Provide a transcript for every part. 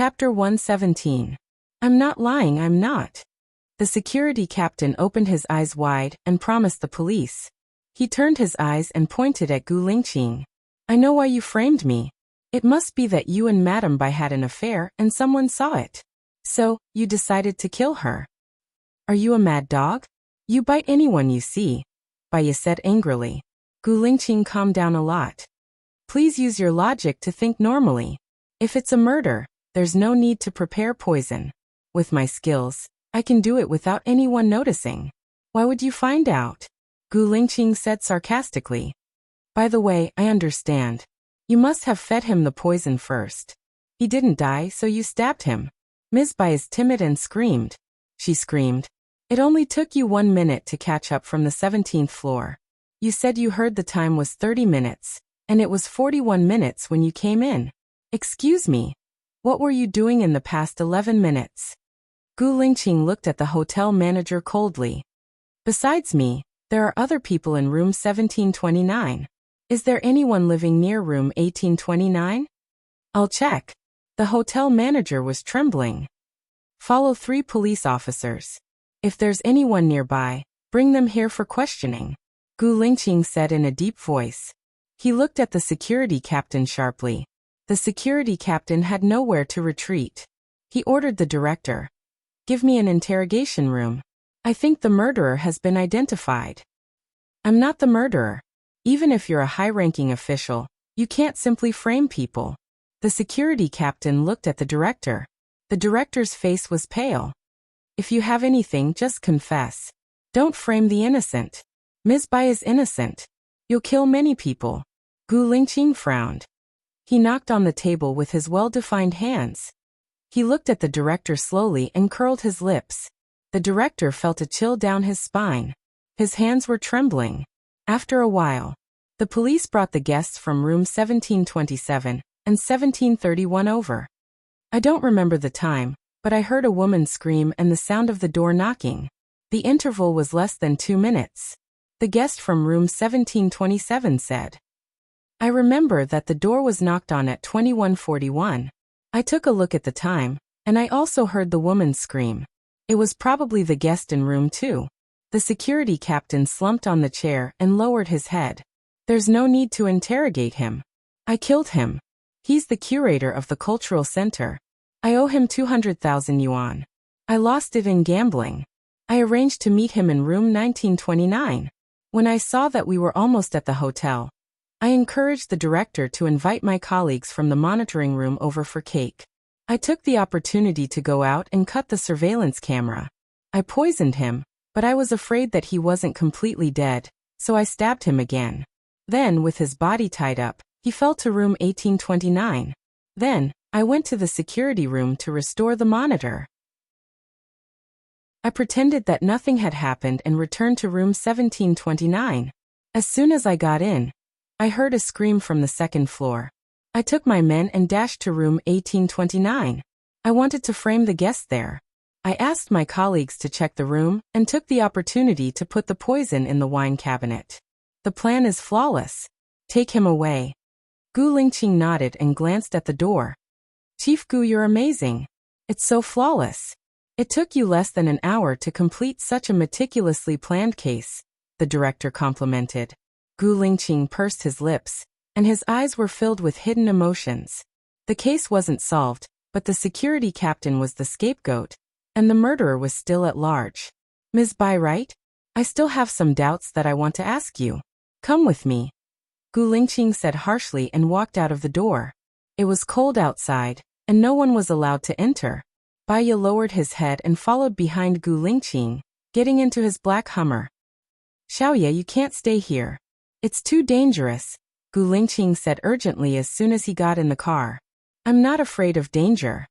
Chapter 117. I'm not lying, I'm not. The security captain opened his eyes wide and promised the police. He turned his eyes and pointed at Gu Lingqing. I know why you framed me. It must be that you and Madame Bai had an affair and someone saw it. So, you decided to kill her. Are you a mad dog? You bite anyone you see, Bai said angrily. Gu Lingqing calmed down a lot. Please use your logic to think normally. If it's a murder, there's no need to prepare poison. With my skills, I can do it without anyone noticing. Why would you find out? Gu Lingqing said sarcastically. By the way, I understand. You must have fed him the poison first. He didn't die, so you stabbed him. Ms. Bai is timid and screamed. She screamed. It only took you 1 minute to catch up from the 17th floor. You said you heard the time was 30 minutes, and it was 41 minutes when you came in. Excuse me. What were you doing in the past 11 minutes? Gu Lingqing looked at the hotel manager coldly. Besides me, there are other people in room 1729. Is there anyone living near room 1829? I'll check. The hotel manager was trembling. Follow 3 police officers. If there's anyone nearby, bring them here for questioning, Gu Lingqing said in a deep voice. He looked at the security captain sharply. The security captain had nowhere to retreat. He ordered the director. Give me an interrogation room. I think the murderer has been identified. I'm not the murderer. Even if you're a high-ranking official, you can't simply frame people. The security captain looked at the director. The director's face was pale. If you have anything, just confess. Don't frame the innocent. Ms. Bai is innocent. You'll kill many people. Gu Lingqing frowned. He knocked on the table with his well-defined hands. He looked at the director slowly and curled his lips. The director felt a chill down his spine. His hands were trembling. After a while, the police brought the guests from room 1727 and 1731 over. I don't remember the time, but I heard a woman scream and the sound of the door knocking. The interval was less than 2 minutes. The guest from room 1727 said. I remember that the door was knocked on at 21:41. I took a look at the time, and I also heard the woman scream. It was probably the guest in room 2. The security captain slumped on the chair and lowered his head. There's no need to interrogate him. I killed him. He's the curator of the cultural center. I owe him 200,000 yuan. I lost it in gambling. I arranged to meet him in room 1929. When I saw that we were almost at the hotel, I encouraged the director to invite my colleagues from the monitoring room over for cake. I took the opportunity to go out and cut the surveillance camera. I poisoned him, but I was afraid that he wasn't completely dead, so I stabbed him again. Then, with his body tied up, he fell to room 1829. Then, I went to the security room to restore the monitor. I pretended that nothing had happened and returned to room 1729. As soon as I got in, I heard a scream from the 2nd floor. I took my men and dashed to room 1829. I wanted to frame the guest there. I asked my colleagues to check the room and took the opportunity to put the poison in the wine cabinet. The plan is flawless. Take him away. Gu Lingqing nodded and glanced at the door. Chief Gu, you're amazing. It's so flawless. It took you less than an hour to complete such a meticulously planned case, the director complimented. Gu Lingqing pursed his lips, and his eyes were filled with hidden emotions. The case wasn't solved, but the security captain was the scapegoat, and the murderer was still at large. Ms. Bai, right? I still have some doubts that I want to ask you. Come with me. Gu Lingqing said harshly and walked out of the door. It was cold outside, and no one was allowed to enter. Bai lowered his head and followed behind Gu Lingqing, getting into his black Hummer. Xiaoye, you can't stay here. It's too dangerous, Gu Lingqing said urgently as soon as he got in the car. I'm not afraid of danger.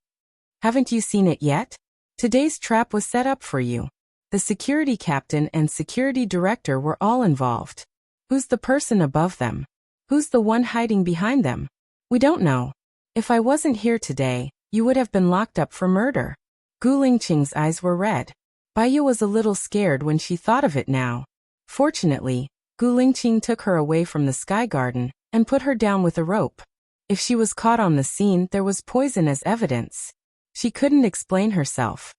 Haven't you seen it yet? Today's trap was set up for you. The security captain and security director were all involved. Who's the person above them? Who's the one hiding behind them? We don't know. If I wasn't here today, you would have been locked up for murder. Gu Lingqing's eyes were red. Baiyu was a little scared when she thought of it now. Fortunately, Gu Lingqing took her away from the sky garden and put her down with a rope. If she was caught on the scene, there was poison as evidence. She couldn't explain herself.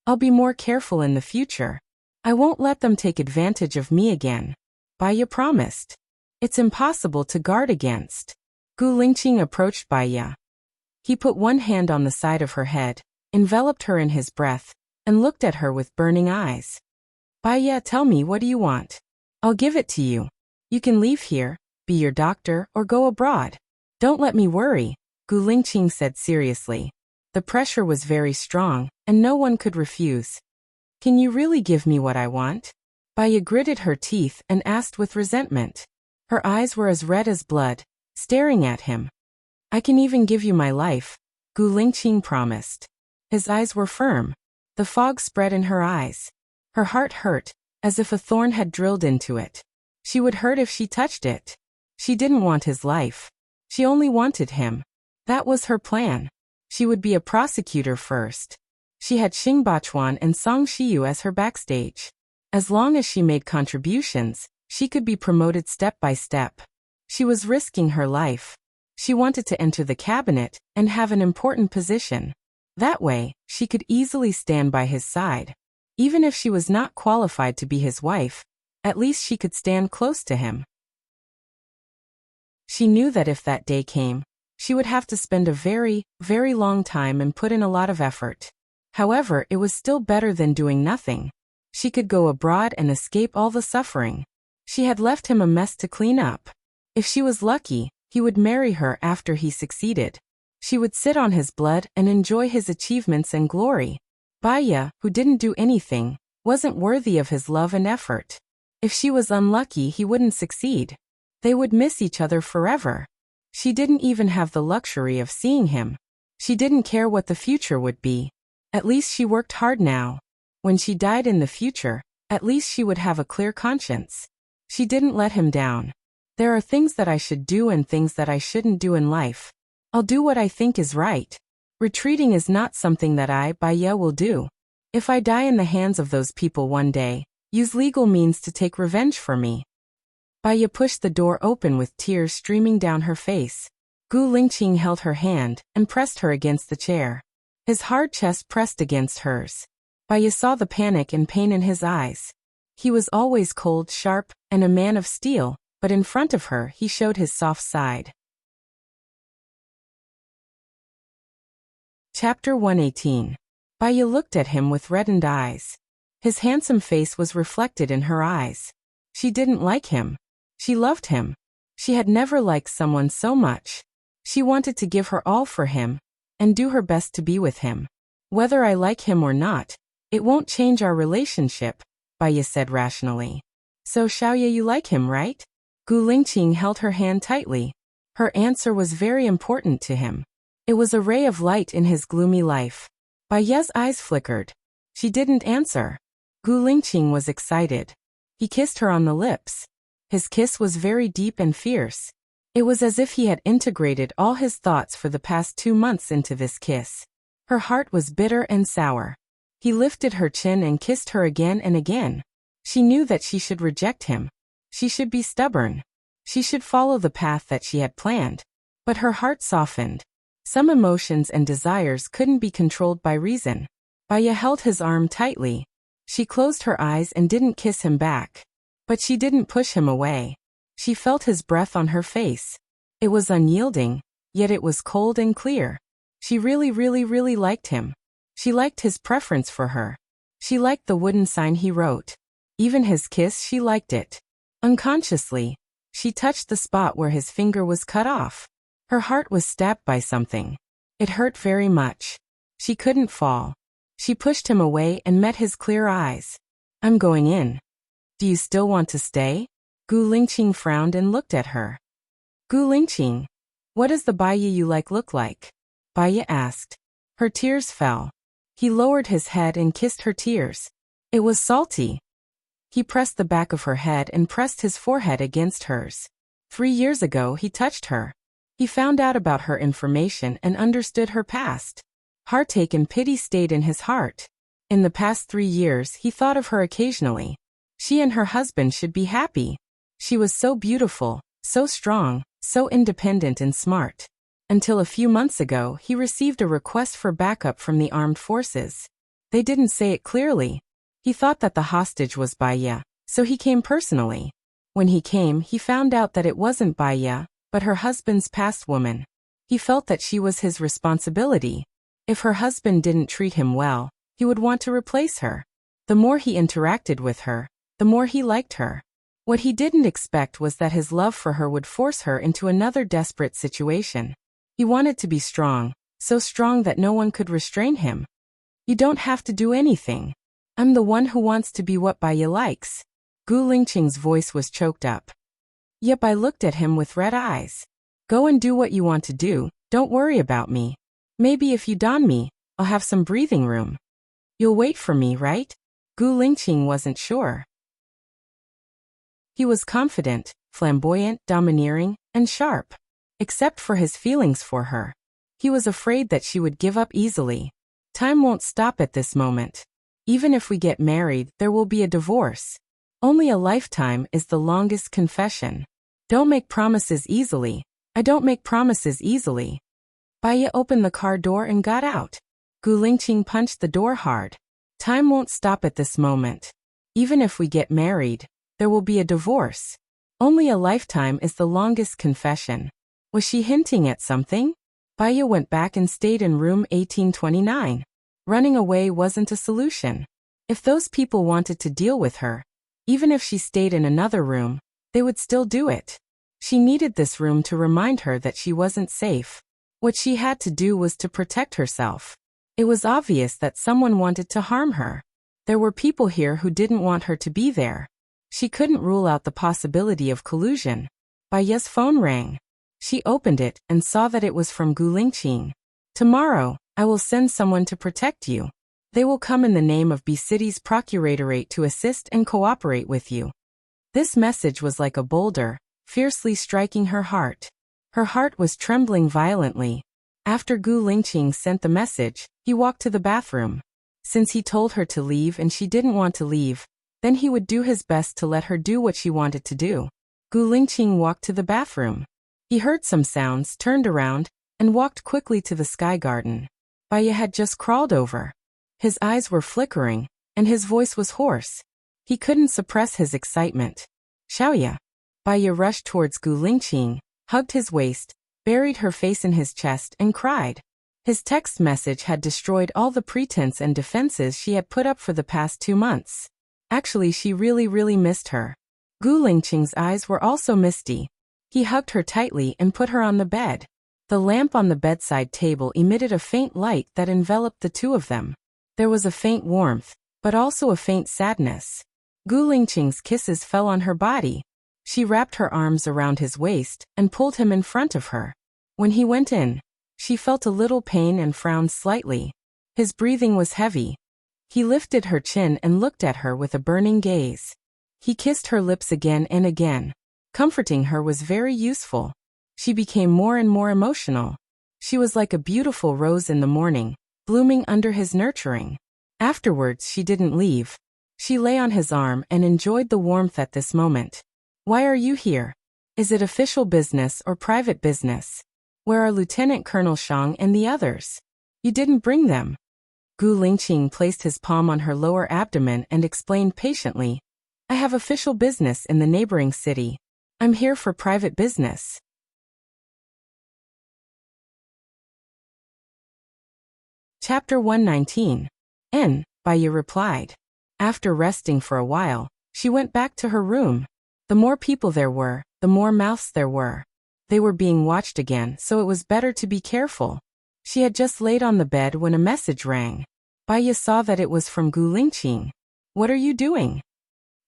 I'll be more careful in the future. I won't let them take advantage of me again. Baya promised. It's impossible to guard against. Gu Lingqing approached Baya. He put one hand on the side of her head, enveloped her in his breath, and looked at her with burning eyes. Baya, tell me, what do you want? I'll give it to you. You can leave here, be your doctor, or go abroad. Don't let me worry, Gu Lingqing said seriously. The pressure was very strong, and no one could refuse. Can you really give me what I want? Baya gritted her teeth and asked with resentment. Her eyes were as red as blood, staring at him. I can even give you my life, Gu Lingqing promised. His eyes were firm. The fog spread in her eyes. Her heart hurt, as if a thorn had drilled into it. She would hurt if she touched it. She didn't want his life. She only wanted him. That was her plan. She would be a prosecutor first. She had Xing Bachuan and Song Shiyu as her backstage. As long as she made contributions, she could be promoted step by step. She was risking her life. She wanted to enter the cabinet and have an important position. That way, she could easily stand by his side. Even if she was not qualified to be his wife, at least she could stand close to him. She knew that if that day came, she would have to spend a very, very long time and put in a lot of effort. However, it was still better than doing nothing. She could go abroad and escape all the suffering. She had left him a mess to clean up. If she was lucky, he would marry her after he succeeded. She would sit on his blood and enjoy his achievements and glory. Baya, who didn't do anything, wasn't worthy of his love and effort. If she was unlucky, he wouldn't succeed. They would miss each other forever. She didn't even have the luxury of seeing him. She didn't care what the future would be. At least she worked hard now. When she died in the future, at least she would have a clear conscience. She didn't let him down. There are things that I should do and things that I shouldn't do in life. I'll do what I think is right. Retreating is not something that I, Baya, will do. If I die in the hands of those people one day, use legal means to take revenge for me. Baya pushed the door open with tears streaming down her face. Gu Lingqing held her hand and pressed her against the chair. His hard chest pressed against hers. Baya saw the panic and pain in his eyes. He was always cold, sharp, and a man of steel, but in front of her he showed his soft side. Chapter 118. Baya looked at him with reddened eyes. His handsome face was reflected in her eyes. She didn't like him. She loved him. She had never liked someone so much. She wanted to give her all for him, and do her best to be with him. Whether I like him or not, it won't change our relationship, Baya said rationally. So Xiaoye, you like him, right? Gu Lingqing held her hand tightly. Her answer was very important to him. It was a ray of light in his gloomy life. Baya's eyes flickered. She didn't answer. Gu Lingqing was excited. He kissed her on the lips. His kiss was very deep and fierce. It was as if he had integrated all his thoughts for the past 2 months into this kiss. Her heart was bitter and sour. He lifted her chin and kissed her again and again. She knew that she should reject him. She should be stubborn. She should follow the path that she had planned. But her heart softened. Some emotions and desires couldn't be controlled by reason. Baya held his arm tightly. She closed her eyes and didn't kiss him back. But she didn't push him away. She felt his breath on her face. It was unyielding, yet it was cold and clear. She really liked him. She liked his preference for her. She liked the wooden sign he wrote. Even his kiss, she liked it. Unconsciously, she touched the spot where his finger was cut off. Her heart was stabbed by something. It hurt very much. She couldn't fall. She pushed him away and met his clear eyes. I'm going in. Do you still want to stay? Gu Lingqing frowned and looked at her. Gu Lingqing, what does the Baya you like look like? Baya asked. Her tears fell. He lowered his head and kissed her tears. It was salty. He pressed the back of her head and pressed his forehead against hers. 3 years ago he touched her. He found out about her information and understood her past. Heartache and pity stayed in his heart. In the past 3 years he thought of her occasionally. She and her husband should be happy. She was so beautiful, so strong, so independent and smart. Until a few months ago, he received a request for backup from the armed forces. They didn't say it clearly. He thought that the hostage was Baya, so he came personally. When he came, he found out that it wasn't Baya, but her husband's past woman. He felt that she was his responsibility. If her husband didn't treat him well, he would want to replace her. The more he interacted with her, the more he liked her. What he didn't expect was that his love for her would force her into another desperate situation. He wanted to be strong, so strong that no one could restrain him. You don't have to do anything. I'm the one who wants to be what Baya likes. Gu Lingqing's voice was choked up. Yep, I looked at him with red eyes. Go and do what you want to do, don't worry about me. Maybe if you don me, I'll have some breathing room. You'll wait for me, right? Gu Lingqing wasn't sure. He was confident, flamboyant, domineering, and sharp. Except for his feelings for her. He was afraid that she would give up easily. Time won't stop at this moment. Even if we get married, there will be a divorce. Only a lifetime is the longest confession. Don't make promises easily. I don't make promises easily. Baya opened the car door and got out. Gu Lingqing punched the door hard. Time won't stop at this moment. Even if we get married, there will be a divorce. Only a lifetime is the longest confession. Was she hinting at something? Baya went back and stayed in room 1829. Running away wasn't a solution. If those people wanted to deal with her, even if she stayed in another room, they would still do it. She needed this room to remind her that she wasn't safe. What she had to do was to protect herself. It was obvious that someone wanted to harm her. There were people here who didn't want her to be there. She couldn't rule out the possibility of collusion. Baya's phone rang. She opened it and saw that it was from Gu Lingqing. Tomorrow, I will send someone to protect you. They will come in the name of B City's Procuratorate to assist and cooperate with you. This message was like a boulder, fiercely striking her heart. Her heart was trembling violently. After Gu Lingqing sent the message, he walked to the bathroom. Since he told her to leave and she didn't want to leave, then he would do his best to let her do what she wanted to do. Gu Lingqing walked to the bathroom. He heard some sounds, turned around, and walked quickly to the sky garden. Baya had just crawled over. His eyes were flickering, and his voice was hoarse. He couldn't suppress his excitement. Xiaoya. Baya rushed towards Gu Lingqing, hugged his waist, buried her face in his chest, and cried. His text message had destroyed all the pretense and defenses she had put up for the past 2 months. Actually, she really missed her. Gu Lingqing's eyes were also misty. He hugged her tightly and put her on the bed. The lamp on the bedside table emitted a faint light that enveloped the two of them. There was a faint warmth, but also a faint sadness. Gu Lingqing's kisses fell on her body. She wrapped her arms around his waist and pulled him in front of her. When he went in, she felt a little pain and frowned slightly. His breathing was heavy. He lifted her chin and looked at her with a burning gaze. He kissed her lips again and again. Comforting her was very useful. She became more and more emotional. She was like a beautiful rose in the morning, blooming under his nurturing. Afterwards, she didn't leave. She lay on his arm and enjoyed the warmth at this moment. Why are you here? Is it official business or private business? Where are Lieutenant Colonel Shang and the others? You didn't bring them. Gu Lingqing placed his palm on her lower abdomen and explained patiently. I have official business in the neighboring city. I'm here for private business. Chapter 119. Baya replied. After resting for a while, she went back to her room. The more people there were, the more mouths there were. They were being watched again, so it was better to be careful. She had just laid on the bed when a message rang. Baya saw that it was from Gu Lingqing. What are you doing?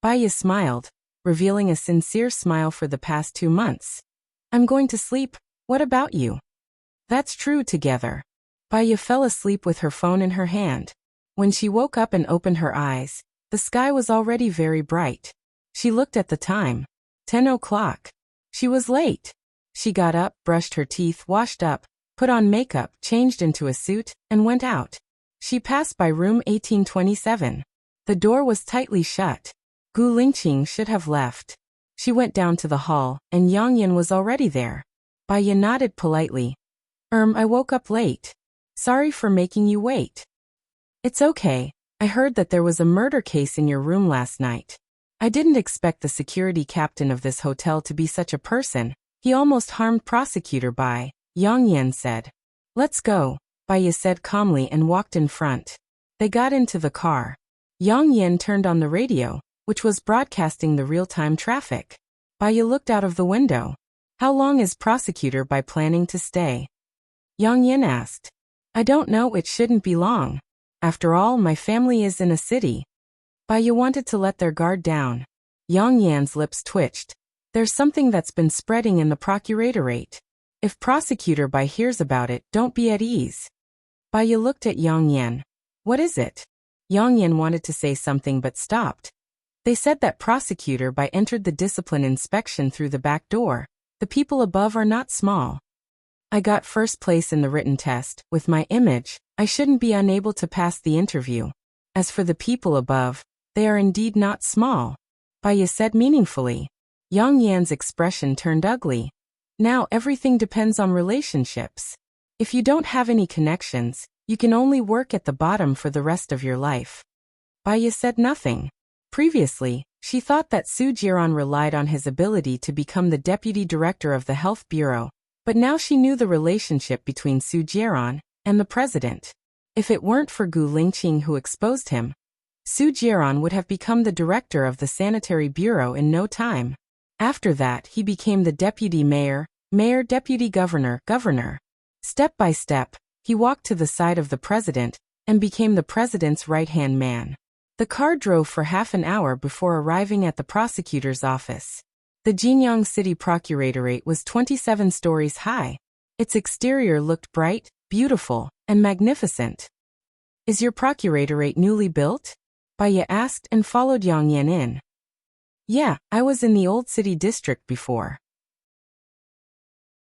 Baya smiled, revealing a sincere smile for the past 2 months. I'm going to sleep. What about you? That's true together. Baya fell asleep with her phone in her hand. When she woke up and opened her eyes, the sky was already very bright. She looked at the time. 10 o'clock. She was late. She got up, brushed her teeth, washed up, put on makeup, changed into a suit, and went out. She passed by room 1827. The door was tightly shut. Gu Lingqing should have left. She went down to the hall, and Yang Yan was already there. Baya nodded politely. I woke up late. Sorry for making you wait. It's okay. I heard that there was a murder case in your room last night. I didn't expect the security captain of this hotel to be such a person. He almost harmed prosecutor Bai, Yang Yan said. Let's go, Bai said calmly and walked in front. They got into the car. Yang Yan turned on the radio, which was broadcasting the real-time traffic. Bai looked out of the window. How long is prosecutor Bai planning to stay? Yang Yan asked. I don't know, it shouldn't be long. After all, my family is in a city. Bai wanted to let their guard down. Yang Yan's lips twitched. There's something that's been spreading in the procuratorate. If prosecutor Bai hears about it, don't be at ease. Bai looked at Yang Yan. What is it? Yang Yan wanted to say something but stopped. They said that prosecutor Bai entered the discipline inspection through the back door. The people above are not small. I got first place in the written test. With my image, I shouldn't be unable to pass the interview. As for the people above, they are indeed not small. Bai said meaningfully. Yang Yan's expression turned ugly. Now everything depends on relationships. If you don't have any connections, you can only work at the bottom for the rest of your life. Bai said nothing. Previously, she thought that Su Jiran relied on his ability to become the deputy director of the health bureau, but now she knew the relationship between Su Jiran and the president. If it weren't for Gu Lingqing who exposed him, Su Jiran would have become the director of the sanitary bureau in no time. After that, he became the deputy mayor, deputy governor, governor. Step by step, he walked to the side of the president and became the president's right-hand man. The car drove for half an hour before arriving at the prosecutor's office. The Jinyang City Procuratorate was 27 stories high. Its exterior looked bright, beautiful, and magnificent. Is your procuratorate newly built? Bai asked and followed Yang Yan in. Yeah, I was in the old city district before.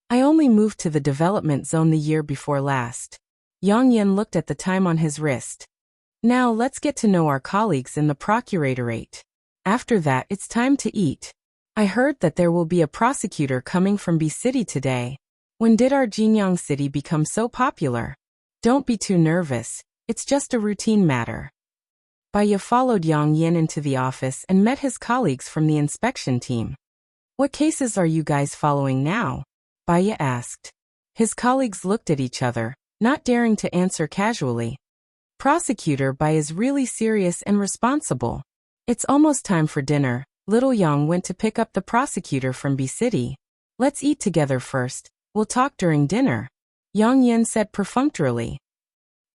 I only moved to the development zone the year before last. Yang Yan looked at the time on his wrist. Now let's get to know our colleagues in the procuratorate. After that, it's time to eat. I heard that there will be a prosecutor coming from B City today. When did our Jinyang City become so popular? Don't be too nervous, it's just a routine matter. Bai followed Yang Yan into the office and met his colleagues from the inspection team. What cases are you guys following now? Bai asked. His colleagues looked at each other, not daring to answer casually. Prosecutor Bai is really serious and responsible. It's almost time for dinner. Little Yang went to pick up the prosecutor from B City. Let's eat together first, we'll talk during dinner. Yang Yan said perfunctorily.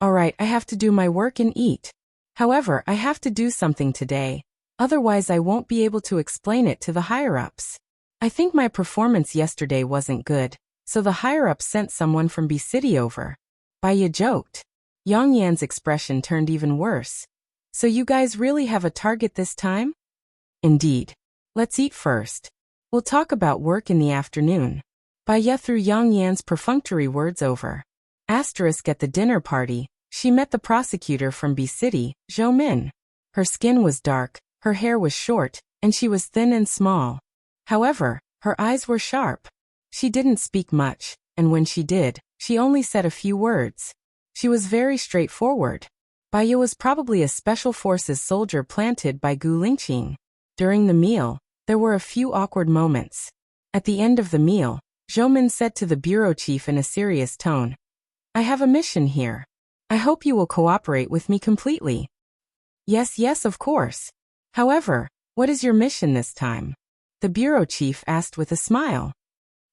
Alright, I have to do my work and eat. However, I have to do something today, otherwise I won't be able to explain it to the higher-ups. I think my performance yesterday wasn't good, so the higher-ups sent someone from B City over. Bai joked. Yang Yan's expression turned even worse. So you guys really have a target this time? Indeed. Let's eat first. We'll talk about work in the afternoon. Bai threw Yang Yan's perfunctory words over. Asterisk at the dinner party, she met the prosecutor from B City, Zhou Min. Her skin was dark, her hair was short, and she was thin and small. However, her eyes were sharp. She didn't speak much, and when she did, she only said a few words. She was very straightforward. Bai was probably a special forces soldier planted by Gu Lingqing. During the meal, there were a few awkward moments. At the end of the meal, Zhou Min said to the bureau chief in a serious tone, I have a mission here. I hope you will cooperate with me completely. Yes, of course. However, what is your mission this time? The bureau chief asked with a smile.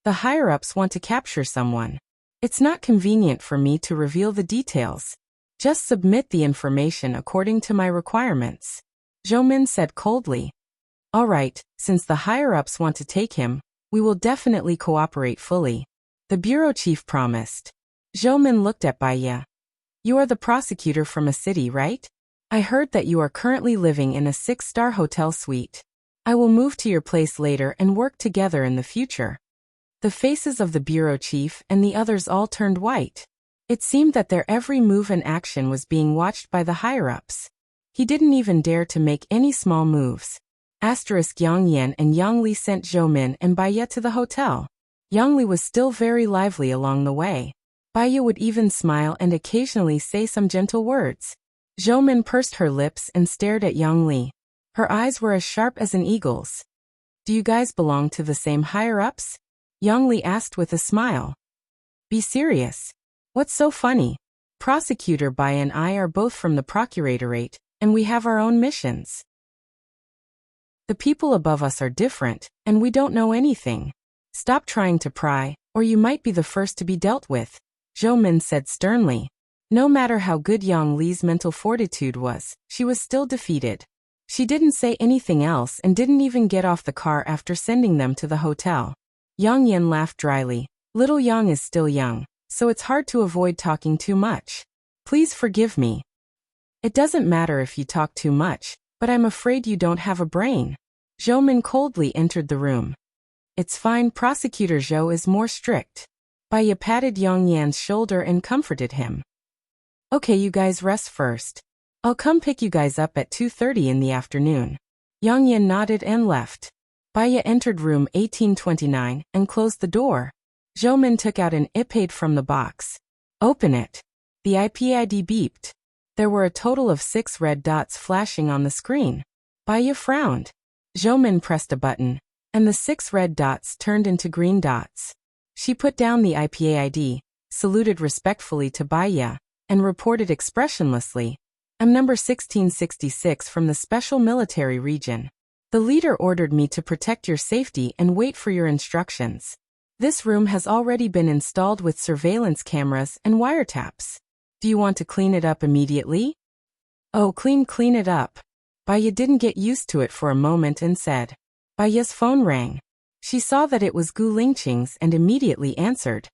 The higher-ups want to capture someone. It's not convenient for me to reveal the details. Just submit the information according to my requirements. Zhou Min said coldly. All right, since the higher-ups want to take him, we will definitely cooperate fully. The bureau chief promised. Zhou Min looked at Bai. You are the prosecutor from a city, right? I heard that you are currently living in a 6-star hotel suite. I will move to your place later and work together in the future. The faces of the bureau chief and the others all turned white. It seemed that their every move and action was being watched by the higher-ups. He didn't even dare to make any small moves. Yang Yan and Yang Li sent Zhou Min and Bai to the hotel. Yang Li was still very lively along the way. Baya would even smile and occasionally say some gentle words. Zhou Min pursed her lips and stared at Yang Li. Her eyes were as sharp as an eagle's. Do you guys belong to the same higher-ups? Yang Li asked with a smile. Be serious. What's so funny? Prosecutor Baya and I are both from the procuratorate, and we have our own missions. The people above us are different, and we don't know anything. Stop trying to pry, or you might be the first to be dealt with, Zhou Min said sternly. No matter how good Yang Li's mental fortitude was, she was still defeated. She didn't say anything else and didn't even get off the car after sending them to the hotel. Yang Yan laughed dryly. Little Yang is still young, so it's hard to avoid talking too much. Please forgive me. It doesn't matter if you talk too much, but I'm afraid you don't have a brain. Zhou Min coldly entered the room. It's fine, Prosecutor Zhou is more strict. Baya patted Yang Yan's shoulder and comforted him. Okay, you guys rest first. I'll come pick you guys up at 2:30 in the afternoon. Yang Yan nodded and left. Baya entered room 1829 and closed the door. Zhou Min took out an iPad from the box. Open it. The IP-ID beeped. There were a total of 6 red dots flashing on the screen. Baya frowned. Zhou Min pressed a button, and the 6 red dots turned into green dots. She put down the IP-ID, saluted respectfully to Baya, and reported expressionlessly, I'm number 1666 from the Special Military Region. The leader ordered me to protect your safety and wait for your instructions. This room has already been installed with surveillance cameras and wiretaps. Do you want to clean it up immediately? Oh, clean it up. Baya didn't get used to it for a moment and said. Baya's phone rang. She saw that it was Gu Lingqing's and immediately answered.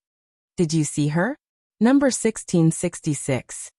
Did you see her? Number 1666.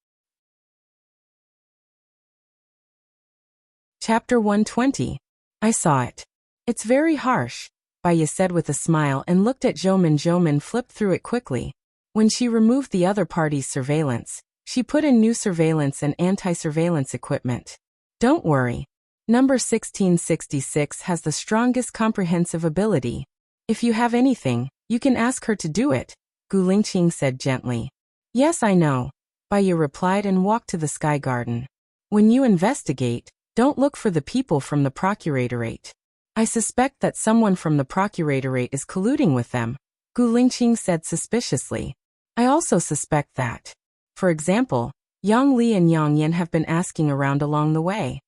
Chapter 120. I saw it. It's very harsh, Baya said with a smile and looked at Zhou Min. Zhou Min flipped through it quickly. When she removed the other party's surveillance, she put in new surveillance and anti-surveillance equipment. Don't worry. Number 1666 has the strongest comprehensive ability. If you have anything, you can ask her to do it, Gu Lingqing said gently. Yes, I know, Baya replied and walked to the Sky Garden. When you investigate, don't look for the people from the procuratorate. I suspect that someone from the procuratorate is colluding with them, Gu Lingqing said suspiciously. I also suspect that, for example, Yang Li and Yang Yan have been asking around along the way.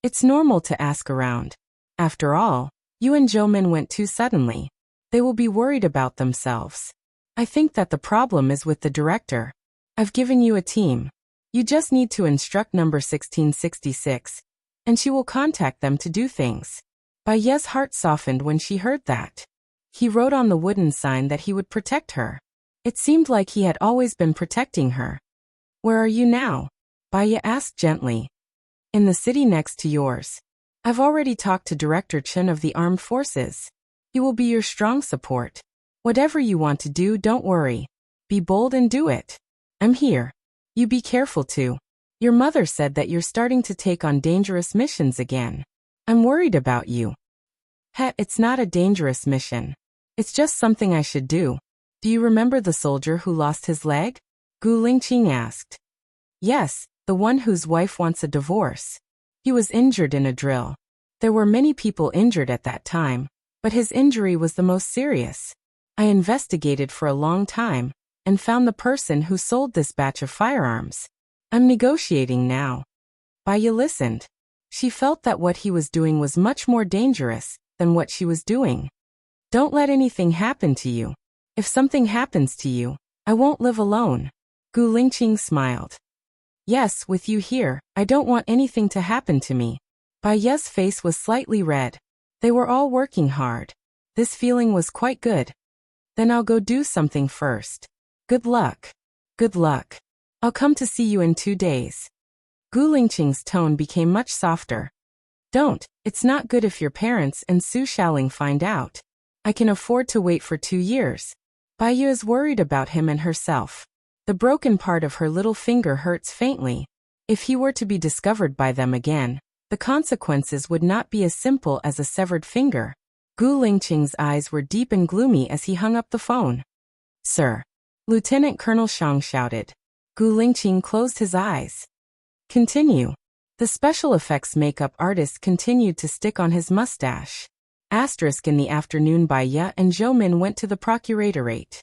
It's normal to ask around. After all, you and Zhou Min went too suddenly. They will be worried about themselves. I think that the problem is with the director. I've given you a team. You just need to instruct number 1666, and she will contact them to do things. Baya's heart softened when she heard that. He wrote on the wooden sign that he would protect her. It seemed like he had always been protecting her. Where are you now? Baya asked gently. In the city next to yours. I've already talked to Director Chen of the Armed Forces. He will be your strong support. Whatever you want to do, don't worry. Be bold and do it. I'm here. You be careful too. Your mother said that you're starting to take on dangerous missions again. I'm worried about you. It's not a dangerous mission. It's just something I should do. Do you remember the soldier who lost his leg? Gu Lingqing asked. Yes, the one whose wife wants a divorce. He was injured in a drill. There were many people injured at that time, but his injury was the most serious. I investigated for a long time and found the person who sold this batch of firearms. I'm negotiating now. Baya listened. She felt that what he was doing was much more dangerous than what she was doing. Don't let anything happen to you. If something happens to you, I won't live alone. Gu Lingqing smiled. Yes, with you here, I don't want anything to happen to me. Baya's face was slightly red. They were all working hard. This feeling was quite good. Then I'll go do something first. Good luck. Good luck. I'll come to see you in 2 days. Gu Lingqing's tone became much softer. Don't, it's not good if your parents and Su Xiaoling find out. I can afford to wait for 2 years. Baya is worried about him and herself. The broken part of her little finger hurts faintly. If he were to be discovered by them again, the consequences would not be as simple as a severed finger. Gu Lingqing's eyes were deep and gloomy as he hung up the phone. Sir. Lieutenant Colonel Shang shouted. Gu Lingqing closed his eyes. Continue. The special effects makeup artist continued to stick on his mustache. Asterisk in the afternoon Bai Ye and Zhou Min went to the procuratorate.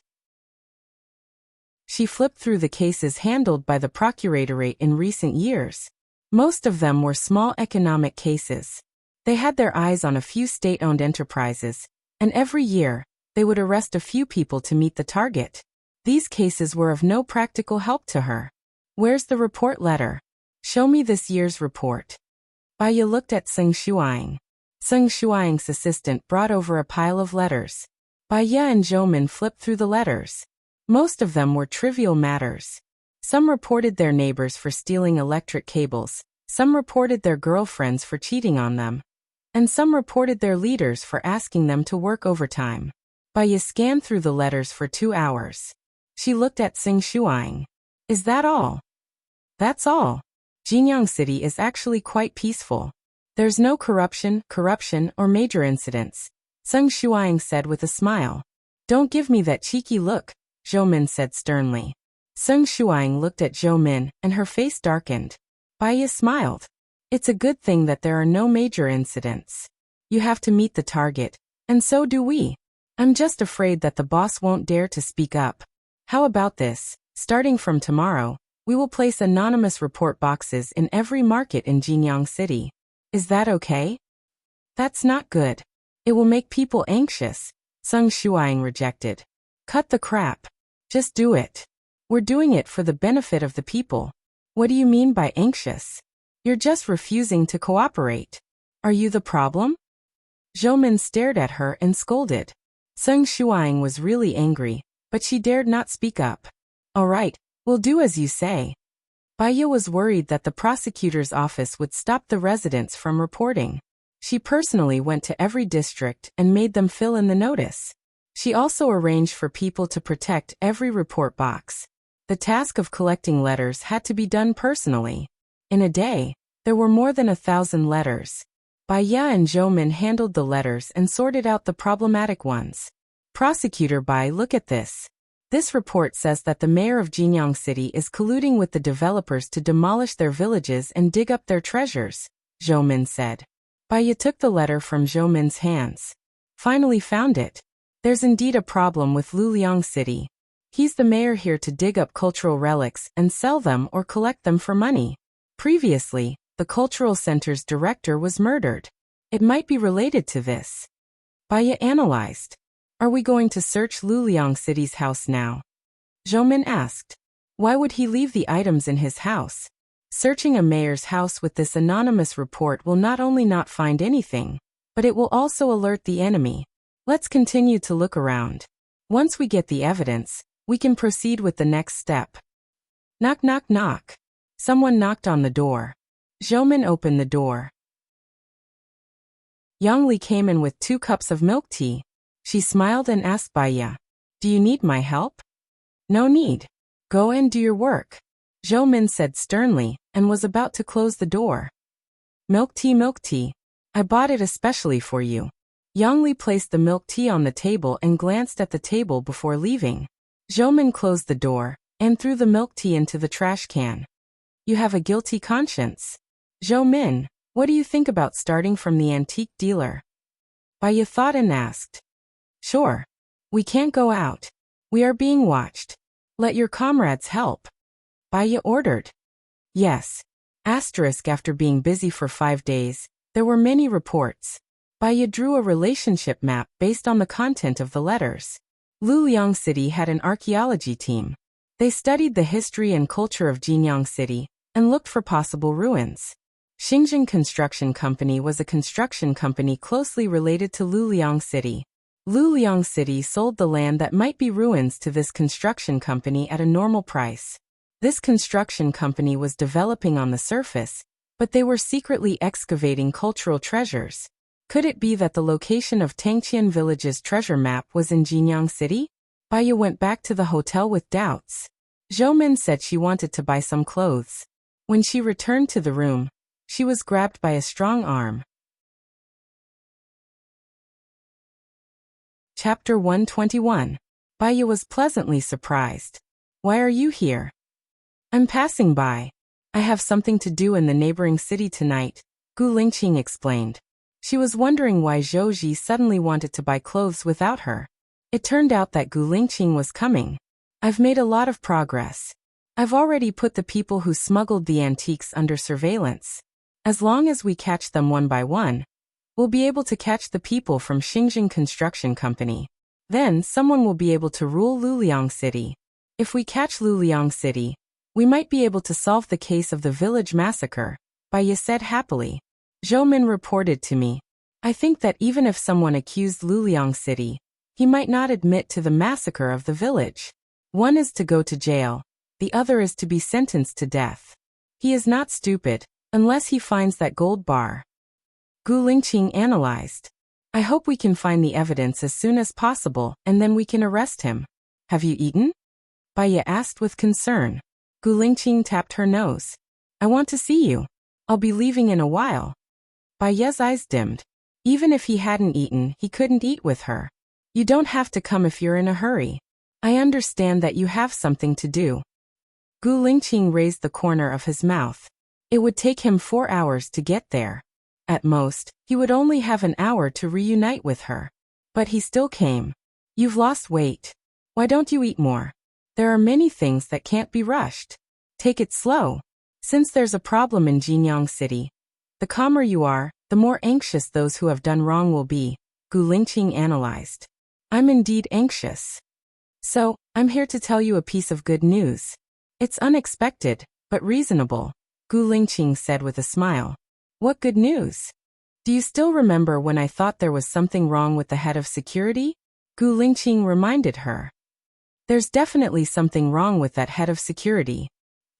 She flipped through the cases handled by the procuratorate in recent years. Most of them were small economic cases. They had their eyes on a few state-owned enterprises, and every year, they would arrest a few people to meet the target. These cases were of no practical help to her. Where's the report letter? Show me this year's report. Bai Ye looked at Seng Shuang. Seng Shuang's assistant brought over a pile of letters. Bai Ye and Zhou Min flipped through the letters. Most of them were trivial matters. Some reported their neighbors for stealing electric cables, some reported their girlfriends for cheating on them, and some reported their leaders for asking them to work overtime. Bai Ye scanned through the letters for 2 hours. She looked at Seng Shuang. Is that all? That's all. Jinyang City is actually quite peaceful. There's no corruption, or major incidents, Seng Shuang said with a smile. Don't give me that cheeky look, Zhou Min said sternly. Seng Shuang looked at Zhou Min, and her face darkened. Bai Ye smiled. It's a good thing that there are no major incidents. You have to meet the target, and so do we. I'm just afraid that the boss won't dare to speak up. How about this? Starting from tomorrow, we will place anonymous report boxes in every market in Jinyang City. Is that okay? That's not good. It will make people anxious, Seng Shuang rejected. Cut the crap. Just do it. We're doing it for the benefit of the people. What do you mean by anxious? You're just refusing to cooperate. Are you the problem? Zhou Min stared at her and scolded. Seng Shuang was really angry, but she dared not speak up. All right, we'll do as you say. Bai Ye was worried that the prosecutor's office would stop the residents from reporting. She personally went to every district and made them fill in the notice. She also arranged for people to protect every report box. The task of collecting letters had to be done personally. In a day, there were more than 1,000 letters. Bai Ye and Zhou Min handled the letters and sorted out the problematic ones. Prosecutor Bai, look at this. This report says that the mayor of Jinyang City is colluding with the developers to demolish their villages and dig up their treasures, Zhou Min said. Bai Ye took the letter from Zhou Min's hands. Finally found it. There's indeed a problem with Luliang City. He's the mayor here to dig up cultural relics and sell them or collect them for money. Previously, the cultural center's director was murdered. It might be related to this. Bai Ye analyzed. Are we going to search Luliang City's house now? Zhou Min asked. Why would he leave the items in his house? Searching a mayor's house with this anonymous report will not only not find anything, but it will also alert the enemy. Let's continue to look around. Once we get the evidence, we can proceed with the next step. Knock, knock, knock. Someone knocked on the door. Zhou Min opened the door. Yang Li came in with 2 cups of milk tea. She smiled and asked Bai Ye, do you need my help? No need. Go and do your work, Zhou Min said sternly, and was about to close the door. Milk tea. I bought it especially for you. Yang Li placed the milk tea on the table and glanced at the table before leaving. Zhou Min closed the door and threw the milk tea into the trash can. You have a guilty conscience. Zhou Min, what do you think about starting from the antique dealer? Bai Ye thought and asked. Sure. We can't go out. We are being watched. Let your comrades help. Bai Ye ordered. Yes. Asterisk after being busy for 5 days, there were many reports. Bai Ye drew a relationship map based on the content of the letters. Luliang City had an archaeology team. They studied the history and culture of Jinyang City and looked for possible ruins. Xinjiang Construction Company was a construction company closely related to Luliang City. Luliang City sold the land that might be ruins to this construction company at a normal price. This construction company was developing on the surface, but they were secretly excavating cultural treasures. Could it be that the location of Tangqian Village's treasure map was in Jinyang City? Bai Ye went back to the hotel with doubts. Zhou Min said she wanted to buy some clothes. When she returned to the room, she was grabbed by a strong arm. Chapter 121. Baya was pleasantly surprised. Why are you here? I'm passing by. I have something to do in the neighboring city tonight, Gu Lingqing explained. She was wondering why Zhou Ji suddenly wanted to buy clothes without her. It turned out that Gu Lingqing was coming. I've made a lot of progress. I've already put the people who smuggled the antiques under surveillance. As long as we catch them one by one, we'll be able to catch the people from Xinjiang Construction Company. Then someone will be able to rule Luliang City. If we catch Luliang City, we might be able to solve the case of the village massacre, Baya said happily. Zhou Min reported to me. I think that even if someone accused Luliang City, he might not admit to the massacre of the village. One is to go to jail, the other is to be sentenced to death. He is not stupid, unless he finds that gold bar. Gu Lingqing analyzed. I hope we can find the evidence as soon as possible and then we can arrest him. Have you eaten? Baya asked with concern. Gu Lingqing tapped her nose. I want to see you. I'll be leaving in a while. Baya's eyes dimmed. Even if he hadn't eaten, he couldn't eat with her. You don't have to come if you're in a hurry. I understand that you have something to do. Gu Lingqing raised the corner of his mouth. It would take him 4 hours to get there. At most, he would only have an hour to reunite with her. But he still came. You've lost weight. Why don't you eat more? There are many things that can't be rushed. Take it slow. Since there's a problem in Jinyang City, the calmer you are, the more anxious those who have done wrong will be, Gu Lingqing analyzed. I'm indeed anxious. So, I'm here to tell you a piece of good news. It's unexpected, but reasonable, Gu Lingqing said with a smile. What good news? Do you still remember when I thought there was something wrong with the head of security? Gu Lingqing reminded her. There's definitely something wrong with that head of security.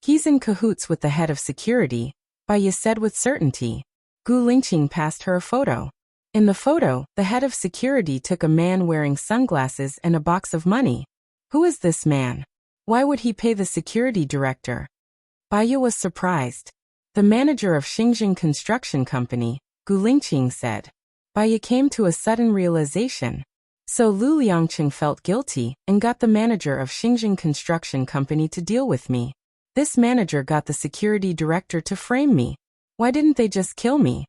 He's in cahoots with the head of security, Baya said with certainty. Gu Lingqing passed her a photo. In the photo, the head of security took a man wearing sunglasses and a box of money. Who is this man? Why would he pay the security director? Baya was surprised. The manager of Xinjiang Construction Company, Gu Lingqing said. Baya came to a sudden realization. So Lu Liangqing felt guilty and got the manager of Xinjiang Construction Company to deal with me. This manager got the security director to frame me. Why didn't they just kill me?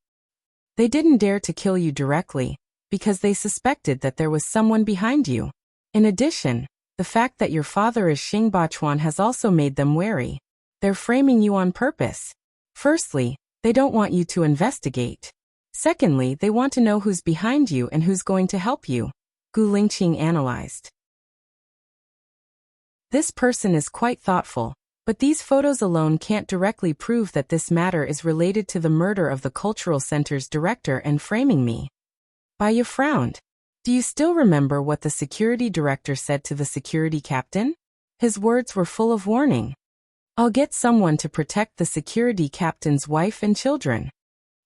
They didn't dare to kill you directly, because they suspected that there was someone behind you. In addition, the fact that your father is Xing Bachuan has also made them wary. They're framing you on purpose. Firstly, they don't want you to investigate. Secondly, they want to know who's behind you and who's going to help you, Gu Lingqing analyzed. This person is quite thoughtful, but these photos alone can't directly prove that this matter is related to the murder of the cultural center's director and framing me. Baya frowned. Do you still remember what the security director said to the security captain? His words were full of warning. I'll get someone to protect the security captain's wife and children.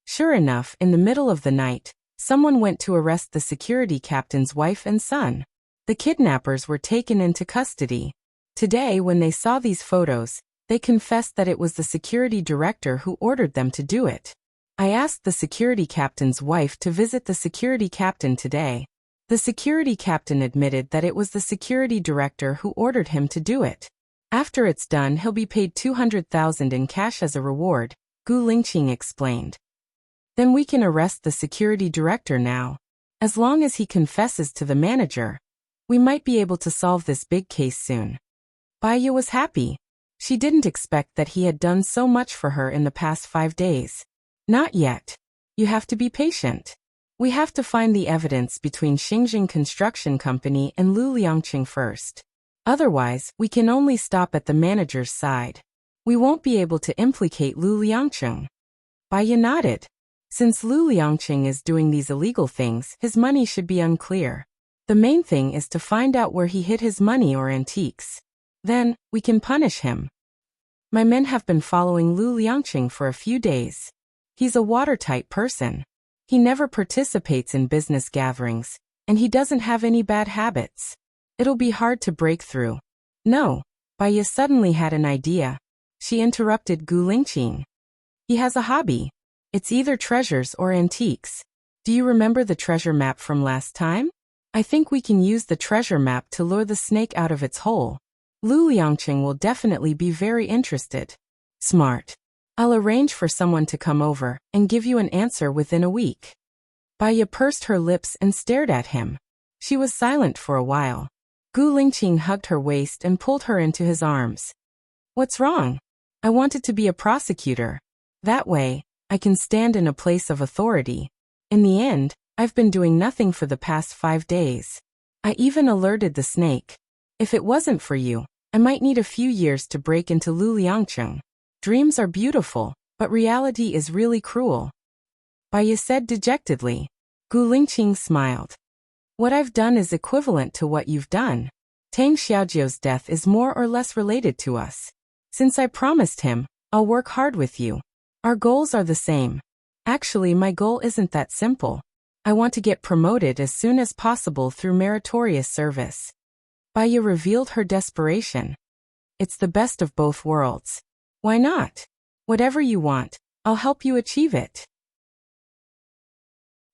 Sure enough, in the middle of the night, someone went to arrest the security captain's wife and son. The kidnappers were taken into custody. Today, when they saw these photos, they confessed that it was the security director who ordered them to do it. I asked the security captain's wife to visit the security captain today. The security captain admitted that it was the security director who ordered him to do it. After it's done, he'll be paid 200,000 in cash as a reward, Gu Lingqing explained. Then we can arrest the security director now. As long as he confesses to the manager, we might be able to solve this big case soon. Baya was happy. She didn't expect that he had done so much for her in the past 5 days. Not yet. You have to be patient. We have to find the evidence between Xinjiang Construction Company and Lu Liangqing first. Otherwise, we can only stop at the manager's side. We won't be able to implicate Lu Liangqing. Baya nodded. Since Lu Liangqing is doing these illegal things, his money should be unclear. The main thing is to find out where he hid his money or antiques. Then, we can punish him. My men have been following Lu Liangqing for a few days. He's a watertight person. He never participates in business gatherings, and he doesn't have any bad habits. It'll be hard to break through. No, Baya suddenly had an idea. She interrupted Gu Lingqing. He has a hobby. It's either treasures or antiques. Do you remember the treasure map from last time? I think we can use the treasure map to lure the snake out of its hole. Lu Liangqing will definitely be very interested. Smart. I'll arrange for someone to come over and give you an answer within a week. Baiya pursed her lips and stared at him. She was silent for a while. Gu Lingqing hugged her waist and pulled her into his arms. What's wrong? I wanted to be a prosecutor. That way, I can stand in a place of authority. In the end, I've been doing nothing for the past 5 days. I even alerted the snake. If it wasn't for you, I might need a few years to break into Lu Liangqing. Dreams are beautiful, but reality is really cruel. Baiya said dejectedly. Gu Lingqing smiled. What I've done is equivalent to what you've done. Tang Xiaojiu's death is more or less related to us. Since I promised him, I'll work hard with you. Our goals are the same. Actually, my goal isn't that simple. I want to get promoted as soon as possible through meritorious service. Baiya revealed her desperation. It's the best of both worlds. Why not? Whatever you want, I'll help you achieve it.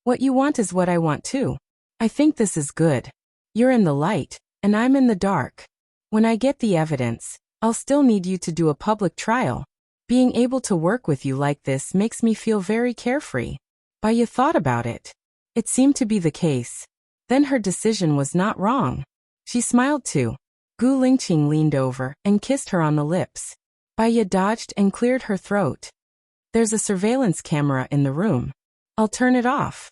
What you want is what I want too. I think this is good. You're in the light, and I'm in the dark. When I get the evidence, I'll still need you to do a public trial. Being able to work with you like this makes me feel very carefree. Baiya thought about it. It seemed to be the case. Then her decision was not wrong. She smiled too. Gu Lingqing leaned over and kissed her on the lips. Baiya dodged and cleared her throat. There's a surveillance camera in the room. I'll turn it off.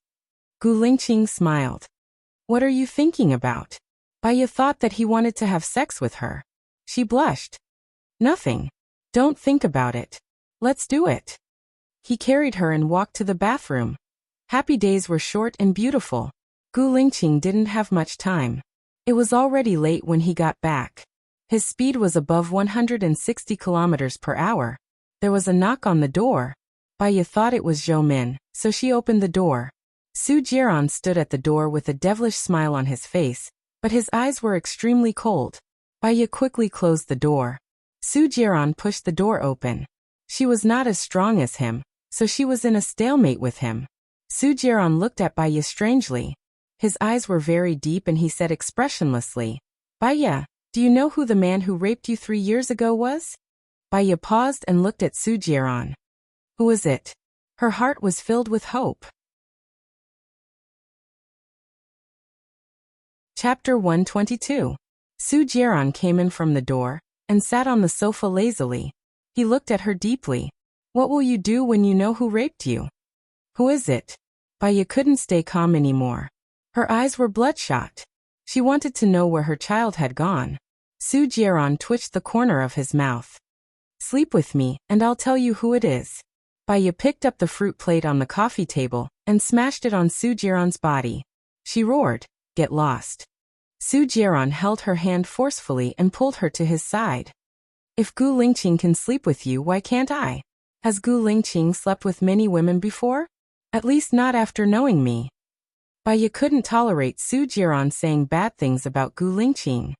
Gu Lingqing smiled. What are you thinking about? Baiya thought that he wanted to have sex with her. She blushed. Nothing. Don't think about it. Let's do it. He carried her and walked to the bathroom. Happy days were short and beautiful. Gu Lingqing didn't have much time. It was already late when he got back. His speed was above 160 kilometers per hour. There was a knock on the door. Baiya thought it was Zhou Min, so she opened the door. Su Jiran stood at the door with a devilish smile on his face, but his eyes were extremely cold. Baiya quickly closed the door. Su Jiran pushed the door open. She was not as strong as him, so she was in a stalemate with him. Su Jiran looked at Baiya strangely. His eyes were very deep and he said expressionlessly, Baiya, do you know who the man who raped you 3 years ago was? Baiya paused and looked at Su Jiran. Who was it? Her heart was filled with hope. Chapter 122. Su Jiran came in from the door and sat on the sofa lazily. He looked at her deeply. What will you do when you know who raped you? Who is it? Baiya couldn't stay calm anymore. Her eyes were bloodshot. She wanted to know where her child had gone. Su Jiran twitched the corner of his mouth. Sleep with me, and I'll tell you who it is. Baiya picked up the fruit plate on the coffee table and smashed it on Su Jiran's body. She roared, Get lost. Su Jiran held her hand forcefully and pulled her to his side. If Gu Lingqing can sleep with you, why can't I? Has Gu Lingqing slept with many women before? At least not after knowing me. Baiya couldn't tolerate Su Jiran saying bad things about Gu Lingqing.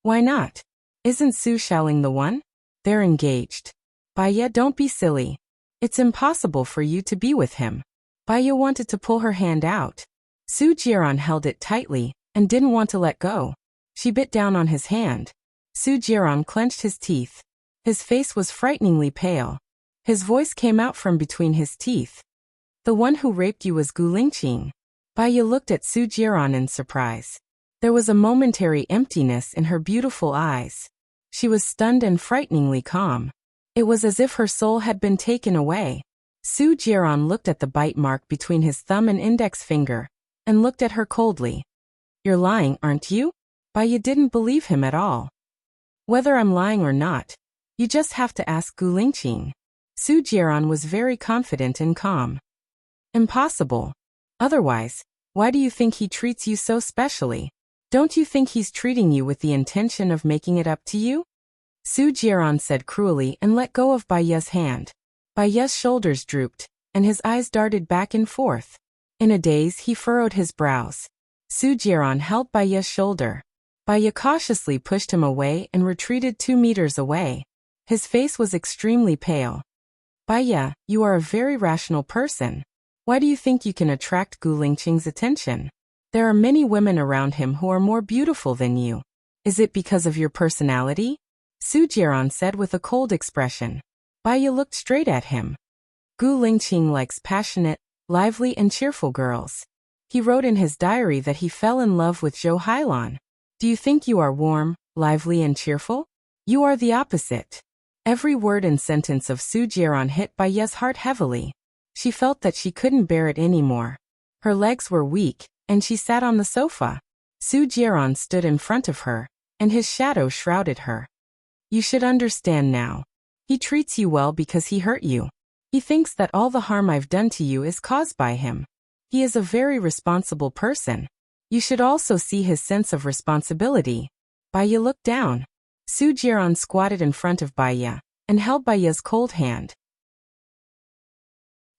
Why not? Isn't Su Xiaoling the one? They're engaged. Baiya, don't be silly. It's impossible for you to be with him. Baiya wanted to pull her hand out. Su Jiran held it tightly and didn't want to let go. She bit down on his hand. Su Jiran clenched his teeth. His face was frighteningly pale. His voice came out from between his teeth. The one who raped you was Gu Lingqing. Baiya looked at Su Jiran in surprise. There was a momentary emptiness in her beautiful eyes. She was stunned and frighteningly calm. It was as if her soul had been taken away. Su Jiran looked at the bite mark between his thumb and index finger, and looked at her coldly. You're lying, aren't you? Baiya didn't believe him at all. Whether I'm lying or not, you just have to ask Gu Lingqing. Su Jiran was very confident and calm. Impossible. Otherwise, why do you think he treats you so specially? Don't you think he's treating you with the intention of making it up to you? Su Jiran said cruelly and let go of Baiya's hand. Baiya's shoulders drooped, and his eyes darted back and forth. In a daze he furrowed his brows. Su Jiran held Baiya's shoulder. Baiya cautiously pushed him away and retreated 2 meters away. His face was extremely pale. Baiya, you are a very rational person. Why do you think you can attract Gu Lingqing's attention? There are many women around him who are more beautiful than you. Is it because of your personality? Su Jiaran said with a cold expression. Baiya looked straight at him. Gu Lingqing likes passionate, lively and cheerful girls. He wrote in his diary that he fell in love with Zhou Hailan. Do you think you are warm, lively and cheerful? You are the opposite. Every word and sentence of Su Jiaran hit Baiya's heart heavily. She felt that she couldn't bear it anymore. Her legs were weak, and she sat on the sofa. Su Jiaran stood in front of her, and his shadow shrouded her. You should understand now. He treats you well because he hurt you. He thinks that all the harm I've done to you is caused by him. He is a very responsible person. You should also see his sense of responsibility. Baiya looked down. Su Jiaran squatted in front of Baiya, and held Baiya's cold hand.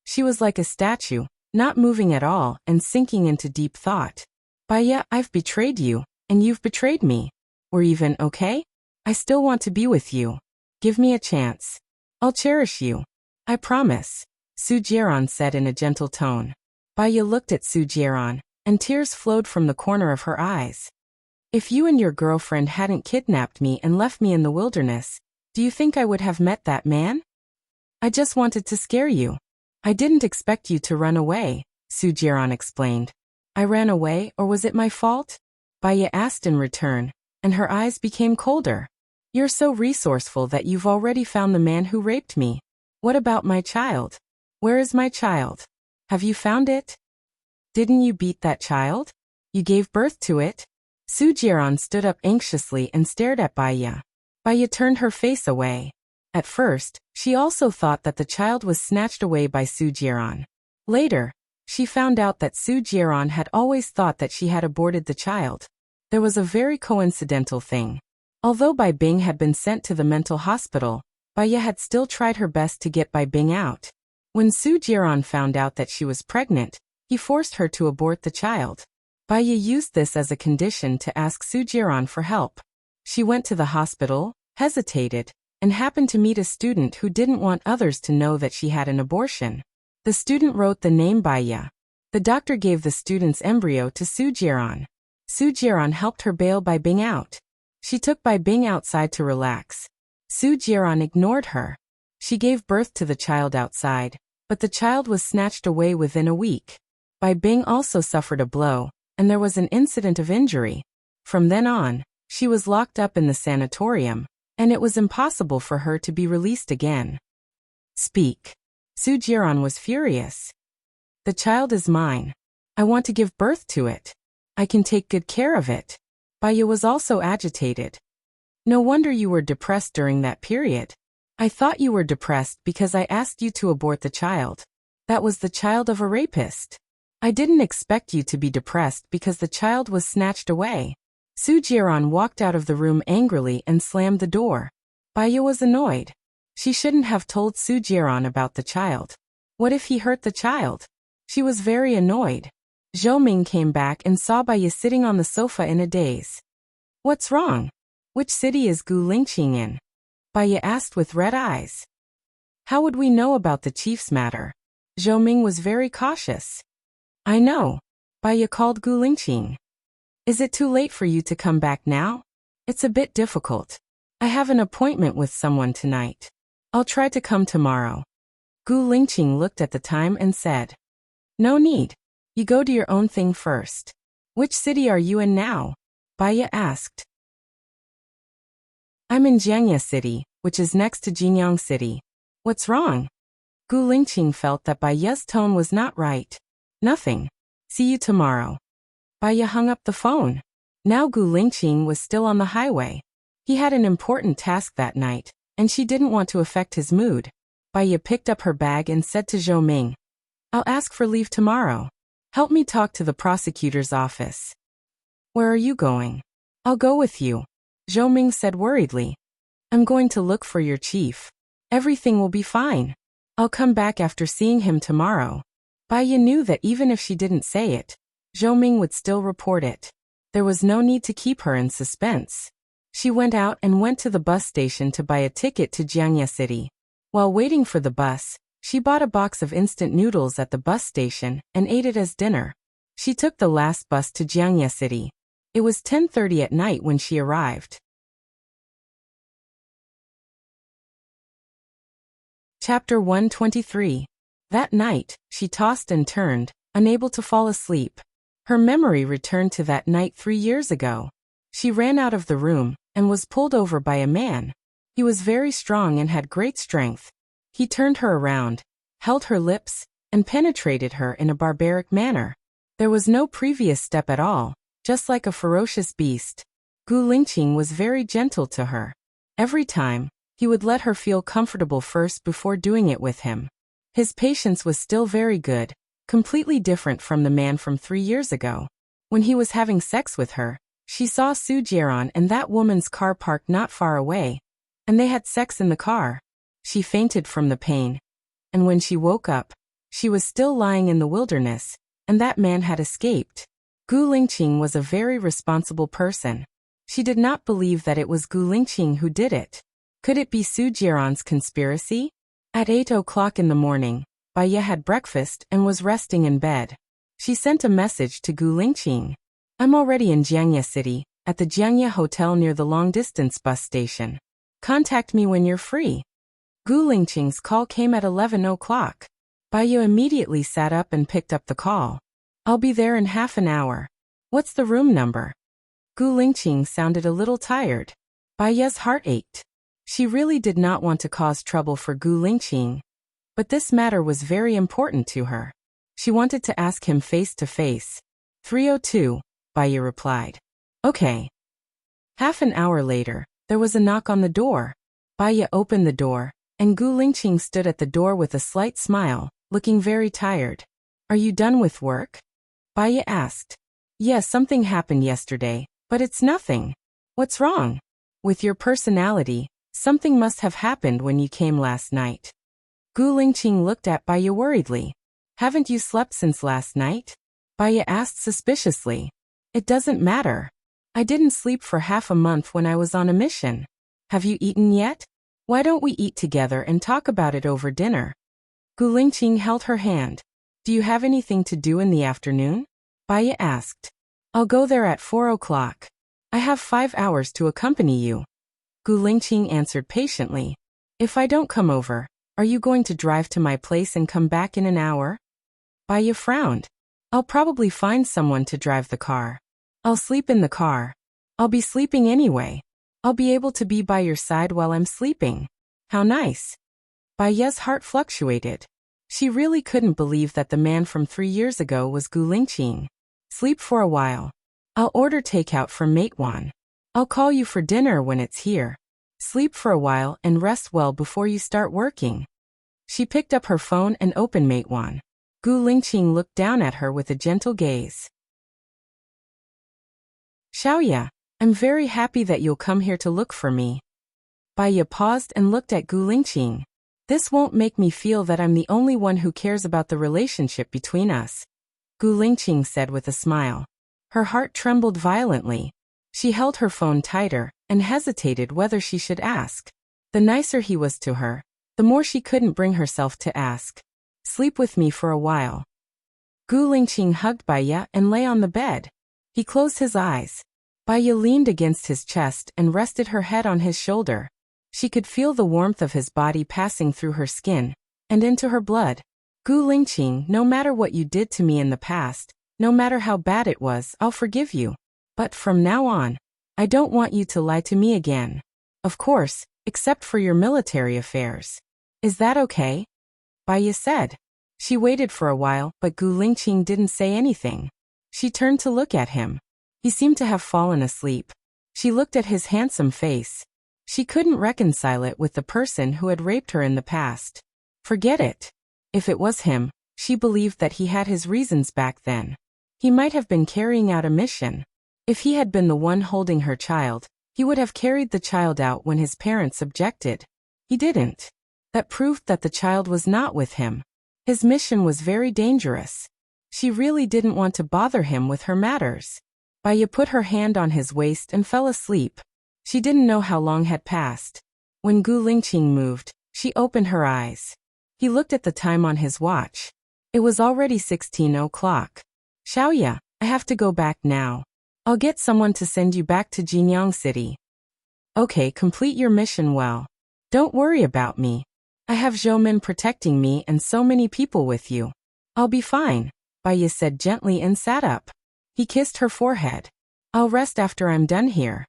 She was like a statue, not moving at all and sinking into deep thought. Baiya, I've betrayed you, and you've betrayed me. We're even, okay? I still want to be with you. Give me a chance. I'll cherish you. I promise, Su Jiaran said in a gentle tone. Baiya looked at Su Jiaran, and tears flowed from the corner of her eyes. If you and your girlfriend hadn't kidnapped me and left me in the wilderness, do you think I would have met that man? I just wanted to scare you. I didn't expect you to run away, Su Jiaran explained. I ran away, or was it my fault? Baiya asked in return, and her eyes became colder. You're so resourceful that you've already found the man who raped me. What about my child? Where is my child? Have you found it? Didn't you beat that child? You gave birth to it? Su Jiaran stood up anxiously and stared at Baiya. Baiya turned her face away. At first, she also thought that the child was snatched away by Su Jiaran. Later, she found out that Su Jiaran had always thought that she had aborted the child. There was a very coincidental thing. Although Bai Bing had been sent to the mental hospital, Baiya had still tried her best to get Bai Bing out. When Su Jiaran found out that she was pregnant, he forced her to abort the child. Baiya used this as a condition to ask Su Jiaran for help. She went to the hospital, hesitated, and happened to meet a student who didn't want others to know that she had an abortion. The student wrote the name Baiya. The doctor gave the student's embryo to Su Jiaran. Su Jiaran helped her bail Bai Bing out. She took Bai Bing outside to relax. Su Jiaran ignored her. She gave birth to the child outside, but the child was snatched away within a week. Bai Bing also suffered a blow, and there was an incident of injury. From then on, she was locked up in the sanatorium, and it was impossible for her to be released again. Speak. Su Jiaran was furious. The child is mine. I want to give birth to it. I can take good care of it. Baiya was also agitated. No wonder you were depressed during that period. I thought you were depressed because I asked you to abort the child. That was the child of a rapist. I didn't expect you to be depressed because the child was snatched away. Su Jiaran walked out of the room angrily and slammed the door. Baiya was annoyed. She shouldn't have told Su Jiaran about the child. What if he hurt the child? She was very annoyed. Zhou Ming came back and saw Baiya sitting on the sofa in a daze. What's wrong? Which city is Gu Lingqing in? Baiya asked with red eyes. How would we know about the chief's matter? Zhou Ming was very cautious. I know. Baiya called Gu Lingqing. Is it too late for you to come back now? It's a bit difficult. I have an appointment with someone tonight. I'll try to come tomorrow. Gu Lingqing looked at the time and said. No need. You go do your own thing first. Which city are you in now? Baiya asked. I'm in Jiangya City, which is next to Jinyang City. What's wrong? Gu Lingqing felt that Baiya's tone was not right. Nothing. See you tomorrow. Baiya hung up the phone. Now Gu Lingqing was still on the highway. He had an important task that night, and she didn't want to affect his mood. Baiya picked up her bag and said to Zhou Ming, I'll ask for leave tomorrow. Help me talk to the prosecutor's office. Where are you going? I'll go with you. Zhou Ming said worriedly. I'm going to look for your chief. Everything will be fine. I'll come back after seeing him tomorrow. Baiya knew that even if she didn't say it, Zhou Ming would still report it. There was no need to keep her in suspense. She went out and went to the bus station to buy a ticket to Jiangya City. While waiting for the bus, she bought a box of instant noodles at the bus station and ate it as dinner. She took the last bus to Jiangye City. It was 10:30 at night when she arrived. Chapter 123. That night, she tossed and turned, unable to fall asleep. Her memory returned to that night 3 years ago. She ran out of the room and was pulled over by a man. He was very strong and had great strength. He turned her around, held her lips, and penetrated her in a barbaric manner. There was no previous step at all, just like a ferocious beast. Gu Lingqing was very gentle to her. Every time, he would let her feel comfortable first before doing it with him. His patience was still very good, completely different from the man from 3 years ago. When he was having sex with her, she saw Su Jieran and that woman's car parked not far away, and they had sex in the car. She fainted from the pain, and when she woke up, she was still lying in the wilderness, and that man had escaped. Gu Lingqing was a very responsible person. She did not believe that it was Gu Lingqing who did it. Could it be Su Jieran's conspiracy? At 8 o'clock in the morning, Bai Ye had breakfast and was resting in bed. She sent a message to Gu Lingqing. I'm already in Jiangye City, at the Jiangye Hotel near the long-distance bus station. Contact me when you're free. Gu Lingqing's call came at 11 o'clock. Bai Ye immediately sat up and picked up the call. I'll be there in half an hour. What's the room number? Gu Lingqing sounded a little tired. Bai Ye's heart ached. She really did not want to cause trouble for Gu Lingqing, but this matter was very important to her. She wanted to ask him face to face. 302, Bai Ye replied. Okay. Half an hour later, there was a knock on the door. Bai Ye opened the door, and Gu Lingqing stood at the door with a slight smile, looking very tired. Are you done with work? Bai Ye asked. Yes, something happened yesterday, but it's nothing. What's wrong? With your personality, something must have happened when you came last night. Gu Lingqing looked at Bai Ye worriedly. Haven't you slept since last night? Bai Ye asked suspiciously. It doesn't matter. I didn't sleep for half a month when I was on a mission. Have you eaten yet? Why don't we eat together and talk about it over dinner? Gu Lingqing held her hand. Do you have anything to do in the afternoon? Bai Ye asked. I'll go there at 4 o'clock. I have 5 hours to accompany you. Gu Lingqing answered patiently. If I don't come over, are you going to drive to my place and come back in an hour? Bai Ye frowned. I'll probably find someone to drive the car. I'll sleep in the car. I'll be sleeping anyway. I'll be able to be by your side while I'm sleeping. How nice. Bai Ye's heart fluctuated. She really couldn't believe that the man from 3 years ago was Gu Lingqing. Sleep for a while. I'll order takeout from Matewan. I'll call you for dinner when it's here. Sleep for a while and rest well before you start working. She picked up her phone and opened Matewan. Gu Lingqing looked down at her with a gentle gaze. Xiaoya, I'm very happy that you'll come here to look for me. Bai Ye paused and looked at Gu Lingqing. This won't make me feel that I'm the only one who cares about the relationship between us, Gu Lingqing said with a smile. Her heart trembled violently. She held her phone tighter and hesitated whether she should ask. The nicer he was to her, the more she couldn't bring herself to ask. Sleep with me for a while. Gu Lingqing hugged Bai Ye and lay on the bed. He closed his eyes. Bai Ye leaned against his chest and rested her head on his shoulder. She could feel the warmth of his body passing through her skin and into her blood. Gu Lingqing, no matter what you did to me in the past, no matter how bad it was, I'll forgive you. But from now on, I don't want you to lie to me again. Of course, except for your military affairs. Is that okay? Bai Ye said. She waited for a while, but Gu Lingqing didn't say anything. She turned to look at him. He seemed to have fallen asleep. She looked at his handsome face. She couldn't reconcile it with the person who had raped her in the past. Forget it. If it was him, she believed that he had his reasons back then. He might have been carrying out a mission. If he had been the one holding her child, he would have carried the child out when his parents objected. He didn't. That proved that the child was not with him. His mission was very dangerous. She really didn't want to bother him with her matters. Bai Ye put her hand on his waist and fell asleep. She didn't know how long had passed. When Gu Lingqing moved, she opened her eyes. He looked at the time on his watch. It was already 16 o'clock. Xiaoya, I have to go back now. I'll get someone to send you back to Jinyang City. Okay, complete your mission well. Don't worry about me. I have Zhoumin protecting me and so many people with you. I'll be fine, Baiya said gently and sat up. He kissed her forehead. I'll rest after I'm done here.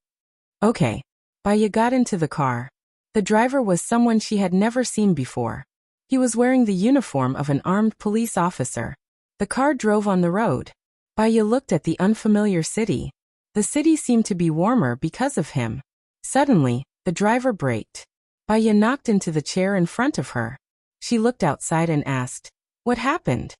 Okay. Baiya got into the car. The driver was someone she had never seen before. He was wearing the uniform of an armed police officer. The car drove on the road. Baiya looked at the unfamiliar city. The city seemed to be warmer because of him. Suddenly, the driver braked. Baiya knocked into the chair in front of her. She looked outside and asked, "What happened?"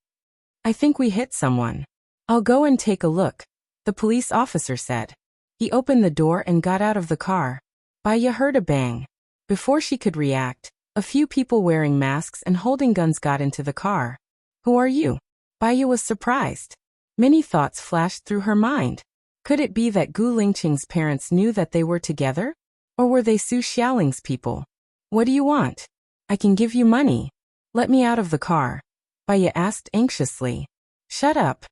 "I think we hit someone." "I'll go and take a look," the police officer said. He opened the door and got out of the car. Baiya heard a bang. Before she could react, a few people wearing masks and holding guns got into the car. "Who are you?" Baiya was surprised. Many thoughts flashed through her mind. Could it be that Gu Lingqing's parents knew that they were together? Or were they Su Xiaoling's people? "What do you want?" "I can give you money." "Let me out of the car," Baiya asked anxiously. "Shut up,"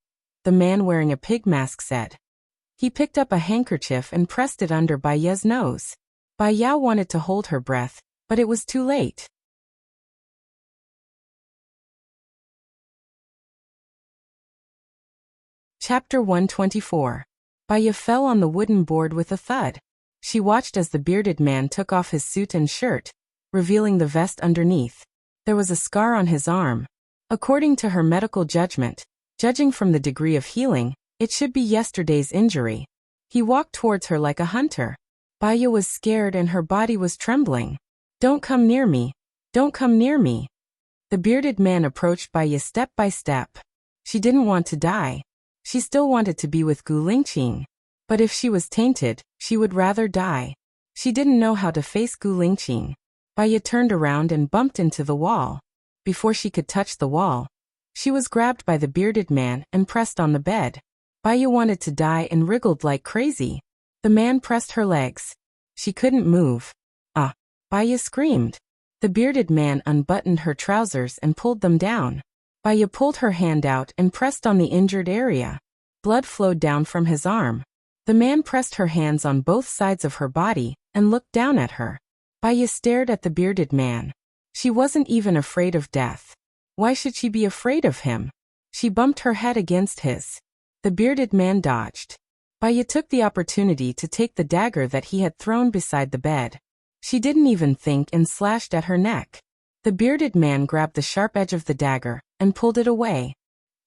the man wearing a pig mask said. He picked up a handkerchief and pressed it under Baiya's nose. Baiya wanted to hold her breath, but it was too late. Chapter 124. Baiya fell on the wooden board with a thud. She watched as the bearded man took off his suit and shirt, revealing the vest underneath. There was a scar on his arm. According to her medical judgment, judging from the degree of healing, it should be yesterday's injury. He walked towards her like a hunter. Baiya was scared and her body was trembling. "Don't come near me. Don't come near me." The bearded man approached Baiya step by step. She didn't want to die. She still wanted to be with Gu Lingqing. But if she was tainted, she would rather die. She didn't know how to face Gu Lingqing. Baiya turned around and bumped into the wall. Before she could touch the wall, she was grabbed by the bearded man and pressed on the bed. Baiya wanted to die and wriggled like crazy. The man pressed her legs. She couldn't move. "Ah!" Baiya screamed. The bearded man unbuttoned her trousers and pulled them down. Baiya pulled her hand out and pressed on the injured area. Blood flowed down from his arm. The man pressed her hands on both sides of her body and looked down at her. Baiya stared at the bearded man. She wasn't even afraid of death. Why should she be afraid of him? She bumped her head against his. The bearded man dodged. Baiya took the opportunity to take the dagger that he had thrown beside the bed. She didn't even think and slashed at her neck. The bearded man grabbed the sharp edge of the dagger and pulled it away.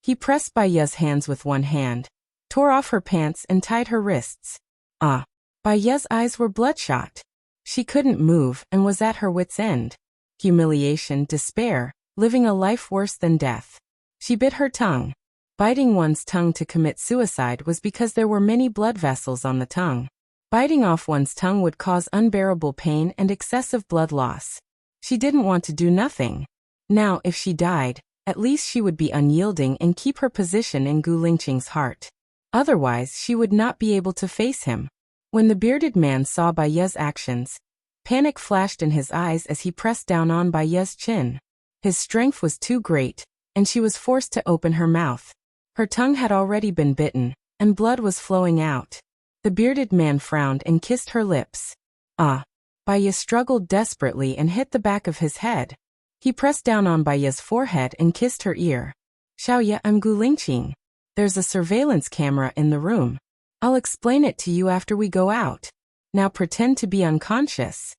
He pressed Baiya's hands with one hand, tore off her pants and tied her wrists. "Ah!" Baiya's eyes were bloodshot. She couldn't move and was at her wit's end. Humiliation, despair, living a life worse than death. She bit her tongue. Biting one's tongue to commit suicide was because there were many blood vessels on the tongue. Biting off one's tongue would cause unbearable pain and excessive blood loss. She didn't want to do nothing. Now, if she died, at least she would be unyielding and keep her position in Gu Lingqing's heart. Otherwise, she would not be able to face him. When the bearded man saw Baiya's actions, panic flashed in his eyes as he pressed down on Baiya's chin. His strength was too great, and she was forced to open her mouth. Her tongue had already been bitten, and blood was flowing out. The bearded man frowned and kissed her lips. "Ah!" Baiya struggled desperately and hit the back of his head. He pressed down on Baiya's forehead and kissed her ear. "Xiaoya, I'm Gu Lingqing. There's a surveillance camera in the room. I'll explain it to you after we go out. Now pretend to be unconscious."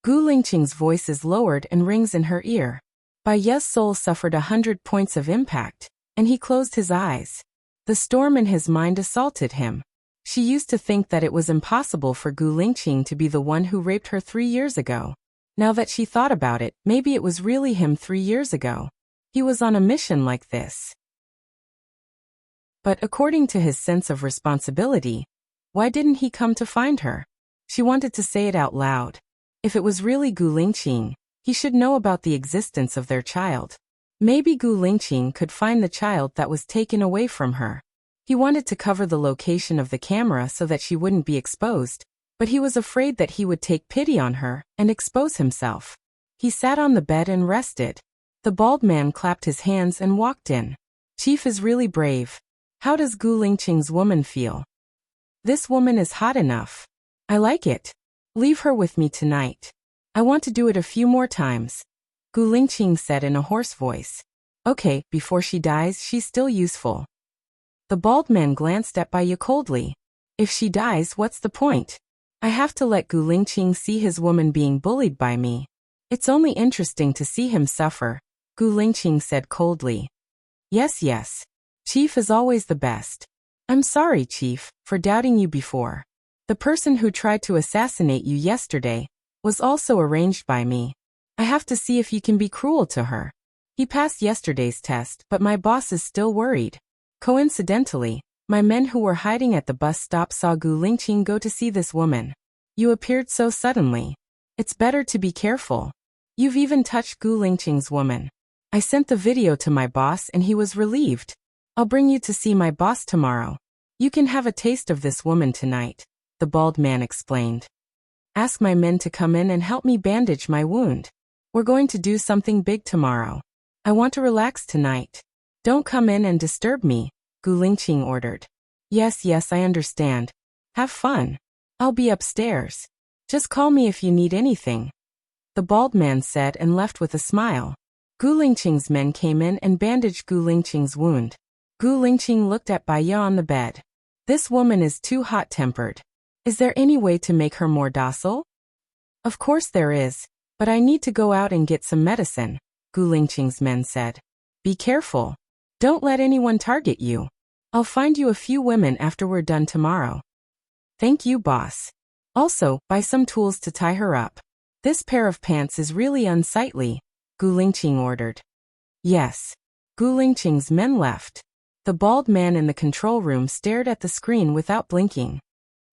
Gu Lingqing's voice is lowered and rings in her ear. Baiya's soul suffered 100 points of impact, and he closed his eyes. The storm in his mind assaulted him. She used to think that it was impossible for Gu Lingqing to be the one who raped her 3 years ago. Now that she thought about it, maybe it was really him 3 years ago. He was on a mission like this. But according to his sense of responsibility, why didn't he come to find her? She wanted to say it out loud. If it was really Gu Lingqing, he should know about the existence of their child. Maybe Gu Lingqing could find the child that was taken away from her. He wanted to cover the location of the camera so that she wouldn't be exposed, but he was afraid that he would take pity on her and expose himself. He sat on the bed and rested. The bald man clapped his hands and walked in. "Chief is really brave." How does Gu Lingqing's woman feel? This woman is hot enough. I like it. Leave her with me tonight. I want to do it a few more times, Gu Lingqing said in a hoarse voice. Okay, before she dies, she's still useful. The bald man glanced at Baiya coldly. If she dies, what's the point? I have to let Gu Lingqing see his woman being bullied by me. It's only interesting to see him suffer, Gu Lingqing said coldly. Yes. Chief is always the best. I'm sorry, Chief, for doubting you before. The person who tried to assassinate you yesterday was also arranged by me. I have to see if you can be cruel to her. He passed yesterday's test, but my boss is still worried. Coincidentally, my men who were hiding at the bus stop saw Gu Lingqing go to see this woman. You appeared so suddenly. It's better to be careful. You've even touched Gu Lingqing's woman. I sent the video to my boss and he was relieved. I'll bring you to see my boss tomorrow. You can have a taste of this woman tonight, the bald man explained. Ask my men to come in and help me bandage my wound. We're going to do something big tomorrow. I want to relax tonight. Don't come in and disturb me, Gu Lingqing ordered. Yes, I understand. Have fun. I'll be upstairs. Just call me if you need anything, the bald man said and left with a smile. Gu Lingqing's men came in and bandaged Gu Lingqing's wound. Gu Lingqing looked at Baiya on the bed. This woman is too hot-tempered. Is there any way to make her more docile? Of course there is, but I need to go out and get some medicine, Gu Lingqing's men said. Be careful. Don't let anyone target you. I'll find you a few women after we're done tomorrow. Thank you, boss. Also, buy some tools to tie her up. This pair of pants is really unsightly, Gu Lingqing ordered. Yes. Gu Lingqing's men left. The bald man in the control room stared at the screen without blinking.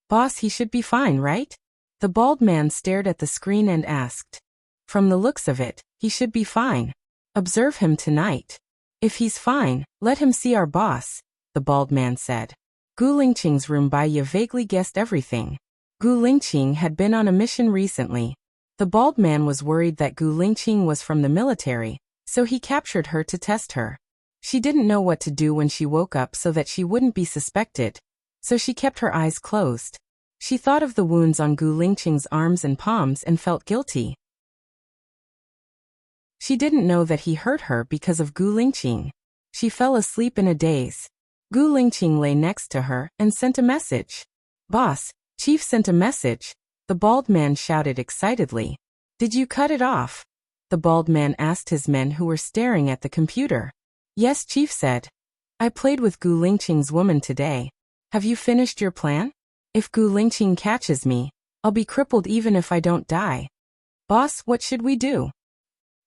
Boss, he should be fine, right? The bald man stared at the screen and asked. From the looks of it, he should be fine. Observe him tonight. If he's fine, let him see our boss, the bald man said. Gu Lingqing's room. Baiya vaguely guessed everything. Gu Lingqing had been on a mission recently. The bald man was worried that Gu Lingqing was from the military, so he captured her to test her. She didn't know what to do when she woke up so that she wouldn't be suspected, so she kept her eyes closed. She thought of the wounds on Gu Lingqing's arms and palms and felt guilty. She didn't know that he hurt her because of Gu Lingqing. She fell asleep in a daze. Gu Lingqing lay next to her and sent a message. Boss, Chief sent a message, the bald man shouted excitedly. Did you cut it off? The bald man asked his men who were staring at the computer. Yes, Chief said. I played with Gu Lingqing's woman today. Have you finished your plan? If Gu Lingqing catches me, I'll be crippled even if I don't die. Boss, what should we do?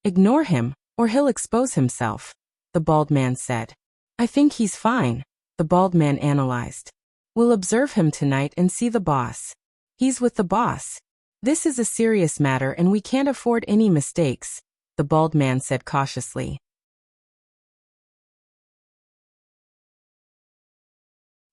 Ignore him, or he'll expose himself, the bald man said. I think he's fine, the bald man analyzed. We'll observe him tonight and see the boss. He's with the boss. This is a serious matter and we can't afford any mistakes, the bald man said cautiously.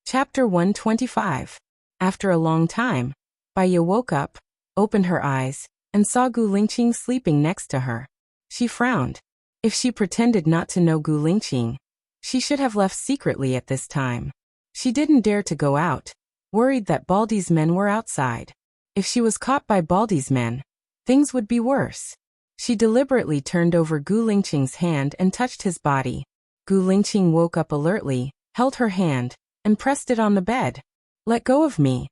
Chapter 125. After a long time, Baiya woke up, opened her eyes, and saw Gu Lingqing sleeping next to her. She frowned. If she pretended not to know Gu Lingqing, she should have left secretly at this time. She didn't dare to go out, worried that Baldy's men were outside. If she was caught by Baldy's men, things would be worse. She deliberately turned over Gu Lingqing's hand and touched his body. Gu Lingqing woke up alertly, held her hand, and pressed it on the bed. Let go of me,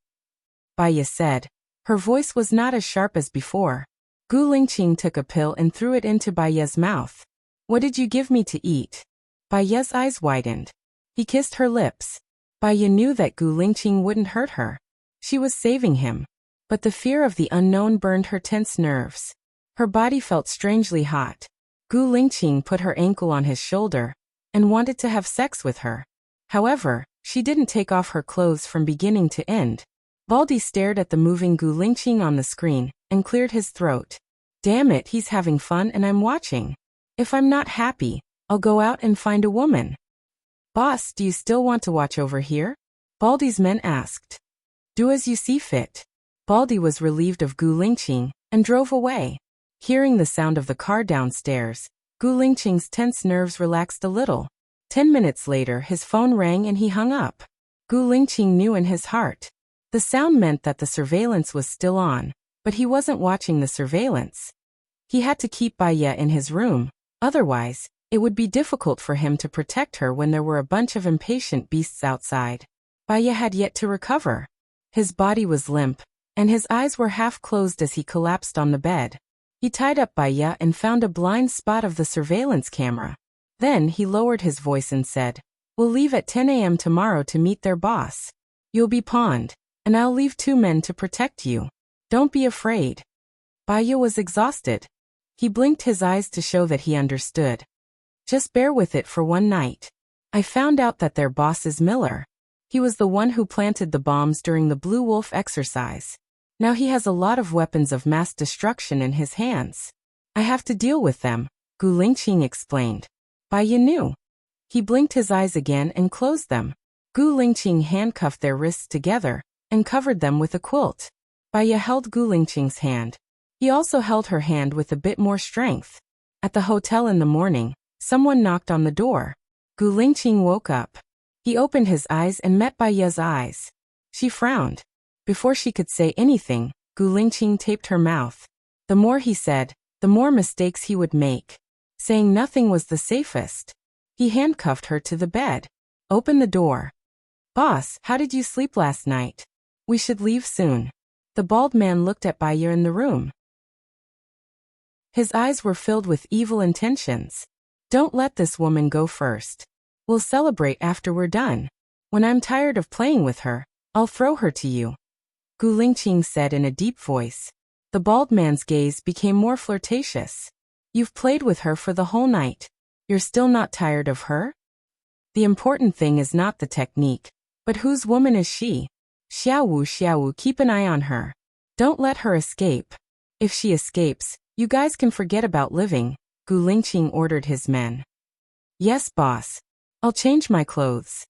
Baiya said. Her voice was not as sharp as before. Gu Lingqing took a pill and threw it into Baiya's mouth. What did you give me to eat? Baiya's eyes widened. He kissed her lips. Baiya knew that Gu Lingqing wouldn't hurt her. She was saving him. But the fear of the unknown burned her tense nerves. Her body felt strangely hot. Gu Lingqing put her ankle on his shoulder and wanted to have sex with her. However, she didn't take off her clothes from beginning to end. Baldy stared at the moving Gu Lingqing on the screen and cleared his throat. Damn it, he's having fun and I'm watching. If I'm not happy, I'll go out and find a woman. Boss, do you still want to watch over here? Baldy's men asked. Do as you see fit. Baldy was relieved of Gu Lingqing and drove away. Hearing the sound of the car downstairs, Gu Lingqing's tense nerves relaxed a little. 10 minutes later his phone rang and he hung up. Gu Lingqing knew in his heart. The sound meant that the surveillance was still on, but he wasn't watching the surveillance. He had to keep Baiya in his room, otherwise, it would be difficult for him to protect her when there were a bunch of impatient beasts outside. Baiya had yet to recover. His body was limp, and his eyes were half closed as he collapsed on the bed. He tied up Baiya and found a blind spot of the surveillance camera. Then he lowered his voice and said, "We'll leave at 10 a.m. tomorrow to meet their boss. You'll be pawned, and I'll leave 2 men to protect you. Don't be afraid." Baiya was exhausted. He blinked his eyes to show that he understood. "Just bear with it for one night. I found out that their boss is Miller. He was the one who planted the bombs during the Blue Wolf exercise. Now he has a lot of weapons of mass destruction in his hands. I have to deal with them," Gu Lingqing explained. Baiya knew. He blinked his eyes again and closed them. Gu Lingqing handcuffed their wrists together and covered them with a quilt. Baiya held Gu Lingqing's hand. He also held her hand with a bit more strength. At the hotel in the morning, someone knocked on the door. Gu Lingqing woke up. He opened his eyes and met Baiya's eyes. She frowned. Before she could say anything, Gu Lingqing taped her mouth. The more he said, the more mistakes he would make. Saying nothing was the safest. He handcuffed her to the bed. "Open the door." "Boss, how did you sleep last night? We should leave soon." The bald man looked at Baiya in the room. His eyes were filled with evil intentions. "Don't let this woman go first. We'll celebrate after we're done. When I'm tired of playing with her, I'll throw her to you," Gu Lingqing said in a deep voice. The bald man's gaze became more flirtatious. "You've played with her for the whole night. You're still not tired of her? The important thing is not the technique, but whose woman is she? Xiaowu, keep an eye on her. Don't let her escape. If she escapes, you guys can forget about living," Gu Lingqing ordered his men. "Yes, boss. I'll change my clothes."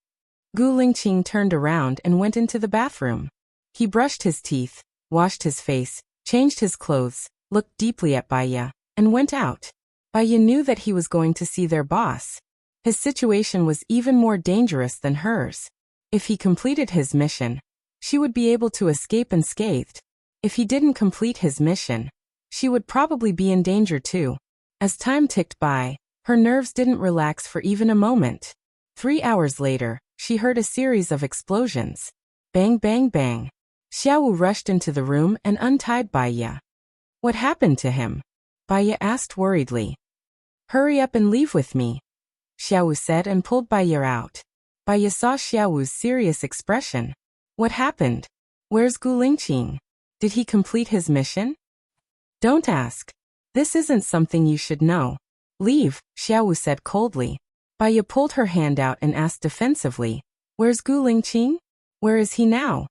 Gu Lingqing turned around and went into the bathroom. He brushed his teeth, washed his face, changed his clothes, looked deeply at Baiya, and went out. Baiya knew that he was going to see their boss. His situation was even more dangerous than hers. If he completed his mission, she would be able to escape unscathed. If he didn't complete his mission, she would probably be in danger too. As time ticked by, her nerves didn't relax for even a moment. 3 hours later, she heard a series of explosions. Bang, bang, bang. Xiaowu rushed into the room and untied Baiya. "What happened to him?" Baiya asked worriedly. "Hurry up and leave with me," Xiaowu said and pulled Baiya out. Baiya saw Xiaowu's serious expression. "What happened? Where's Gu Lingqing? Did he complete his mission?" "Don't ask. This isn't something you should know. Leave," Xiaowu said coldly. Baiya pulled her hand out and asked defensively, "Where's Gu Lingqing? Where is he now?"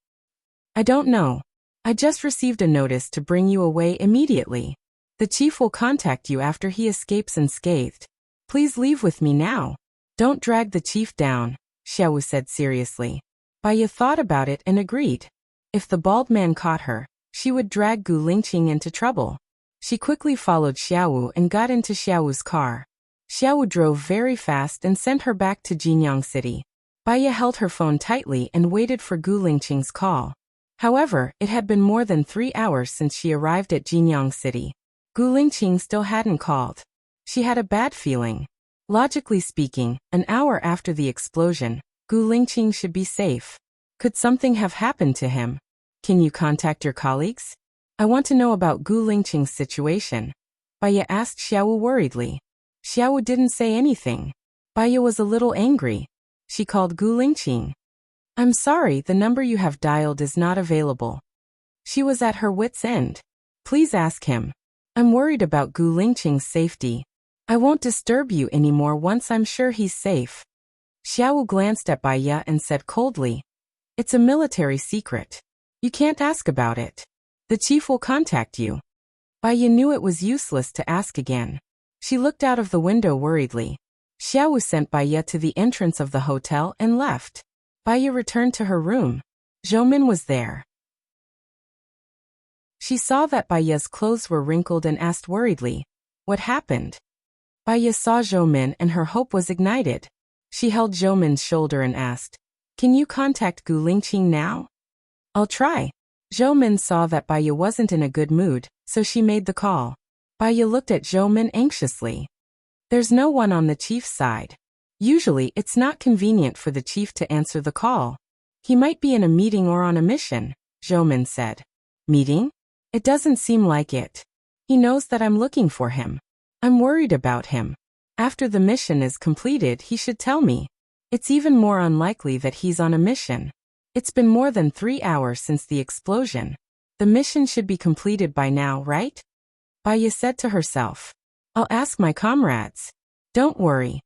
"I don't know. I just received a notice to bring you away immediately. The chief will contact you after he escapes unscathed. Please leave with me now. Don't drag the chief down," Xiaowu said seriously. Baiya thought about it and agreed. If the bald man caught her, she would drag Gu Lingqing into trouble. She quickly followed Xiaowu and got into Xiaowu's car. Xiaowu drove very fast and sent her back to Jinyang City. Baiya held her phone tightly and waited for Gu Lingqing's call. However, it had been more than 3 hours since she arrived at Jinyang City. Gu Lingqing still hadn't called. She had a bad feeling. Logically speaking, an hour after the explosion, Gu Lingqing should be safe. Could something have happened to him? "Can you contact your colleagues? I want to know about Gu Lingqing's situation," Baiya asked Xiaowu worriedly. Xiaowu didn't say anything. Baiya was a little angry. She called Gu Lingqing. "I'm sorry, the number you have dialed is not available." She was at her wit's end. "Please ask him. I'm worried about Gu Lingqing's safety. I won't disturb you anymore once I'm sure he's safe." Xiaowu glanced at Baiya and said coldly, "It's a military secret. You can't ask about it. The chief will contact you." Baiya knew it was useless to ask again. She looked out of the window worriedly. Xiaowu sent Baiya to the entrance of the hotel and left. Baiya returned to her room. Zhoumin was there. She saw that Baiya's clothes were wrinkled and asked worriedly, "What happened?" Baiya saw Zhoumin and her hope was ignited. She held Zhou Min's shoulder and asked, "Can you contact Gu Lingqing now?" "I'll try." Zhou Min saw that Baiya wasn't in a good mood, so she made the call. Baiya looked at Zhou Min anxiously. "There's no one on the chief's side. Usually it's not convenient for the chief to answer the call. He might be in a meeting or on a mission," Zhou Min said. "Meeting? It doesn't seem like it. He knows that I'm looking for him. I'm worried about him. After the mission is completed, he should tell me. It's even more unlikely that he's on a mission. It's been more than 3 hours since the explosion. The mission should be completed by now, right?" Baiya said to herself. "I'll ask my comrades. Don't worry."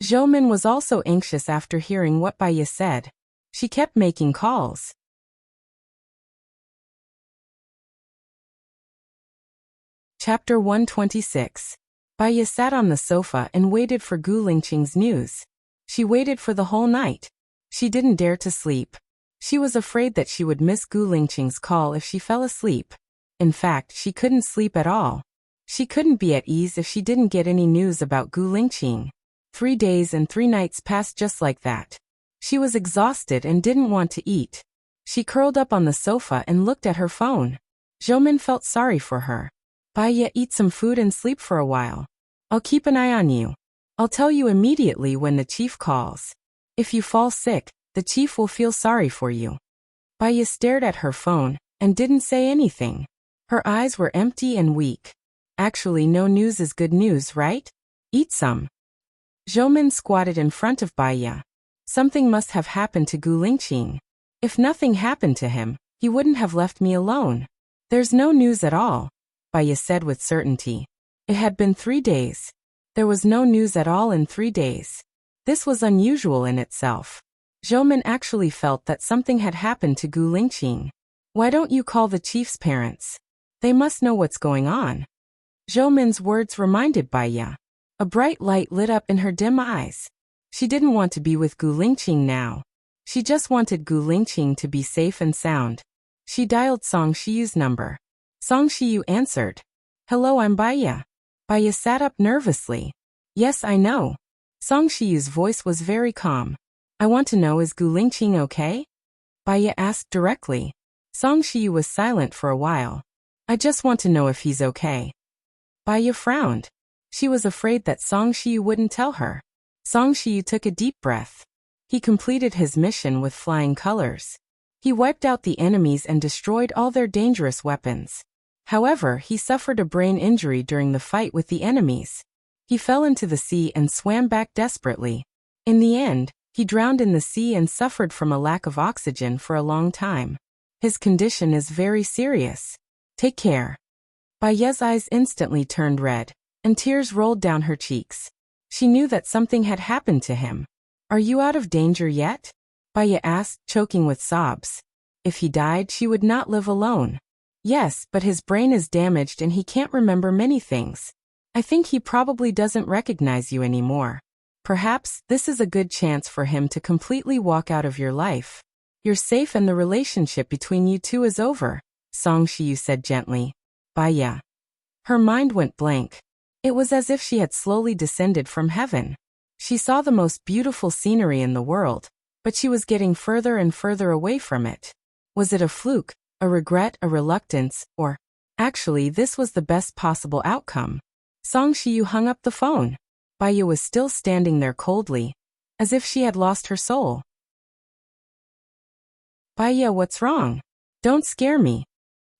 Zhou Min was also anxious after hearing what Baiya said. She kept making calls. Chapter 126. Baiya sat on the sofa and waited for Gu Lingqing's news. She waited for the whole night. She didn't dare to sleep. She was afraid that she would miss Gu Lingqing's call if she fell asleep. In fact, she couldn't sleep at all. She couldn't be at ease if she didn't get any news about Gu Lingqing. 3 days and 3 nights passed just like that. She was exhausted and didn't want to eat. She curled up on the sofa and looked at her phone. Zhou Min felt sorry for her. "Baiya, eat some food and sleep for a while. I'll keep an eye on you. I'll tell you immediately when the chief calls. If you fall sick, the chief will feel sorry for you." Baiya stared at her phone and didn't say anything. Her eyes were empty and weak. Actually, no news is good news, right? Eat some. Zhou Min squatted in front of Baiya. Something must have happened to Gu Lingqing. If nothing happened to him, he wouldn't have left me alone. "There's no news at all," Baiya said with certainty. It had been 3 days. There was no news at all in 3 days. This was unusual in itself. Zhou Min actually felt that something had happened to Gu Lingqing. "Why don't you call the chief's parents? They must know what's going on." Zhou Min's words reminded Baiya. A bright light lit up in her dim eyes. She didn't want to be with Gu Lingqing now. She just wanted Gu Lingqing to be safe and sound. She dialed Song Shiyu's number. Song Shiyu answered. "Hello, I'm Baiya." Baiya sat up nervously. "Yes, I know." Song Shiyu's voice was very calm. "I want to know, is Gu Lingqing okay?" Baiya asked directly. Song Shiyu was silent for a while. "I just want to know if he's okay." Baiya frowned. She was afraid that Song Shiyu wouldn't tell her. Song Shiyu took a deep breath. He completed his mission with flying colors. He wiped out the enemies and destroyed all their dangerous weapons. However, he suffered a brain injury during the fight with the enemies. He fell into the sea and swam back desperately. In the end, he drowned in the sea and suffered from a lack of oxygen for a long time. His condition is very serious. Take care. Baiya's eyes instantly turned red, and tears rolled down her cheeks. She knew that something had happened to him. "Are you out of danger yet?" Baiya asked, choking with sobs. If he died, she would not live alone. "Yes, but his brain is damaged and he can't remember many things. I think he probably doesn't recognize you anymore. Perhaps this is a good chance for him to completely walk out of your life. You're safe and the relationship between you two is over," Song Shiyu said gently. "Baiya." Her mind went blank. It was as if she had slowly descended from heaven. She saw the most beautiful scenery in the world, but she was getting further and further away from it. Was it a fluke, a regret, a reluctance, or actually this was the best possible outcome? Song Shiyu hung up the phone. Baiya was still standing there coldly, as if she had lost her soul. "Baiya, what's wrong? Don't scare me."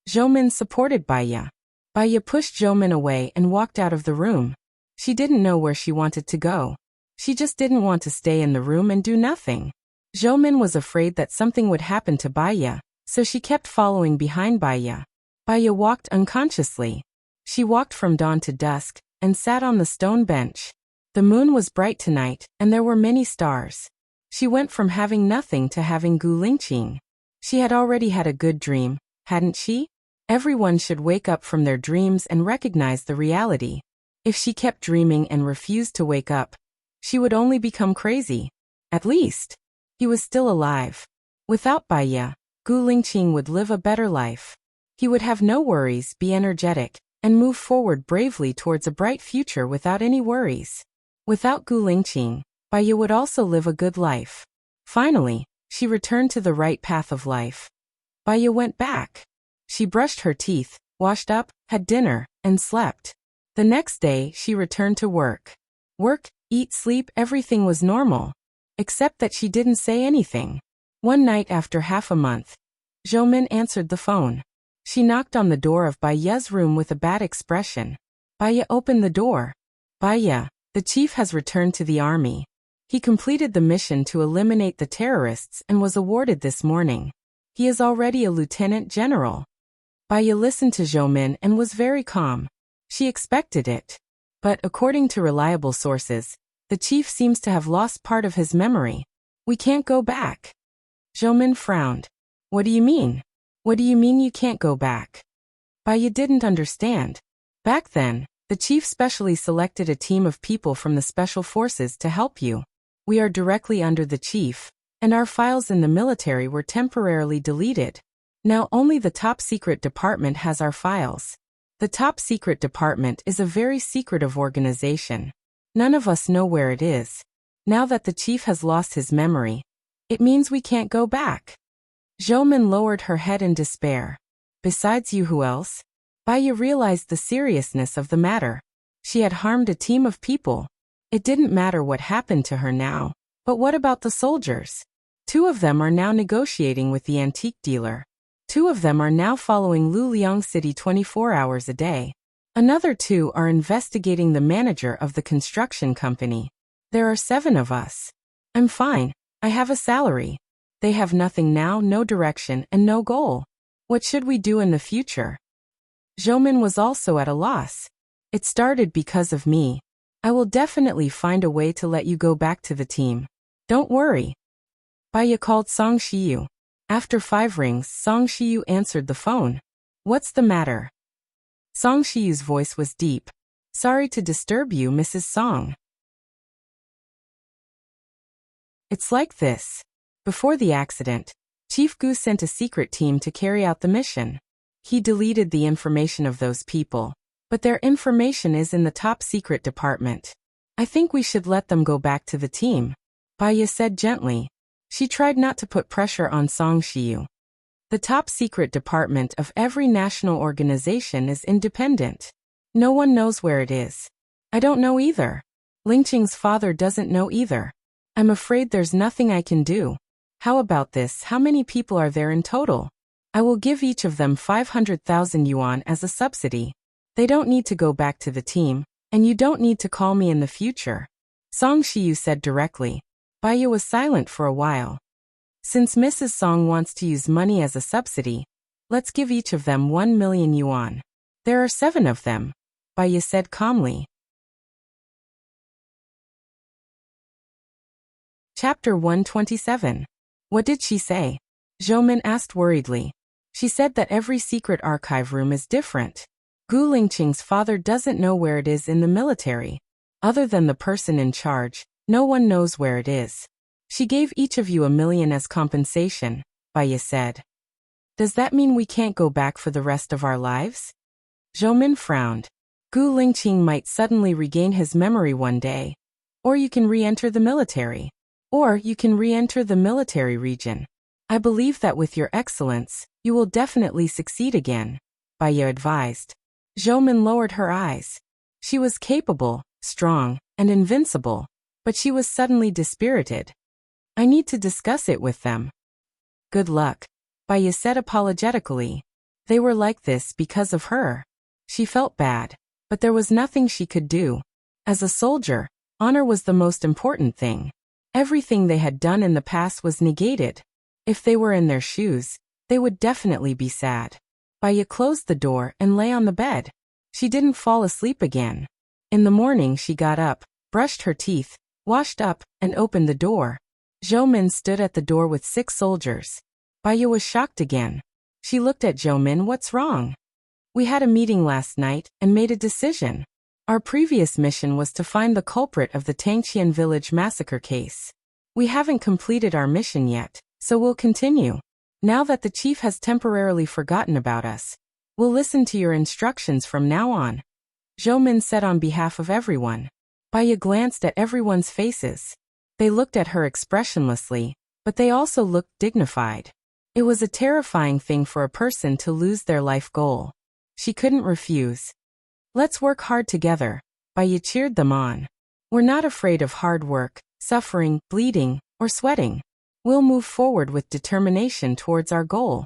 Zhou Min supported Baiya. Baiya pushed Zhou Min away and walked out of the room. She didn't know where she wanted to go. She just didn't want to stay in the room and do nothing. Zhou Min was afraid that something would happen to Baiya, so she kept following behind Baiya. Baiya walked unconsciously. She walked from dawn to dusk and sat on the stone bench. The moon was bright tonight, and there were many stars. She went from having nothing to having Gu Lingqing. She had already had a good dream, hadn't she? Everyone should wake up from their dreams and recognize the reality. If she kept dreaming and refused to wake up, she would only become crazy. At least, he was still alive. Without Baiya, Gu Lingqing would live a better life. He would have no worries, be energetic, and move forward bravely towards a bright future without any worries. Without Gu Lingqing, Baya would also live a good life. Finally, she returned to the right path of life. Baya went back. She brushed her teeth, washed up, had dinner, and slept. The next day, she returned to work. Work, eat, sleep, everything was normal. Except that she didn't say anything. One night after half a month, Zhoumin answered the phone. She knocked on the door of Baya's room with a bad expression. Baya opened the door. Baya, the chief has returned to the army. He completed the mission to eliminate the terrorists and was awarded this morning. He is already a lieutenant general. Baya listened to Zhoumin and was very calm. She expected it. But according to reliable sources, the chief seems to have lost part of his memory. We can't go back. Zhoumin frowned. What do you mean? What do you mean you can't go back? Baya didn't understand. Back then, the chief specially selected a team of people from the special forces to help you. We are directly under the chief, and our files in the military were temporarily deleted. Now only the top secret department has our files. The top secret department is a very secretive organization. None of us know where it is. Now that the chief has lost his memory, it means we can't go back. Zhoumin lowered her head in despair. Besides you, who else? Baya realized the seriousness of the matter. She had harmed a team of people. It didn't matter what happened to her now. But what about the soldiers? 2 of them are now negotiating with the antique dealer. 2 of them are now following Luliang City 24 hours a day. Another 2 are investigating the manager of the construction company. There are 7 of us. I'm fine. I have a salary. They have nothing now, no direction, and no goal. What should we do in the future? Zhoumin was also at a loss. It started because of me. I will definitely find a way to let you go back to the team. Don't worry. Baya called Song Shiyu. After 5 rings, Song Shiyu answered the phone. What's the matter? Song Shiyu's voice was deep. Sorry to disturb you, Mrs. Song. It's like this. Before the accident, Chief Gu sent a secret team to carry out the mission. He deleted the information of those people, but their information is in the top secret department. I think we should let them go back to the team, Baya said gently. She tried not to put pressure on Song Shiyu. The top secret department of every national organization is independent. No one knows where it is. I don't know either. Lingqing's father doesn't know either. I'm afraid there's nothing I can do. How about this? How many people are there in total? I will give each of them 500,000 yuan as a subsidy. They don't need to go back to the team, and you don't need to call me in the future. Song Shiyu said directly. Baya was silent for a while. Since Mrs. Song wants to use money as a subsidy, let's give each of them 1 million yuan. There are 7 of them, Baya said calmly. Chapter 127. What did she say? Zhoumin asked worriedly. She said that every secret archive room is different. Gu Lingqing's father doesn't know where it is in the military. Other than the person in charge, no one knows where it is. She gave each of you 1 million as compensation, Baya said. Does that mean we can't go back for the rest of our lives? Zhoumin frowned. Gu Lingqing might suddenly regain his memory one day. Or you can re-enter the military. Or you can re-enter the military region. I believe that with your excellence, you will definitely succeed again, Baya advised. Zhoumin lowered her eyes. She was capable, strong, and invincible, but she was suddenly dispirited. I need to discuss it with them. Good luck, Baya said apologetically. They were like this because of her. She felt bad, but there was nothing she could do. As a soldier, honor was the most important thing. Everything they had done in the past was negated. If they were in their shoes, they would definitely be sad. Baya closed the door and lay on the bed. She didn't fall asleep again. In the morning she got up, brushed her teeth, washed up, and opened the door. Zhoumin stood at the door with 6 soldiers. Baya was shocked again. She looked at Zhoumin. What's wrong? We had a meeting last night and made a decision. Our previous mission was to find the culprit of the Tangqian village massacre case. We haven't completed our mission yet, so we'll continue. Now that the chief has temporarily forgotten about us, we'll listen to your instructions from now on, Zhoumin said on behalf of everyone. Baya glanced at everyone's faces. They looked at her expressionlessly, but they also looked dignified. It was a terrifying thing for a person to lose their life goal. She couldn't refuse. Let's work hard together. Baiya cheered them on. We're not afraid of hard work, suffering, bleeding, or sweating. We'll move forward with determination towards our goal.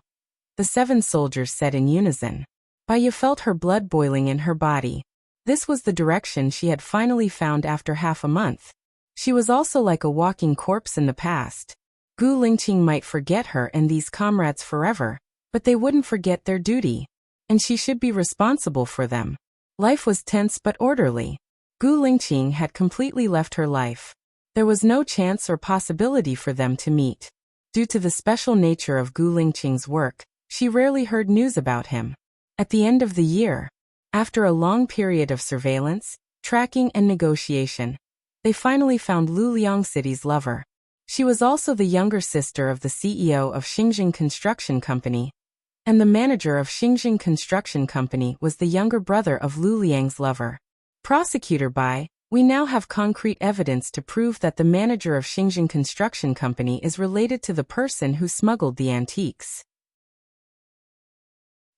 The 7 soldiers said in unison. Baiya felt her blood boiling in her body. This was the direction she had finally found after half a month. She was also like a walking corpse in the past. Gu Lingqing might forget her and these comrades forever, but they wouldn't forget their duty. And she should be responsible for them. Life was tense but orderly. Gu Lingqing had completely left her life. There was no chance or possibility for them to meet. Due to the special nature of Gu Lingqing's work, she rarely heard news about him. At the end of the year, after a long period of surveillance, tracking and negotiation, they finally found Luliang City's lover. She was also the younger sister of the CEO of Xinjiang Construction Company, and the manager of Xinjiang Construction Company was the younger brother of Luliang's lover. Prosecutor Bai, we now have concrete evidence to prove that the manager of Xinjiang Construction Company is related to the person who smuggled the antiques.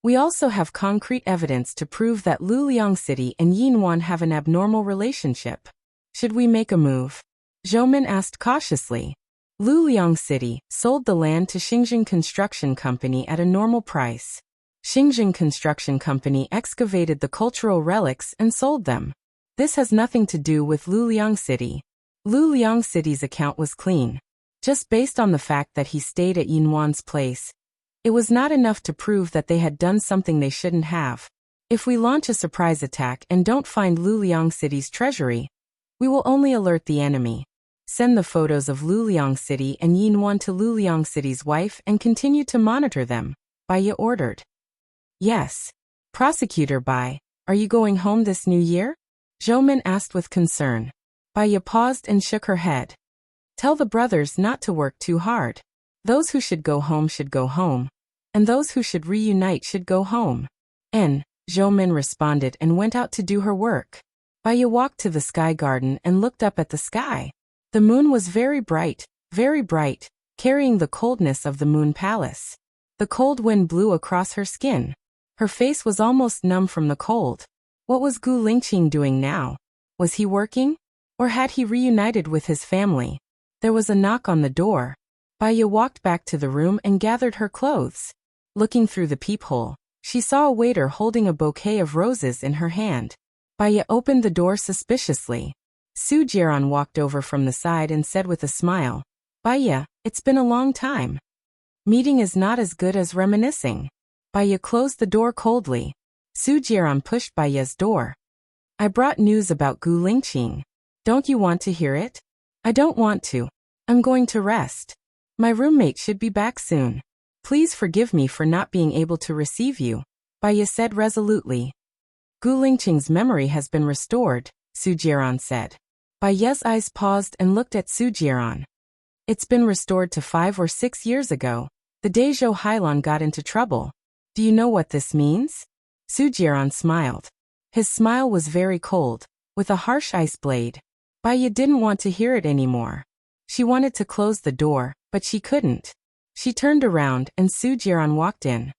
We also have concrete evidence to prove that Luliang City and Yinwan have an abnormal relationship. Should we make a move? Zhoumin asked cautiously. Luliang City sold the land to Xinjiang Construction Company at a normal price. Xinjiang Construction Company excavated the cultural relics and sold them. This has nothing to do with Luliang City. Luliang City's account was clean. Just based on the fact that he stayed at Yinwan's place, it was not enough to prove that they had done something they shouldn't have. If we launch a surprise attack and don't find Luliang City's treasury, we will only alert the enemy. Send the photos of Luliang City and Yinwan to Luliang City's wife and continue to monitor them, Baiya ordered. Yes. Prosecutor Bai, are you going home this new year? Zhoumin asked with concern. Baiya paused and shook her head. Tell the brothers not to work too hard. Those who should go home should go home, and those who should reunite should go home. Zhoumin responded and went out to do her work. Baiya walked to the sky garden and looked up at the sky. The moon was very bright, carrying the coldness of the moon palace. The cold wind blew across her skin. Her face was almost numb from the cold. What was Gu Lingqing doing now? Was he working? Or had he reunited with his family? There was a knock on the door. Baiya walked back to the room and gathered her clothes. Looking through the peephole, she saw a waiter holding a bouquet of roses in her hand. Baiya opened the door suspiciously. Su Jiran walked over from the side and said with a smile, Baiya, it's been a long time. Meeting is not as good as reminiscing. Baiya closed the door coldly. Su Jiran pushed Baiya's door. I brought news about Gu Lingqing. Don't you want to hear it? I don't want to. I'm going to rest. My roommate should be back soon. Please forgive me for not being able to receive you, Baiya said resolutely. Gu Lingqing's memory has been restored, Su Jiran said. Baiya's eyes paused and looked at Su Jiran. It's been restored to 5 or 6 years ago, the day Zhou Hailan got into trouble. Do you know what this means? Su Jiran smiled. His smile was very cold, with a harsh ice blade. Baiya didn't want to hear it anymore. She wanted to close the door, but she couldn't. She turned around and Su Jiran walked in.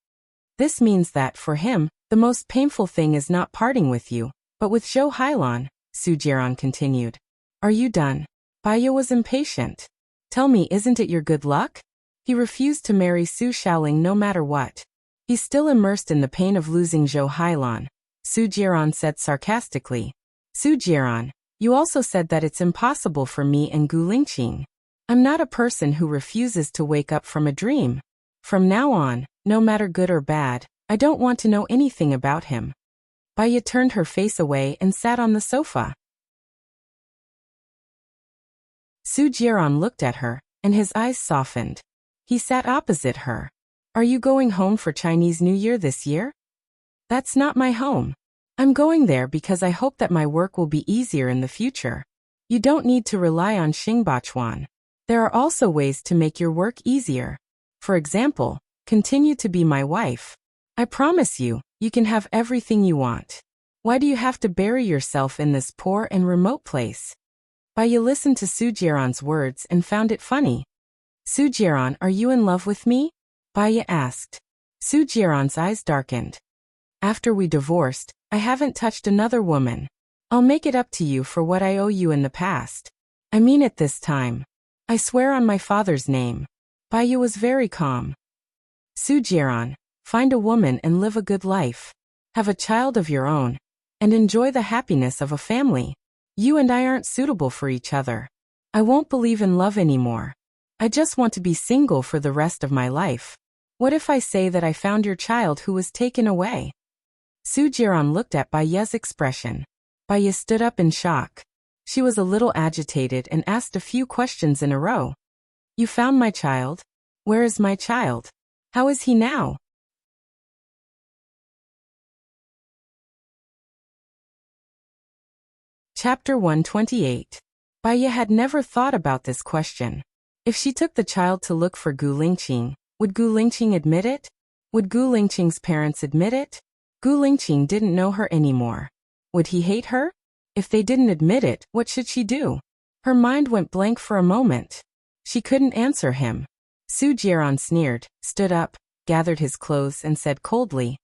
This means that, for him, the most painful thing is not parting with you, but with Zhou Hailan, Su Jiran continued. Are you done? Baiya was impatient. Tell me, isn't it your good luck? He refused to marry Su Shaoling no matter what. He's still immersed in the pain of losing Zhou Hailan, Su Jiran said sarcastically. Su Jiran, you also said that it's impossible for me and Gu Lingqing. I'm not a person who refuses to wake up from a dream. From now on, no matter good or bad, I don't want to know anything about him. Baiya turned her face away and sat on the sofa. Su Jiran looked at her, and his eyes softened. He sat opposite her. Are you going home for Chinese New Year this year? That's not my home. I'm going there because I hope that my work will be easier in the future. You don't need to rely on Xingbachuan. There are also ways to make your work easier. For example, continue to be my wife. I promise you, you can have everything you want. Why do you have to bury yourself in this poor and remote place? Baya listened to Sujiran's words and found it funny. Sujiran, are you in love with me? Baya asked. Sujiran's eyes darkened. After we divorced, I haven't touched another woman. I'll make it up to you for what I owe you in the past. I mean it this time. I swear on my father's name. Baya was very calm. Sujiran, find a woman and live a good life. Have a child of your own. And enjoy the happiness of a family. You and I aren't suitable for each other. I won't believe in love anymore. I just want to be single for the rest of my life. What if I say that I found your child who was taken away? Sujiran looked at Baya's expression. Baya stood up in shock. She was a little agitated and asked a few questions in a row. You found my child? Where is my child? How is he now? Chapter 128. Baya had never thought about this question. If she took the child to look for Gu Lingqing, would Gu Lingqing admit it? Would Gu Lingqing's parents admit it? Gu Lingqing didn't know her anymore. Would he hate her? If they didn't admit it, what should she do? Her mind went blank for a moment. She couldn't answer him. Sujiran sneered, stood up, gathered his clothes and said coldly,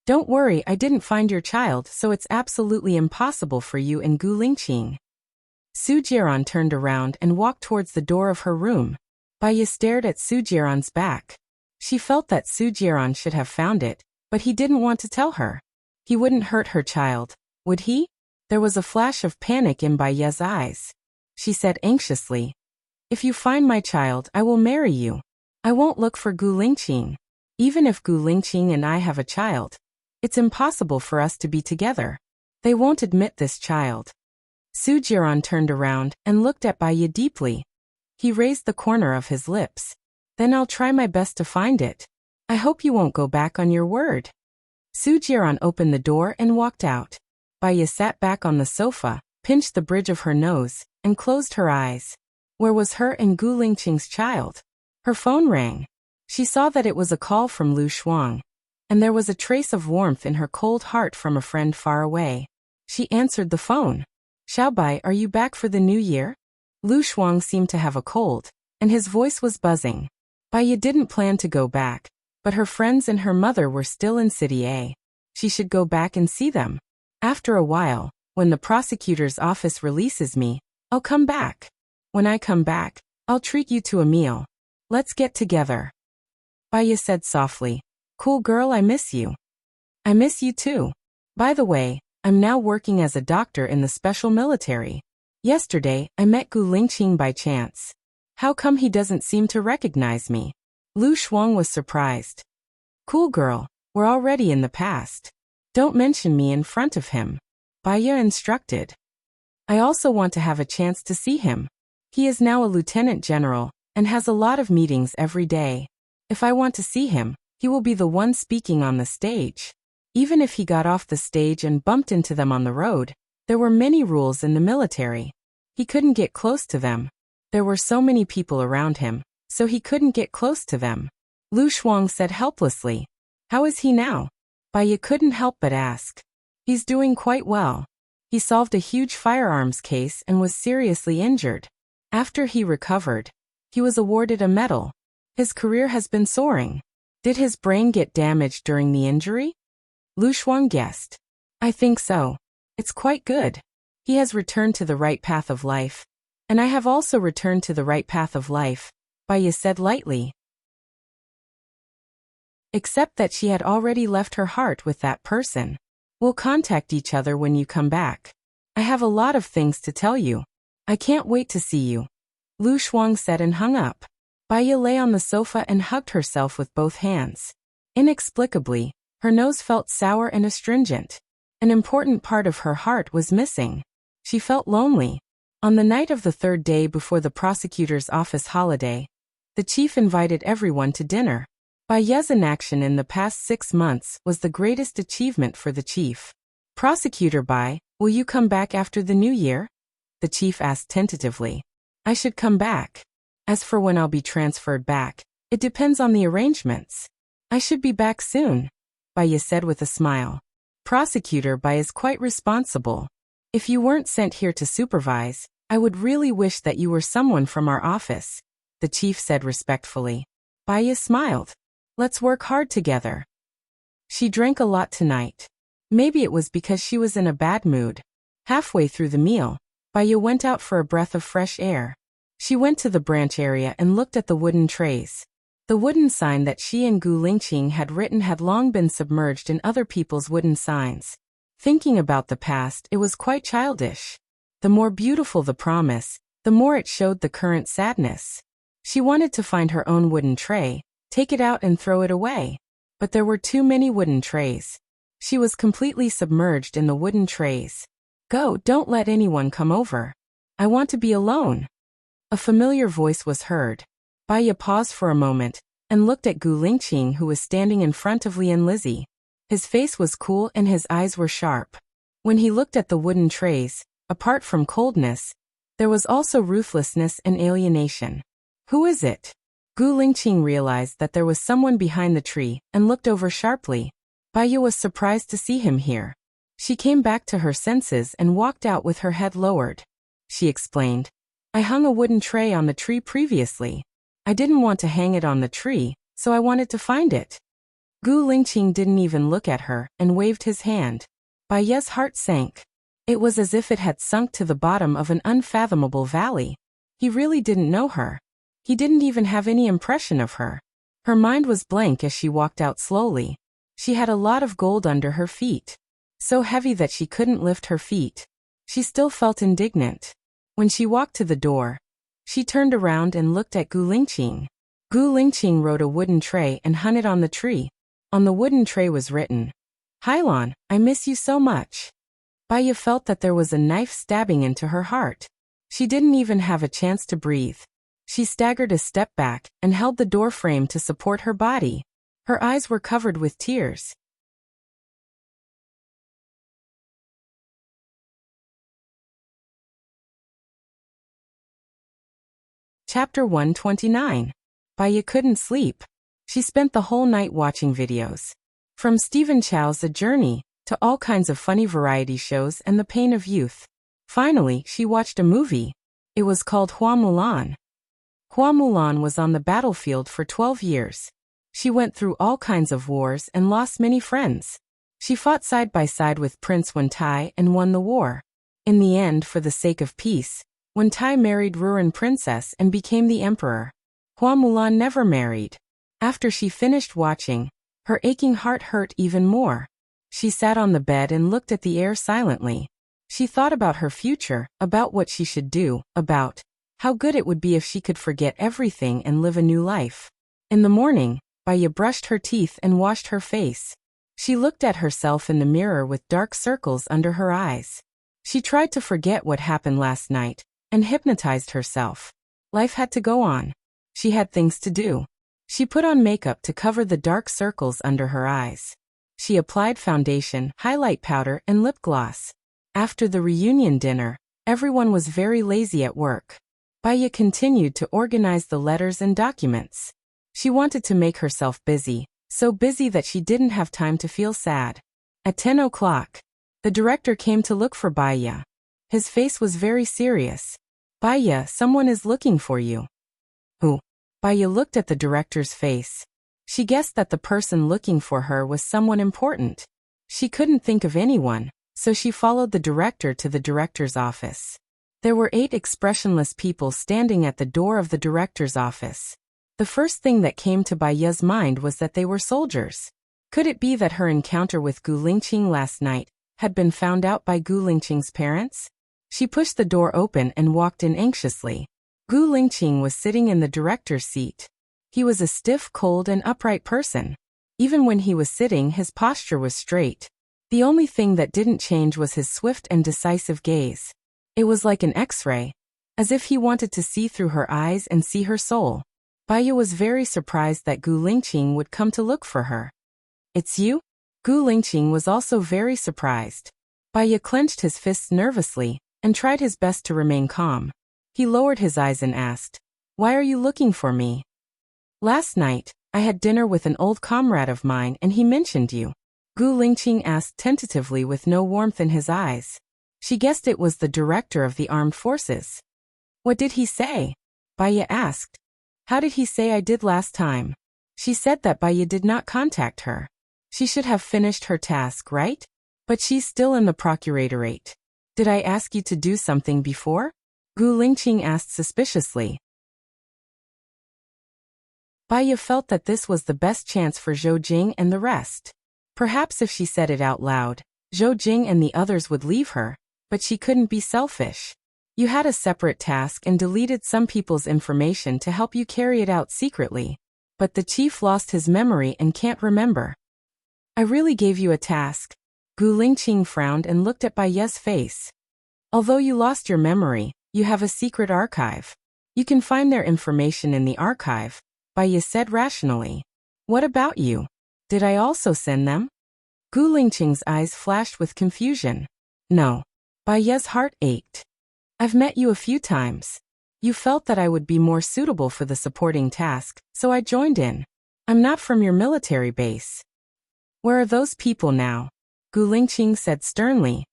Don't worry, I didn't find your child, so it's absolutely impossible for you and Gu Lingqing. Sujiran turned around and walked towards the door of her room. Baya stared at Sujiran's back. She felt that Sujiran should have found it, but he didn't want to tell her. He wouldn't hurt her child, would he? There was a flash of panic in Baya's eyes. She said anxiously, If you find my child, I will marry you. I won't look for Gu Lingqing. Even if Gu Lingqing and I have a child, it's impossible for us to be together. They won't admit this child. Sujiran turned around and looked at Baya deeply. He raised the corner of his lips. Then I'll try my best to find it. I hope you won't go back on your word. Sujiran opened the door and walked out. Baya sat back on the sofa, pinched the bridge of her nose, and closed her eyes. Where was her and Gu Lingqing's child? Her phone rang. She saw that it was a call from Lu Shuang, and there was a trace of warmth in her cold heart from a friend far away. She answered the phone. Xiaobai, are you back for the new year? Lu Shuang seemed to have a cold, and his voice was buzzing. Baya didn't plan to go back, but her friends and her mother were still in City A. She should go back and see them. After a while, when the prosecutor's office releases me, I'll come back. When I come back, I'll treat you to a meal. Let's get together. Baya said softly, Cool girl, I miss you. I miss you too. By the way, I'm now working as a doctor in the special military. Yesterday, I met Gu Lingqing by chance. How come he doesn't seem to recognize me? Lu Shuang was surprised. Cool girl, we're already in the past. Don't mention me in front of him. Baya instructed. I also want to have a chance to see him. He is now a lieutenant general and has a lot of meetings every day. If I want to see him, he will be the one speaking on the stage. Even if he got off the stage and bumped into them on the road, there were many rules in the military. He couldn't get close to them. There were so many people around him, so he couldn't get close to them. Lu Shuang said helplessly. How is he now? Baya couldn't help but ask. He's doing quite well. He solved a huge firearms case and was seriously injured. After he recovered, he was awarded a medal. His career has been soaring. Did his brain get damaged during the injury? Lu Shuang guessed. I think so. It's quite good. He has returned to the right path of life. And I have also returned to the right path of life, Baya said lightly. Except that she had already left her heart with that person. We'll contact each other when you come back. I have a lot of things to tell you. I can't wait to see you. Lu Shuang said and hung up. Baya lay on the sofa and hugged herself with both hands. Inexplicably, her nose felt sour and astringent. An important part of her heart was missing. She felt lonely. On the night of the third day before the prosecutor's office holiday, the chief invited everyone to dinner. Baya's inaction in the past 6 months was the greatest achievement for the chief. Prosecutor Bai, will you come back after the new year? The chief asked tentatively. I should come back. As for when I'll be transferred back, it depends on the arrangements. I should be back soon, Baya said with a smile. Prosecutor Bai is quite responsible. If you weren't sent here to supervise, I would really wish that you were someone from our office, the chief said respectfully. Baya smiled. Let's work hard together. She drank a lot tonight. Maybe it was because she was in a bad mood. Halfway through the meal, Baya went out for a breath of fresh air. She went to the branch area and looked at the wooden trays. The wooden sign that she and Gu Lingqing had written had long been submerged in other people's wooden signs. Thinking about the past, it was quite childish. The more beautiful the promise, the more it showed the current sadness. She wanted to find her own wooden tray, take it out and throw it away. But there were too many wooden trays. She was completely submerged in the wooden trays. Go, don't let anyone come over. I want to be alone. A familiar voice was heard. Baya paused for a moment and looked at Gu Lingqing, who was standing in front of Li and Lizzie. His face was cool and his eyes were sharp. When he looked at the wooden trays, apart from coldness, there was also ruthlessness and alienation. Who is it? Gu Lingqing realized that there was someone behind the tree and looked over sharply. Baya was surprised to see him here. She came back to her senses and walked out with her head lowered. She explained, I hung a wooden tray on the tree previously. I didn't want to hang it on the tree, so I wanted to find it. Gu Lingqing didn't even look at her and waved his hand. Baya's heart sank. It was as if it had sunk to the bottom of an unfathomable valley. He really didn't know her. He didn't even have any impression of her. Her mind was blank as she walked out slowly. She had a lot of gold under her feet. So heavy that she couldn't lift her feet. She still felt indignant. When she walked to the door, she turned around and looked at Gu Lingqing. Gu Lingqing rode a wooden tray and hung it on the tree. On the wooden tray was written, Hailan, I miss you so much. Baya felt that there was a knife stabbing into her heart. She didn't even have a chance to breathe. She staggered a step back and held the door frame to support her body. Her eyes were covered with tears. Chapter 129. Baya couldn't sleep. She spent the whole night watching videos. From Stephen Chow's A Journey, to all kinds of funny variety shows and the pain of youth. Finally, she watched a movie. It was called Hua Mulan. Hua Mulan was on the battlefield for 12 years. She went through all kinds of wars and lost many friends. She fought side by side with Prince Wentai and won the war. In the end, for the sake of peace, Wentai married Ruran Princess and became the emperor. Hua Mulan never married. After she finished watching, her aching heart hurt even more. She sat on the bed and looked at the air silently. She thought about her future, about what she should do, about how good it would be if she could forget everything and live a new life. In the morning, Baya brushed her teeth and washed her face. She looked at herself in the mirror with dark circles under her eyes. She tried to forget what happened last night and hypnotized herself. Life had to go on. She had things to do. She put on makeup to cover the dark circles under her eyes. She applied foundation, highlight powder, and lip gloss. After the reunion dinner, everyone was very lazy at work. Baya continued to organize the letters and documents. She wanted to make herself busy, so busy that she didn't have time to feel sad. At 10 o'clock, the director came to look for Baya. His face was very serious. Baya, someone is looking for you. Who? Baya looked at the director's face. She guessed that the person looking for her was someone important. She couldn't think of anyone, so she followed the director to the director's office. There were 8 expressionless people standing at the door of the director's office. The first thing that came to Baya's mind was that they were soldiers. Could it be that her encounter with Gu Lingqing last night had been found out by Gu Lingqing's parents? She pushed the door open and walked in anxiously. Gu Lingqing was sitting in the director's seat. He was a stiff, cold, and upright person. Even when he was sitting, his posture was straight. The only thing that didn't change was his swift and decisive gaze. It was like an X-ray, as if he wanted to see through her eyes and see her soul. Baya was very surprised that Gu Lingqing would come to look for her. It's you? Gu Lingqing was also very surprised. Baya clenched his fists nervously and tried his best to remain calm. He lowered his eyes and asked, "Why are you looking for me?" "Last night, I had dinner with an old comrade of mine and he mentioned you." Gu Lingqing asked tentatively with no warmth in his eyes. She guessed it was the director of the armed forces. What did he say? Baya asked. How did he say I did last time? She said that Baya did not contact her. She should have finished her task, right? But she's still in the procuratorate. Did I ask you to do something before? Gu Lingqing asked suspiciously. Baya felt that this was the best chance for Zhou Jing and the rest. Perhaps if she said it out loud, Zhou Jing and the others would leave her, but she couldn't be selfish. You had a separate task and deleted some people's information to help you carry it out secretly. But the chief lost his memory and can't remember. I really gave you a task. Gu Lingqing frowned and looked at Baya's face. Although you lost your memory, you have a secret archive. You can find their information in the archive, Baya said rationally. What about you? Did I also send them? Gu Lingqing's eyes flashed with confusion. No. Baya's heart ached. I've met you a few times. You felt that I would be more suitable for the supporting task, so I joined in. I'm not from your military base. Where are those people now? Gu Lingqing said sternly.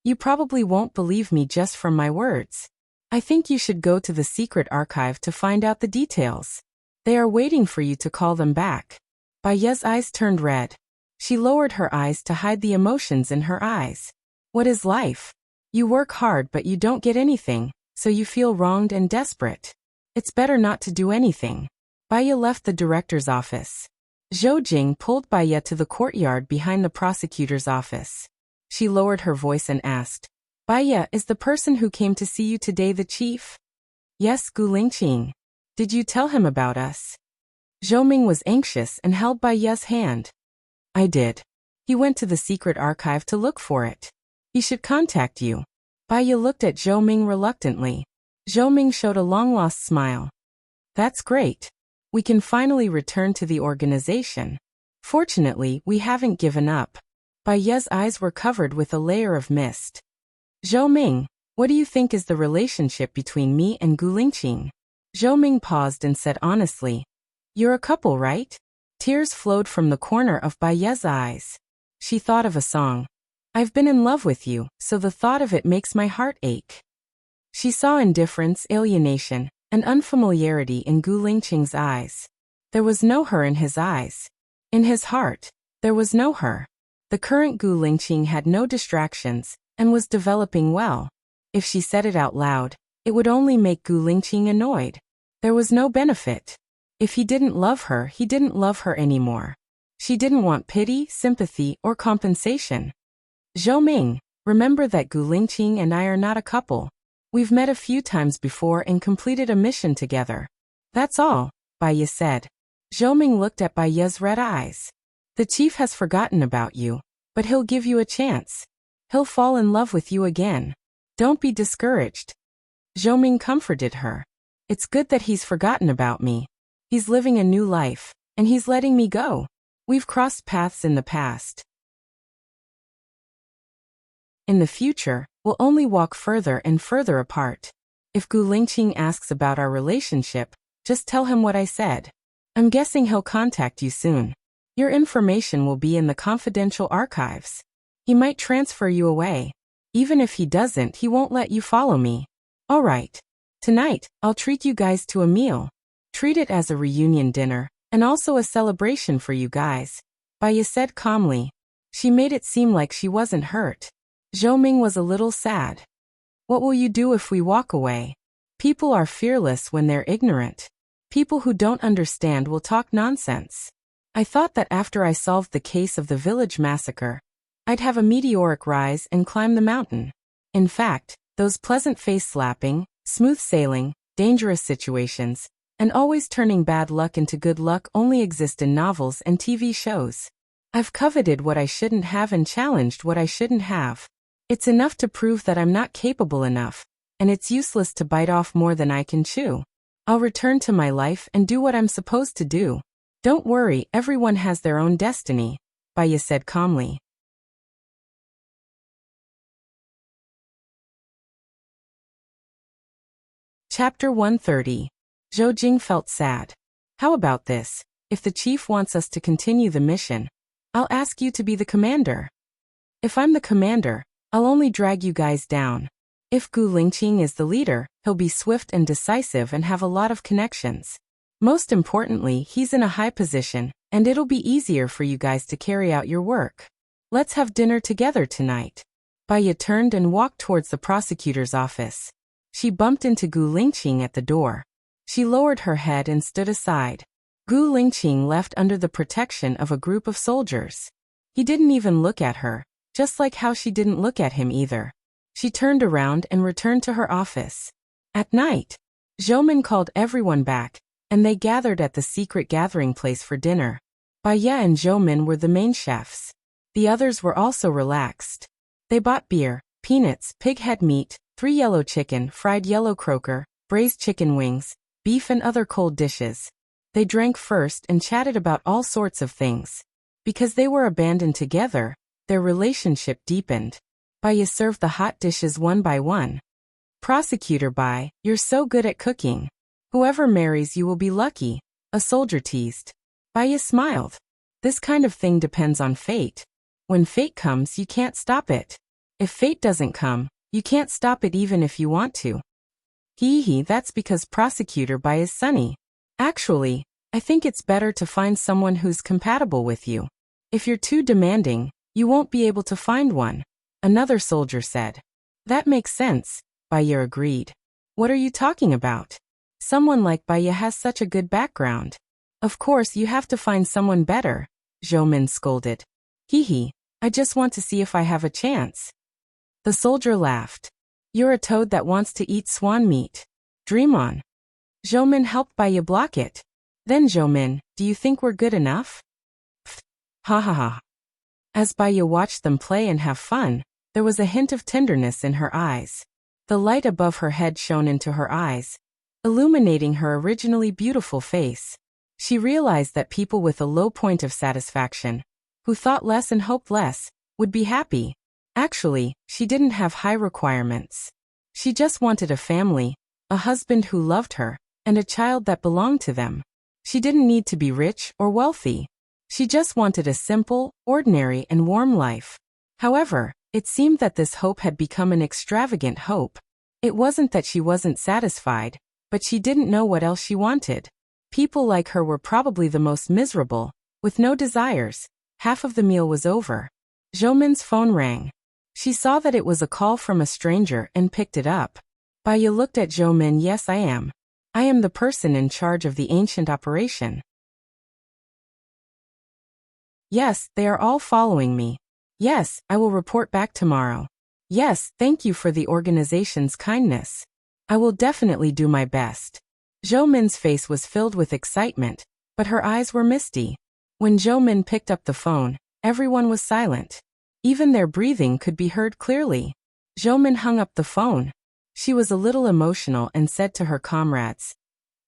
You probably won't believe me just from my words. I think you should go to the secret archive to find out the details. They are waiting for you to call them back. Baya's eyes turned red. She lowered her eyes to hide the emotions in her eyes. What is life? You work hard but you don't get anything, so you feel wronged and desperate. It's better not to do anything. Baya left the director's office. Zhou Jing pulled Baya to the courtyard behind the prosecutor's office. She lowered her voice and asked, Baya, is the person who came to see you today the chief? Yes, Gu Lingqing. Did you tell him about us? Zhou Ming was anxious and held Baya's hand. I did. He went to the secret archive to look for it. He should contact you. Baya looked at Zhou Ming reluctantly. Zhou Ming showed a long-lost smile. That's great. We can finally return to the organization. Fortunately, we haven't given up. Baya's eyes were covered with a layer of mist. Zhou Ming, what do you think is the relationship between me and Gu Lingqing? Zhou Ming paused and said honestly, You're a couple, right? Tears flowed from the corner of Baya's eyes. She thought of a song. I've been in love with you, so the thought of it makes my heart ache. She saw indifference, alienation, and unfamiliarity in Gu Lingqing's eyes. There was no her in his eyes. In his heart, there was no her. The current Gu Lingqing had no distractions, and was developing well. If she said it out loud, it would only make Gu Lingqing annoyed. There was no benefit. If he didn't love her, he didn't love her anymore. She didn't want pity, sympathy, or compensation. Zhou Ming, remember that Gu Lingqing and I are not a couple. We've met a few times before and completed a mission together. That's all, Baya said. Zhou Ming looked at Baya's red eyes. The chief has forgotten about you, but he'll give you a chance. He'll fall in love with you again. Don't be discouraged. Zhou Ming comforted her. It's good that he's forgotten about me. He's living a new life, and he's letting me go. We've crossed paths in the past. In the future, we'll only walk further and further apart. If Gu Lingqing asks about our relationship, just tell him what I said. I'm guessing he'll contact you soon. Your information will be in the confidential archives. He might transfer you away. Even if he doesn't, he won't let you follow me. All right. Tonight, I'll treat you guys to a meal. Treat it as a reunion dinner, and also a celebration for you guys. Baya said calmly. She made it seem like she wasn't hurt. Zhou Ming was a little sad. What will you do if we walk away? People are fearless when they're ignorant. People who don't understand will talk nonsense. I thought that after I solved the case of the village massacre, I'd have a meteoric rise and climb the mountain. In fact, those pleasant face-slapping, smooth sailing, dangerous situations, and always turning bad luck into good luck only exist in novels and TV shows. I've coveted what I shouldn't have and challenged what I shouldn't have. It's enough to prove that I'm not capable enough, and it's useless to bite off more than I can chew. I'll return to my life and do what I'm supposed to do. Don't worry, everyone has their own destiny, Baya said calmly. Chapter 130. Zhou Jing felt sad. How about this? If the chief wants us to continue the mission, I'll ask you to be the commander. If I'm the commander, I'll only drag you guys down. If Gu Lingqing is the leader, he'll be swift and decisive and have a lot of connections. Most importantly, he's in a high position, and it'll be easier for you guys to carry out your work. Let's have dinner together tonight. Baya turned and walked towards the prosecutor's office. She bumped into Gu Lingqing at the door. She lowered her head and stood aside. Gu Lingqing left under the protection of a group of soldiers. He didn't even look at her, just like how she didn't look at him either. She turned around and returned to her office. At night, Zhoumin called everyone back, and they gathered at the secret gathering place for dinner. Baya and Zhoumin were the main chefs. The others were also relaxed. They bought beer, peanuts, pig head meat, 3 yellow chicken, fried yellow croaker, braised chicken wings, beef and other cold dishes. They drank first and chatted about all sorts of things. Because they were abandoned together, their relationship deepened. Baya served the hot dishes one by one. Prosecutor Bai, you're so good at cooking. Whoever marries you will be lucky, a soldier teased. Baya smiled. This kind of thing depends on fate. When fate comes, you can't stop it. If fate doesn't come, you can't stop it even if you want to. Hee, that's because Prosecutor Bai is sunny. Actually, I think it's better to find someone who's compatible with you. If you're too demanding, you won't be able to find one, another soldier said. That makes sense, Baya agreed. What are you talking about? Someone like Baya has such a good background. Of course you have to find someone better, Zhoumin scolded. Hee, I just want to see if I have a chance. The soldier laughed. You're a toad that wants to eat swan meat. Dream on. Zhoumin helped Baya block it. Then Zhoumin, do you think we're good enough? Pfft. Ha ha ha. As Baya watched them play and have fun, there was a hint of tenderness in her eyes. The light above her head shone into her eyes, illuminating her originally beautiful face. She realized that people with a low point of satisfaction, who thought less and hoped less, would be happy. Actually, she didn't have high requirements. She just wanted a family, a husband who loved her, and a child that belonged to them. She didn't need to be rich or wealthy. She just wanted a simple, ordinary and warm life. However, it seemed that this hope had become an extravagant hope. It wasn't that she wasn't satisfied, but she didn't know what else she wanted. People like her were probably the most miserable, with no desires. Half of the meal was over. Zhoumin's phone rang. She saw that it was a call from a stranger and picked it up. Baya looked at Zhoumin. Yes, I am. I am the person in charge of the ancient operation. Yes, they are all following me. Yes, I will report back tomorrow. Yes, thank you for the organization's kindness. I will definitely do my best. Zhoumin's face was filled with excitement, but her eyes were misty. When Zhoumin picked up the phone, everyone was silent. Even their breathing could be heard clearly. Zhoumin hung up the phone. She was a little emotional and said to her comrades,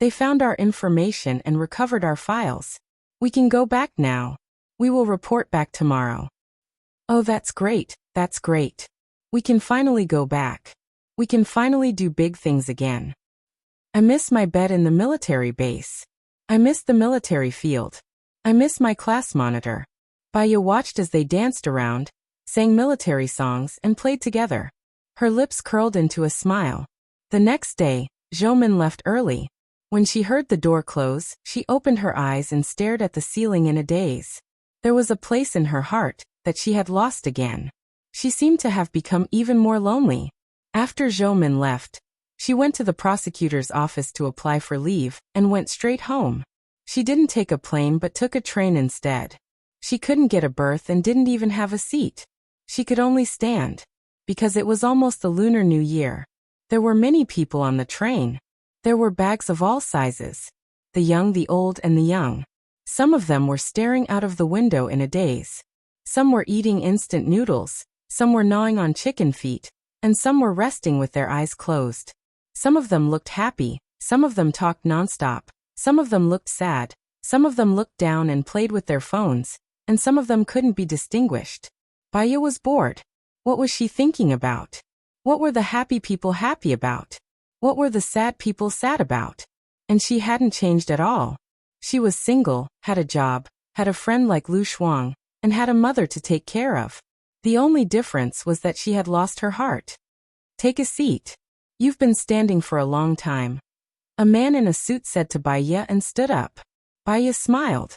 "They found our information and recovered our files. We can go back now. We will report back tomorrow." Oh, that's great, that's great. We can finally go back. We can finally do big things again. I miss my bed in the military base. I miss the military field. I miss my class monitor. Baya watched as they danced around, sang military songs and played together. Her lips curled into a smile. The next day, Zhoumin left early. When she heard the door close, she opened her eyes and stared at the ceiling in a daze. There was a place in her heart that she had lost again. She seemed to have become even more lonely. After Zhoumin left, she went to the prosecutor's office to apply for leave and went straight home. She didn't take a plane but took a train instead. She couldn't get a berth and didn't even have a seat. She could only stand. Because it was almost the Lunar New Year. There were many people on the train. There were bags of all sizes. The young, the old, and the young. Some of them were staring out of the window in a daze. Some were eating instant noodles. Some were gnawing on chicken feet. And some were resting with their eyes closed. Some of them looked happy. Some of them talked nonstop. Some of them looked sad. Some of them looked down and played with their phones. And some of them couldn't be distinguished. Baya was bored. What was she thinking about? What were the happy people happy about? What were the sad people sad about? And she hadn't changed at all. She was single, had a job, had a friend like Lu Shuang, and had a mother to take care of. The only difference was that she had lost her heart. Take a seat. You've been standing for a long time. A man in a suit said to Baya and stood up. Baya smiled.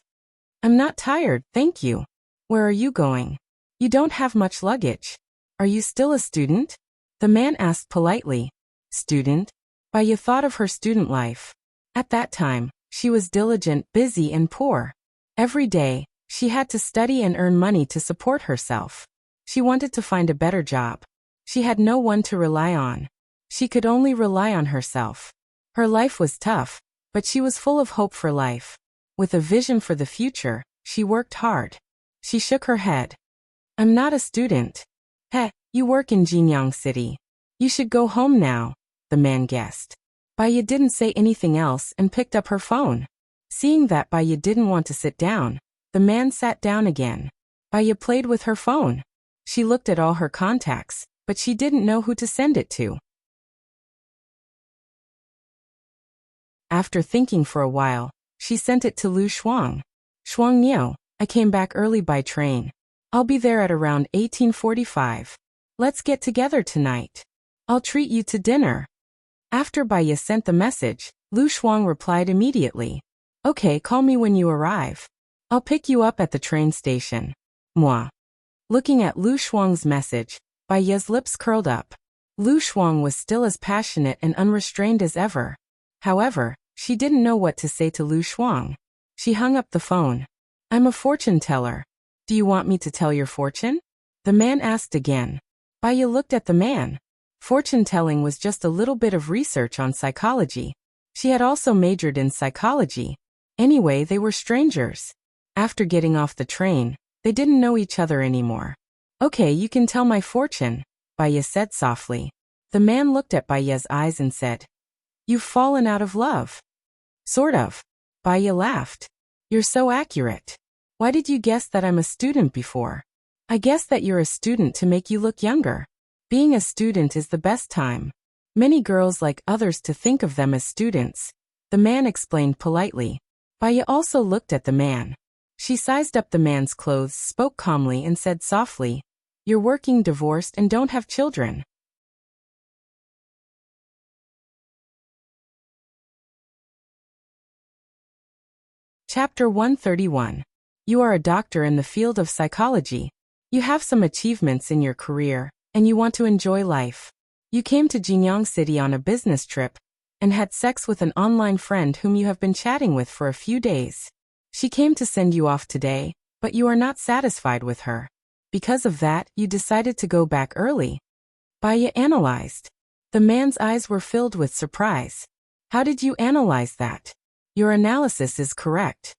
I'm not tired, thank you. Where are you going? You don't have much luggage. Are you still a student? The man asked politely. Student? Baya thought of her student life. At that time, she was diligent, busy, and poor. Every day, she had to study and earn money to support herself. She wanted to find a better job. She had no one to rely on. She could only rely on herself. Her life was tough, but she was full of hope for life. With a vision for the future, she worked hard. She shook her head. I'm not a student. Heh, you work in Jinyang City. You should go home now, the man guessed. Baya didn't say anything else and picked up her phone. Seeing that Baya didn't want to sit down, the man sat down again. Baya played with her phone. She looked at all her contacts, but she didn't know who to send it to. After thinking for a while, she sent it to Lu Shuang. Shuang Niu, I came back early by train. I'll be there at around 1845. Let's get together tonight. I'll treat you to dinner. After Baya sent the message, Lu Shuang replied immediately. Okay, call me when you arrive. I'll pick you up at the train station. Moi. Looking at Lu Shuang's message, Baya's lips curled up. Lu Shuang was still as passionate and unrestrained as ever. However, she didn't know what to say to Lu Shuang. She hung up the phone. I'm a fortune teller. Do you want me to tell your fortune? The man asked again. Baya looked at the man. Fortune telling was just a little bit of research on psychology. She had also majored in psychology. Anyway, they were strangers. After getting off the train, they didn't know each other anymore. Okay, you can tell my fortune, Baya said softly. The man looked at Baya's eyes and said, You've fallen out of love. Sort of. Baya laughed. You're so accurate. Why did you guess that I'm a student before? I guess that you're a student to make you look younger. Being a student is the best time. Many girls like others to think of them as students. The man explained politely. Baya also looked at the man. She sized up the man's clothes, spoke calmly and said softly, You're working, divorced, and don't have children. Chapter 131. You are a doctor in the field of psychology. You have some achievements in your career, and you want to enjoy life. You came to Jinyang City on a business trip, and had sex with an online friend whom you have been chatting with for a few days. She came to send you off today, but you are not satisfied with her. Because of that, you decided to go back early. Baya analyzed. The man's eyes were filled with surprise. How did you analyze that? Your analysis is correct.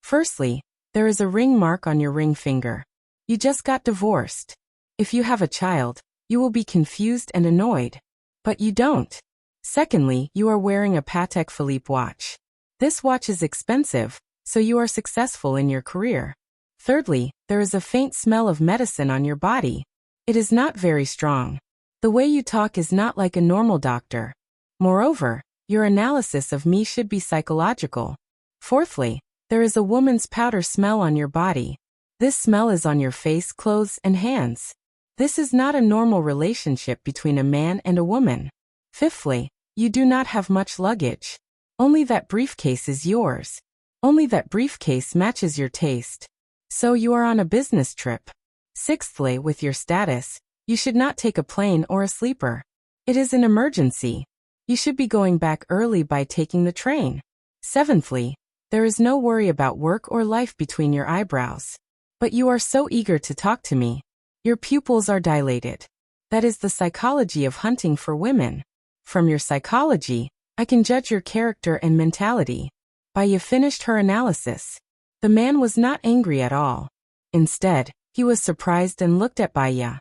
Firstly, there is a ring mark on your ring finger. You just got divorced. If you have a child, you will be confused and annoyed. But you don't. Secondly, you are wearing a Patek Philippe watch. This watch is expensive, so you are successful in your career. Thirdly, there is a faint smell of medicine on your body. It is not very strong. The way you talk is not like a normal doctor. Moreover, your analysis of me should be psychological. Fourthly, there is a woman's powder smell on your body. This smell is on your face, clothes, and hands. This is not a normal relationship between a man and a woman. Fifthly, you do not have much luggage. Only that briefcase is yours. Only that briefcase matches your taste. So you are on a business trip. Sixthly, with your status, you should not take a plane or a sleeper. It is an emergency. You should be going back early by taking the train. Seventhly, there is no worry about work or life between your eyebrows. But you are so eager to talk to me. Your pupils are dilated. That is the psychology of hunting for women. From your psychology, I can judge your character and mentality. Baya finished her analysis. The man was not angry at all. Instead, he was surprised and looked at Baya.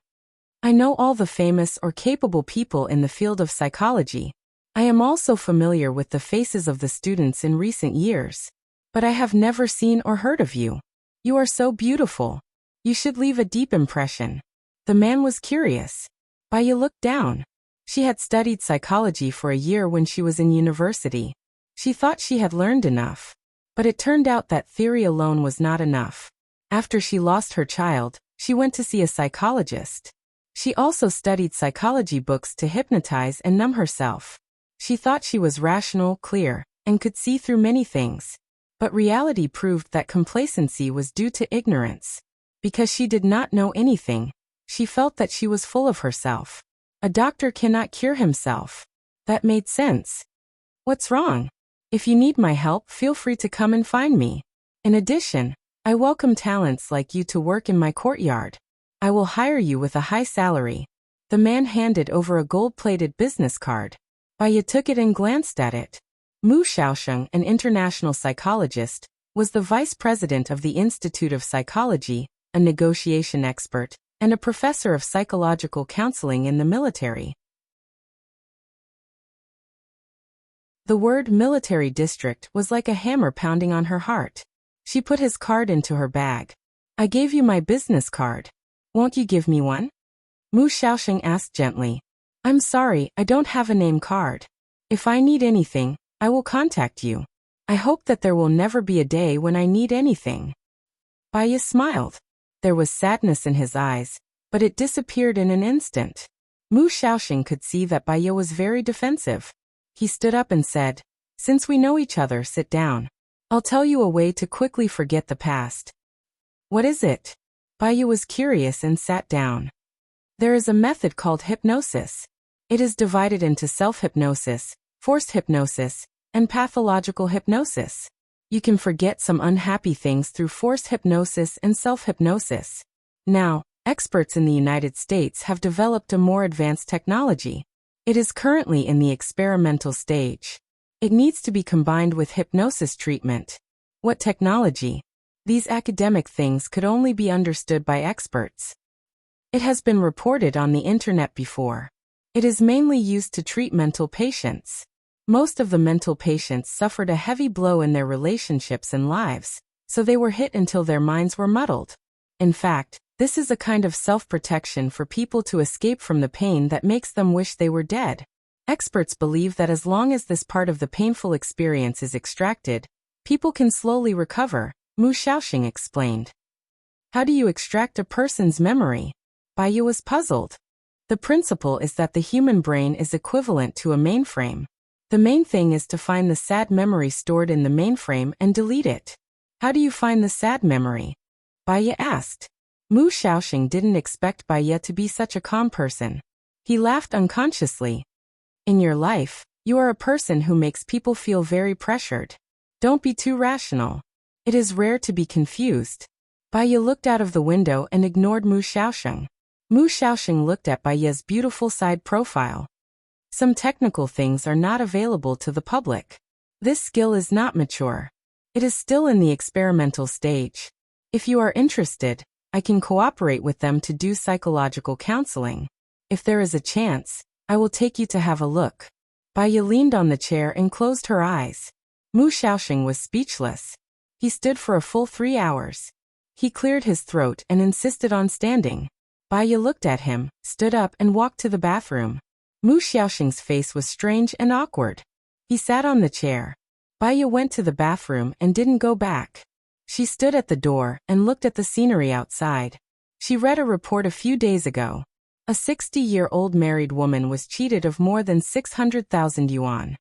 I know all the famous or capable people in the field of psychology. I am also familiar with the faces of the students in recent years. But I have never seen or heard of you. You are so beautiful. You should leave a deep impression. The man was curious. Baya looked down. She had studied psychology for a year when she was in university. She thought she had learned enough. But it turned out that theory alone was not enough. After she lost her child, She went to see a psychologist. She also studied psychology books to hypnotize and numb herself. She thought she was rational, clear, and could see through many things. But reality proved that complacency was due to ignorance. Because she did not know anything, she felt that she was full of herself. A doctor cannot cure himself. That made sense. What's wrong? If you need my help, feel free to come and find me. In addition, I welcome talents like you to work in my courtyard. I will hire you with a high salary. The man handed over a gold-plated business card. Baya took it and glanced at it. Mu Xiaosheng, an international psychologist, was the vice president of the Institute of Psychology, a negotiation expert, and a professor of psychological counseling in the military. The word military district was like a hammer pounding on her heart. She put his card into her bag. I gave you my business card. Won't you give me one? Mu Xiaosheng asked gently. I'm sorry, I don't have a name card. If I need anything, I will contact you. I hope that there will never be a day when I need anything. Baya smiled. There was sadness in his eyes, but it disappeared in an instant. Mu Xiaosheng could see that Baya was very defensive. He stood up and said, Since we know each other, sit down. I'll tell you a way to quickly forget the past. What is it? Baya was curious and sat down. There is a method called hypnosis. It is divided into self-hypnosis, forced hypnosis, and pathological hypnosis. You can forget some unhappy things through forced hypnosis and self-hypnosis. Now, experts in the United States have developed a more advanced technology. It is currently in the experimental stage. It needs to be combined with hypnosis treatment. What technology? These academic things could only be understood by experts. It has been reported on the internet before. It is mainly used to treat mental patients. Most of the mental patients suffered a heavy blow in their relationships and lives, so they were hit until their minds were muddled. In fact, this is a kind of self-protection for people to escape from the pain that makes them wish they were dead. Experts believe that as long as this part of the painful experience is extracted, people can slowly recover, Mu Xiaosheng explained. How do you extract a person's memory? Baya was puzzled. The principle is that the human brain is equivalent to a mainframe. The main thing is to find the sad memory stored in the mainframe and delete it. How do you find the sad memory? Baya asked. Mu Xiaosheng didn't expect Baya to be such a calm person. He laughed unconsciously. In your life, you are a person who makes people feel very pressured. Don't be too rational. It is rare to be confused. Baya looked out of the window and ignored Mu Xiaosheng. Mu Xiaosheng looked at Baya's beautiful side profile. Some technical things are not available to the public. This skill is not mature. It is still in the experimental stage. If you are interested, I can cooperate with them to do psychological counseling. If there is a chance, I will take you to have a look. Baya leaned on the chair and closed her eyes. Mu Xiaosheng was speechless. He stood for a full 3 hours. He cleared his throat and insisted on standing. Baya looked at him, stood up and walked to the bathroom. Mu Xiaosheng's face was strange and awkward. He sat on the chair. Baya went to the bathroom and didn't go back. She stood at the door and looked at the scenery outside. She read a report a few days ago. A 60-year-old married woman was cheated of more than 600,000 yuan.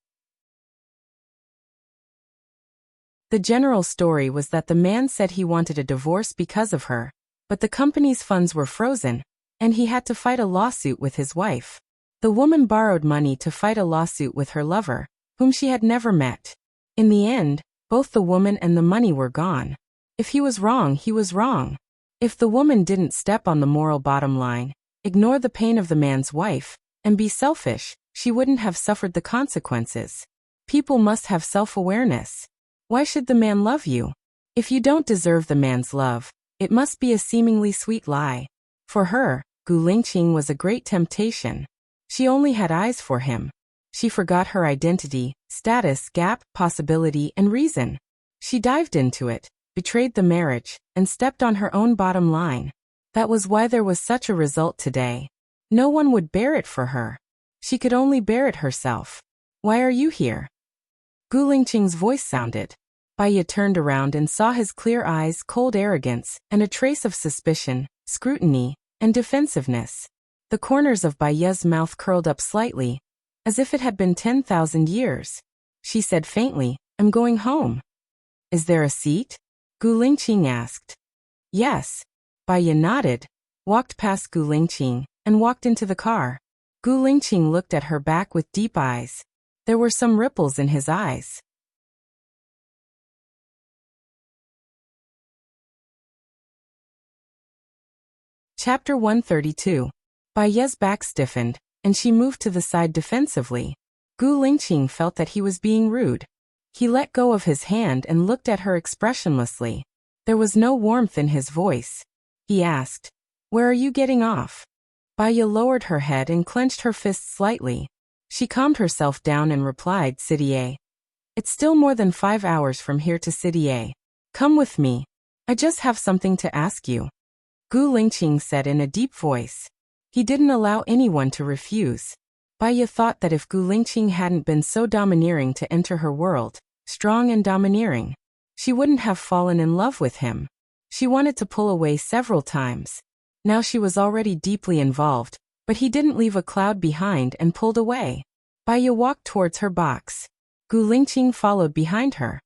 The general story was that the man said he wanted a divorce because of her, but the company's funds were frozen, and he had to fight a lawsuit with his wife. The woman borrowed money to fight a lawsuit with her lover, whom she had never met. In the end, both the woman and the money were gone. If he was wrong, he was wrong. If the woman didn't step on the moral bottom line, ignore the pain of the man's wife, and be selfish, she wouldn't have suffered the consequences. People must have self-awareness. Why should the man love you? If you don't deserve the man's love, it must be a seemingly sweet lie. For her, Gu Lingqing was a great temptation. She only had eyes for him. She forgot her identity, status, gap, possibility, and reason. She dived into it, betrayed the marriage, and stepped on her own bottom line. That was why there was such a result today. No one would bear it for her. She could only bear it herself. Why are you here? Gu Lingqing's voice sounded. Baya turned around and saw his clear eyes, cold arrogance, and a trace of suspicion, scrutiny, and defensiveness. The corners of Baya's mouth curled up slightly, as if it had been 10,000 years. She said faintly, "I'm going home." "Is there a seat?" Gu Lingqing asked. "Yes." Baya nodded, walked past Gu Lingqing, and walked into the car. Gu Lingqing looked at her back with deep eyes. There were some ripples in his eyes. Chapter 132. Baya's back stiffened, and she moved to the side defensively. Gu Lingqing felt that he was being rude. He let go of his hand and looked at her expressionlessly. There was no warmth in his voice. He asked, "Where are you getting off?" Baya lowered her head and clenched her fists slightly. She calmed herself down and replied, "City A. It's still more than 5 hours from here to City A. Come with me. I just have something to ask you," Gu Lingqing said in a deep voice. He didn't allow anyone to refuse. Baya thought that if Gu Lingqing hadn't been so domineering to enter her world, strong and domineering, she wouldn't have fallen in love with him. She wanted to pull away several times. Now she was already deeply involved, but he didn't leave a cloud behind and pulled away. Baya walked towards her box. Gu Lingqing followed behind her.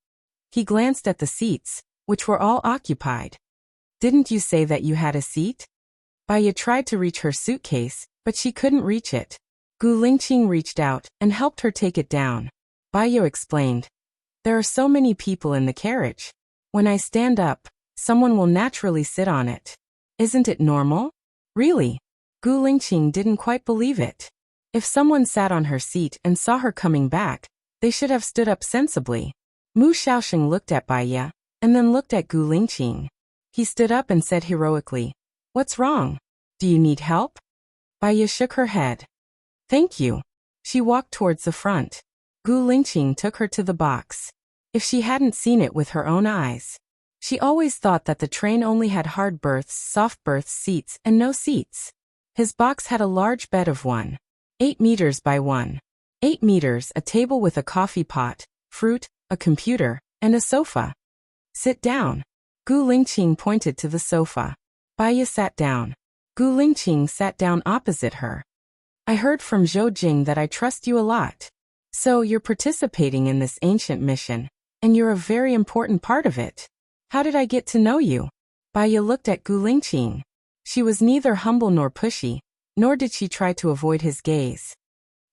He glanced at the seats, which were all occupied. "Didn't you say that you had a seat?" Baya tried to reach her suitcase, but she couldn't reach it. Gu Lingqing reached out and helped her take it down. Baya explained, "There are so many people in the carriage. When I stand up, someone will naturally sit on it. Isn't it normal?" "Really?" Gu Lingqing didn't quite believe it. If someone sat on her seat and saw her coming back, they should have stood up sensibly. Mu Xiaoxing looked at Baya, and then looked at Gu Lingqing. He stood up and said heroically, "What's wrong? Do you need help?" Baya shook her head. "Thank you." She walked towards the front. Gu Lingqing took her to the box. If she hadn't seen it with her own eyes. She always thought that the train only had hard berths, soft berths, seats, and no seats. His box had a large bed of 1.8 meters by 1.8 meters, a table with a coffee pot, fruit, a computer, and a sofa. "Sit down." Gu Lingqing pointed to the sofa. Baya sat down. Gu Lingqing sat down opposite her. "I heard from Zhou Jing that I trust you a lot. So you're participating in this ancient mission, and you're a very important part of it. How did I get to know you?" Baya looked at Gu Lingqing. She was neither humble nor pushy, nor did she try to avoid his gaze.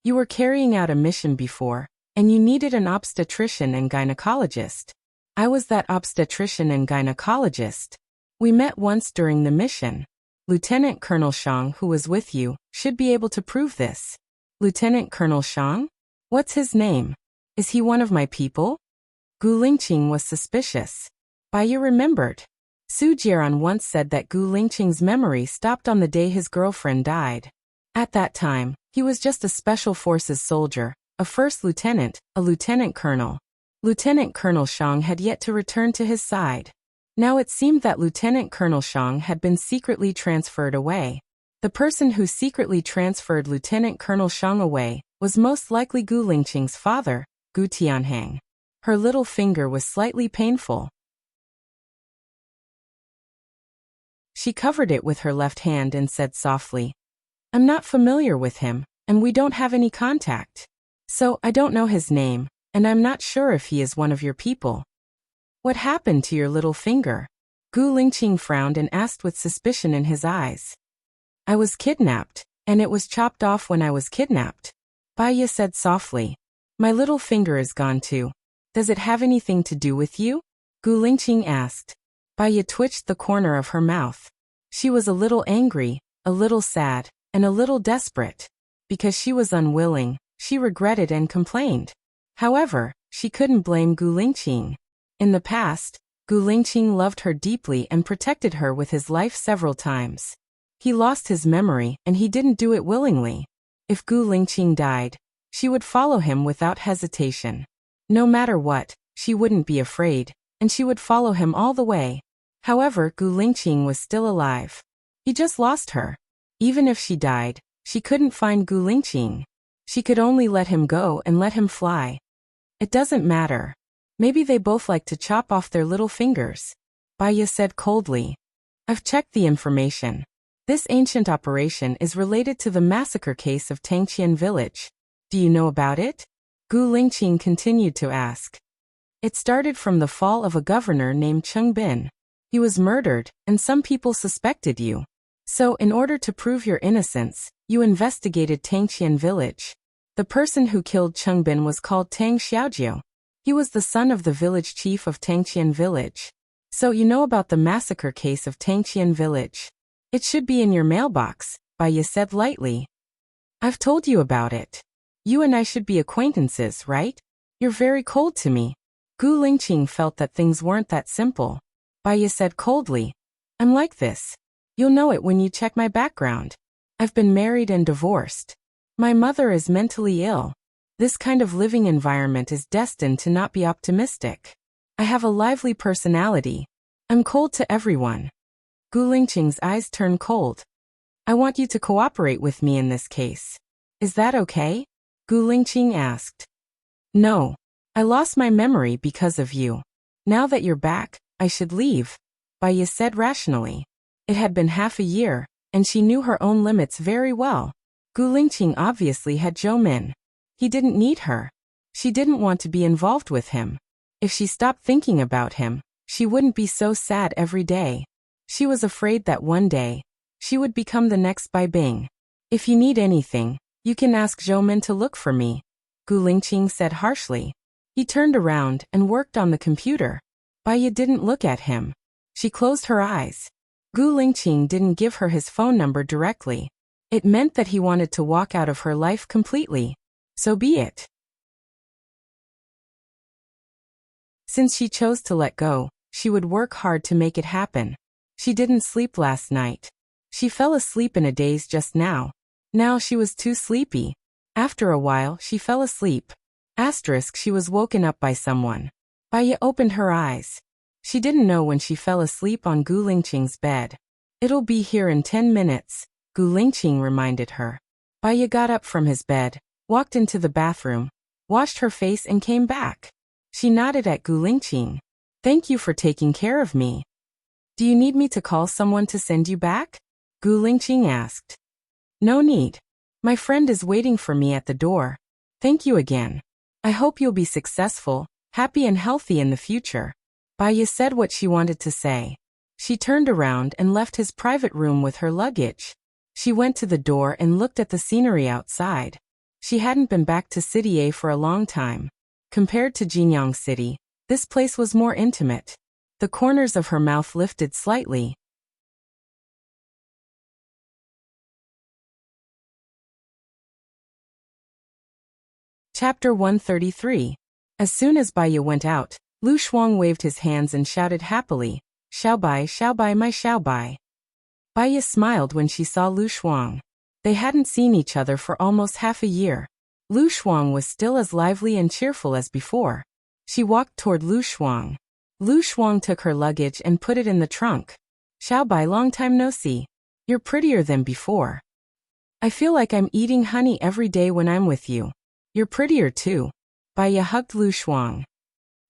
"You were carrying out a mission before, and you needed an obstetrician and gynecologist. I was that obstetrician and gynecologist. We met once during the mission. Lieutenant Colonel Shang, who was with you, should be able to prove this." "Lieutenant Colonel Shang? What's his name? Is he one of my people?" Gu Lingqing was suspicious. Baya remembered. Su Jiran once said that Gu Lingqing's memory stopped on the day his girlfriend died. At that time, he was just a special forces soldier, a first lieutenant, a lieutenant colonel. Lieutenant Colonel Shang had yet to return to his side. Now it seemed that Lieutenant Colonel Shang had been secretly transferred away. The person who secretly transferred Lieutenant Colonel Shang away was most likely Gu Lingqing's father, Gu Tianhang. Her little finger was slightly painful. She covered it with her left hand and said softly, "I'm not familiar with him, and we don't have any contact. So I don't know his name, and I'm not sure if he is one of your people." "What happened to your little finger?" Gu Lingqing frowned and asked with suspicion in his eyes. "I was kidnapped, and it was chopped off when I was kidnapped," Baya said softly. "My little finger is gone too. Does it have anything to do with you?" Gu Lingqing asked. Baya twitched the corner of her mouth. She was a little angry, a little sad, and a little desperate. Because she was unwilling, she regretted and complained. However, she couldn't blame Gu Lingqing. In the past, Gu Lingqing loved her deeply and protected her with his life several times. He lost his memory, and he didn't do it willingly. If Gu Lingqing died, she would follow him without hesitation. No matter what, she wouldn't be afraid, and she would follow him all the way. However, Gu Lingqing was still alive. He just lost her. Even if she died, she couldn't find Gu Lingqing. She could only let him go and let him fly. It doesn't matter. Maybe they both like to chop off their little fingers, Baya said coldly. I've checked the information. This ancient operation is related to the massacre case of Tangqian village. Do you know about it? Gu Lingqing continued to ask. It started from the fall of a governor named Cheng Bin. He was murdered, and some people suspected you. So, in order to prove your innocence, you investigated Tangqian village. The person who killed Cheng Bin was called Tang Xiaojiu. He was the son of the village chief of Tangqian village. So you know about the massacre case of Tangqian village. It should be in your mailbox, Bai Ye said lightly. I've told you about it. You and I should be acquaintances, right? You're very cold to me. Gu Lingqing felt that things weren't that simple. Bai Ye said coldly. I'm like this. You'll know it when you check my background. I've been married and divorced. My mother is mentally ill. This kind of living environment is destined to not be optimistic. I have a lively personality. I'm cold to everyone. Gu Lingqing's eyes turned cold. I want you to cooperate with me in this case. Is that okay? Gu Lingqing asked. No. I lost my memory because of you. Now that you're back, I should leave, Bai Ye said rationally. It had been half a year, and she knew her own limits very well. Gu Lingqing obviously had Zhou Min. He didn't need her. She didn't want to be involved with him. If she stopped thinking about him, she wouldn't be so sad every day. She was afraid that one day, she would become the next Bai Bing. If you need anything, you can ask Zhou Min to look for me, Gu Lingqing said harshly. He turned around and worked on the computer. Bai Ye didn't look at him. She closed her eyes. Gu Lingqing didn't give her his phone number directly. It meant that he wanted to walk out of her life completely. So be it. Since she chose to let go, she would work hard to make it happen. She didn't sleep last night. She fell asleep in a daze just now. Now she was too sleepy. After a while, she fell asleep. She was woken up by someone. Bai Ye opened her eyes. She didn't know when she fell asleep on Gu Lingqing's bed. It'll be here in 10 minutes, Gu Lingqing reminded her. Bai Ye got up from his bed, walked into the bathroom, washed her face and came back. She nodded at Gu Lingqing. Thank you for taking care of me. Do you need me to call someone to send you back? Gu Lingqing asked. No need. My friend is waiting for me at the door. Thank you again. I hope you'll be successful, happy and healthy in the future. Bai Ye said what she wanted to say. She turned around and left his private room with her luggage. She went to the door and looked at the scenery outside. She hadn't been back to City A for a long time. Compared to Jinyang City, this place was more intimate. The corners of her mouth lifted slightly. Chapter 133. As soon as Bai Ye went out, Lu Shuang waved his hands and shouted happily, Xiao Bai, my Xiao Bai. Bai Ye smiled when she saw Lu Shuang. They hadn't seen each other for almost half a year. Lu Shuang was still as lively and cheerful as before. She walked toward Lu Shuang. Lu Shuang took her luggage and put it in the trunk. Xiao Bai, long time no see. You're prettier than before. I feel like I'm eating honey every day when I'm with you. You're prettier too. Bai Ye hugged Lu Shuang.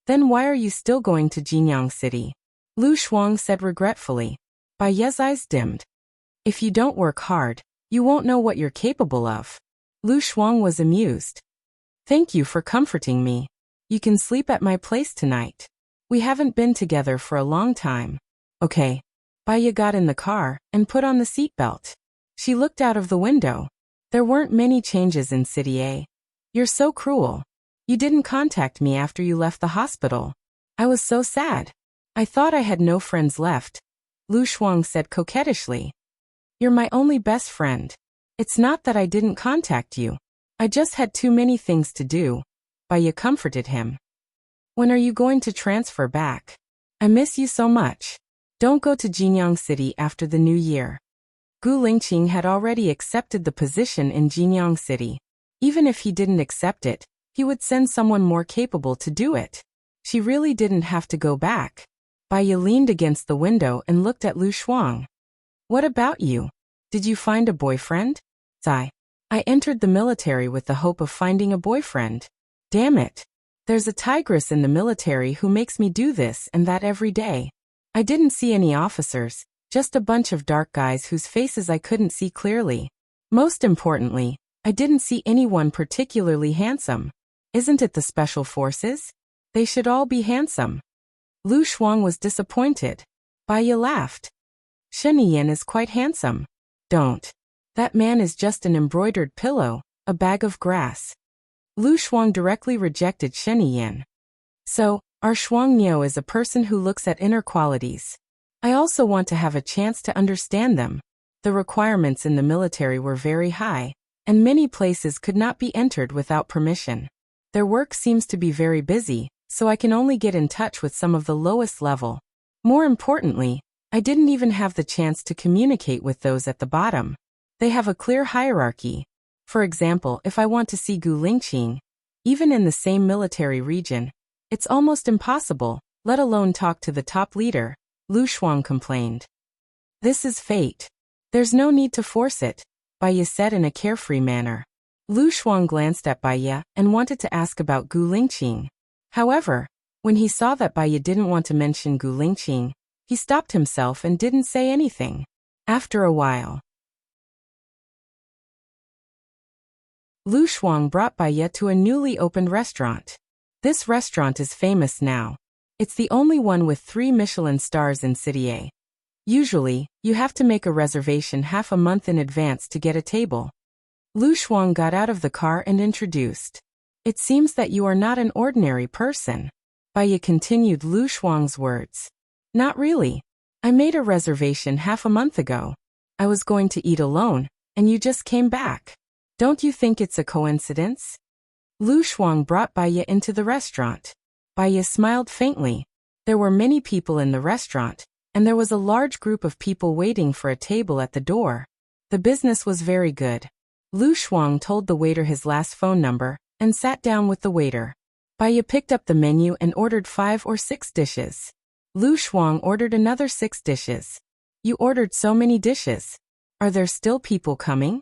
Then why are you still going to Jinyang City? Lu Shuang said regretfully. Bai Ye's eyes dimmed. If you don't work hard, you won't know what you're capable of. Lu Shuang was amused. Thank you for comforting me. You can sleep at my place tonight. We haven't been together for a long time. Okay. Bai Ye got in the car and put on the seatbelt. She looked out of the window. There weren't many changes in City A. You're so cruel. You didn't contact me after you left the hospital. I was so sad. I thought I had no friends left. Lu Shuang said coquettishly. You're my only best friend. It's not that I didn't contact you. I just had too many things to do. Bai Ye comforted him. When are you going to transfer back? I miss you so much. Don't go to Jinyang City after the new year. Gu Lingqing had already accepted the position in Jinyang City. Even if he didn't accept it, he would send someone more capable to do it. She really didn't have to go back. Bai Ye leaned against the window and looked at Lu Shuang. What about you? Did you find a boyfriend? I entered the military with the hope of finding a boyfriend. Damn it. There's a tigress in the military who makes me do this and that every day. I didn't see any officers, Just a bunch of dark guys whose faces I couldn't see clearly. Most importantly, I didn't see anyone particularly handsome. Isn't it the special forces? They should all be handsome. Lu Shuang was disappointed. Baya laughed. Shen Yan is quite handsome. Don't. That man is just an embroidered pillow, a bag of grass. Lu Shuang directly rejected Shen Yan. So, our Shuangniu is a person who looks at inner qualities. I also want to have a chance to understand them. The requirements in the military were very high, and many places could not be entered without permission. Their work seems to be very busy, so I can only get in touch with some of the lowest level. More importantly, I didn't even have the chance to communicate with those at the bottom. They have a clear hierarchy. For example, if I want to see Gu Lingqing, even in the same military region, it's almost impossible, let alone talk to the top leader, Lu Shuang complained. This is fate. There's no need to force it, Baya said in a carefree manner. Lu Shuang glanced at Baya and wanted to ask about Gu Lingqing. However, when he saw that Baya didn't want to mention Gu Lingqing, he stopped himself and didn't say anything. After a while, Lu Shuang brought Baya to a newly opened restaurant. This restaurant is famous now. It's the only one with 3 Michelin stars in City A. Usually, you have to make a reservation half a month in advance to get a table. Lu Shuang got out of the car and introduced. It seems that you are not an ordinary person. Baya continued Lu Shuang's words. Not really. I made a reservation half a month ago. I was going to eat alone, and you just came back. Don't you think it's a coincidence? Lu Shuang brought Baya into the restaurant. Baya smiled faintly. There were many people in the restaurant, and there was a large group of people waiting for a table at the door. The business was very good. Lu Shuang told the waiter his last phone number, and sat down with the waiter. Baya picked up the menu and ordered 5 or 6 dishes. Lu Shuang ordered another 6 dishes. You ordered so many dishes. Are there still people coming?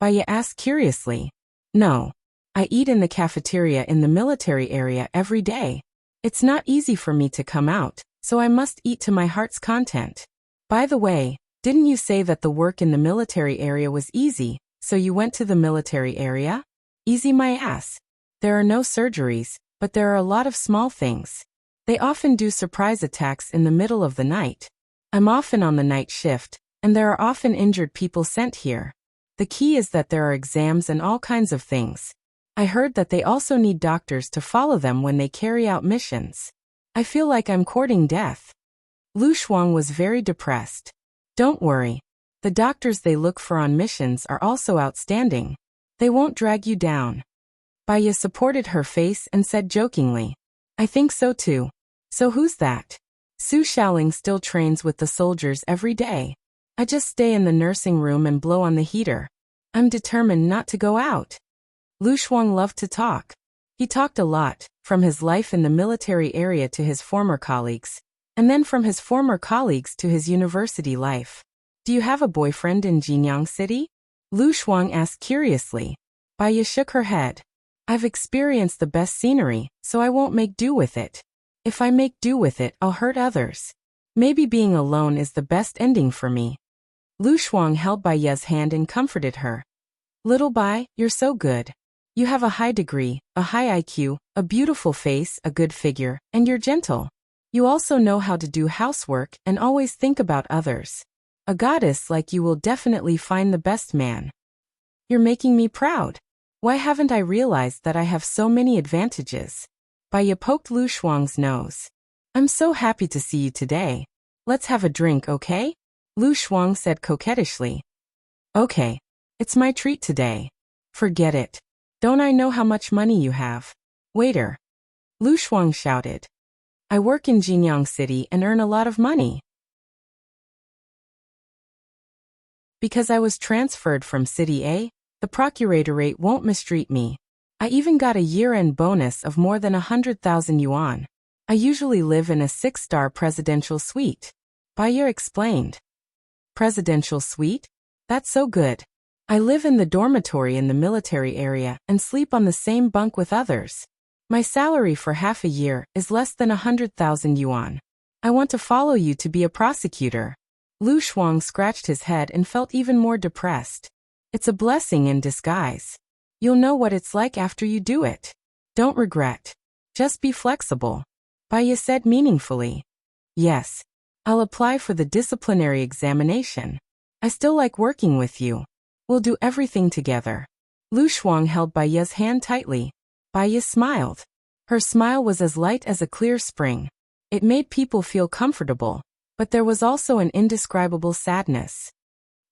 Baya asked curiously. No. I eat in the cafeteria in the military area every day. It's not easy for me to come out, so I must eat to my heart's content. By the way, didn't you say that the work in the military area was easy, so you went to the military area? Easy my ass. There are no surgeries, but there are a lot of small things. They often do surprise attacks in the middle of the night. I'm often on the night shift, and there are often injured people sent here. The key is that there are exams and all kinds of things. I heard that they also need doctors to follow them when they carry out missions. I feel like I'm courting death. Lu Shuang was very depressed. Don't worry. The doctors they look for on missions are also outstanding. They won't drag you down. Baya supported her face and said jokingly. I think so too. So who's that? Su Xiaoling still trains with the soldiers every day. I just stay in the nursing room and blow on the heater. I'm determined not to go out. Lu Shuang loved to talk. He talked a lot, from his life in the military area to his former colleagues, and then from his former colleagues to his university life. Do you have a boyfriend in Jinyang City? Lu Shuang asked curiously. Baya shook her head. I've experienced the best scenery, so I won't make do with it. If I make do with it, I'll hurt others. Maybe being alone is the best ending for me. Lu Shuang held Baya's hand and comforted her. Little Bai, you're so good. You have a high degree, a high IQ, a beautiful face, a good figure, and you're gentle. You also know how to do housework and always think about others. A goddess like you will definitely find the best man. You're making me proud. Why haven't I realized that I have so many advantages? Baya poked Lu Shuang's nose. I'm so happy to see you today. Let's have a drink, okay? Lu Shuang said coquettishly. Okay. It's my treat today. Forget it. Don't I know how much money you have? Waiter. Lu Shuang shouted. I work in Jinyang City and earn a lot of money. Because I was transferred from City A, the procuratorate won't mistreat me. I even got a year-end bonus of more than 100,000 yuan. I usually live in a 6-star presidential suite. Baya explained. Presidential suite? That's so good. I live in the dormitory in the military area and sleep on the same bunk with others. My salary for half a year is less than 100,000 yuan. I want to follow you to be a prosecutor. Lu Shuang scratched his head and felt even more depressed. It's a blessing in disguise. You'll know what it's like after you do it. Don't regret. Just be flexible. Baiya said meaningfully. Yes. I'll apply for the disciplinary examination. I still like working with you. We'll do everything together. Lu Shuang held Baiya's hand tightly. Baiya smiled. Her smile was as light as a clear spring. It made people feel comfortable, but there was also an indescribable sadness.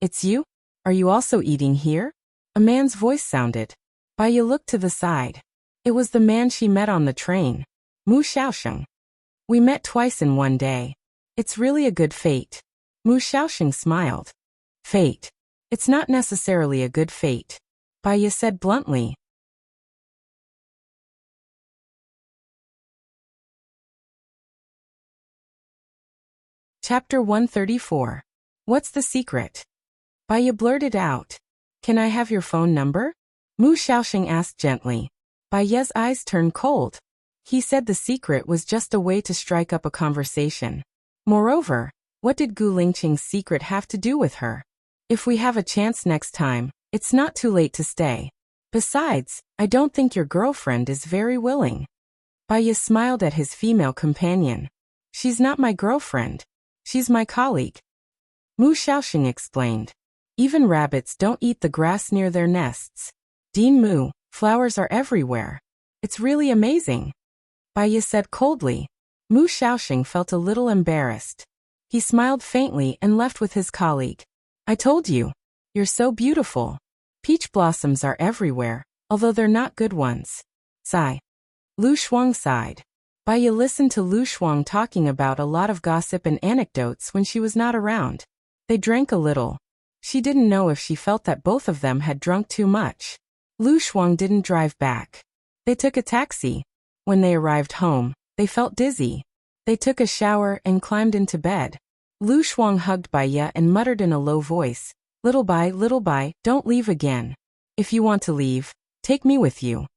It's you? Are you also eating here? A man's voice sounded. Baiya looked to the side. It was the man she met on the train. Mu Xiaosheng. We met twice in one day. It's really a good fate. Mu Xiaosheng smiled. Fate. It's not necessarily a good fate. Baiya said bluntly. Chapter 134. What's the secret? Baiya blurted out. Can I have your phone number? Mu Xiaosheng asked gently. Baiya's eyes turned cold. He said the secret was just a way to strike up a conversation. Moreover, what did Gu Lingqing's secret have to do with her? If we have a chance next time, it's not too late to stay. Besides, I don't think your girlfriend is very willing. Baiya smiled at his female companion. She's not my girlfriend. She's my colleague. Mu Xiaosheng explained. Even rabbits don't eat the grass near their nests. Dean Mu, flowers are everywhere. It's really amazing. Baiya said coldly. Mu Xiaosheng felt a little embarrassed. He smiled faintly and left with his colleague. I told you. You're so beautiful. Peach blossoms are everywhere, although they're not good ones. Sigh. Lu Shuang sighed. Baiya listened to Lu Shuang talking about a lot of gossip and anecdotes when she was not around. They drank a little. She didn't know if she felt that both of them had drunk too much. Lu Shuang didn't drive back. They took a taxi. When they arrived home, they felt dizzy. They took a shower and climbed into bed. Lu Shuang hugged Baiya and muttered in a low voice, little Bai, don't leave again. If you want to leave, take me with you.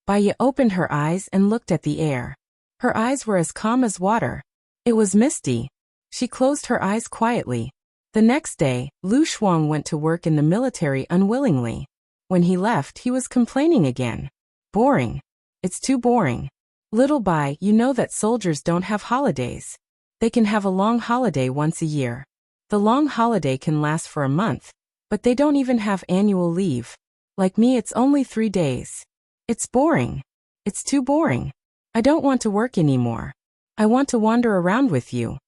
Baiya opened her eyes and looked at the air. Her eyes were as calm as water. It was misty. She closed her eyes quietly. The next day, Lu Shuang went to work in the military unwillingly. When he left, he was complaining again. Boring. It's too boring. Little Bai, you know that soldiers don't have holidays. They can have a long holiday once a year. The long holiday can last for a month, but they don't even have annual leave. Like me, it's only 3 days. It's boring. It's too boring. I don't want to work anymore. I want to wander around with you.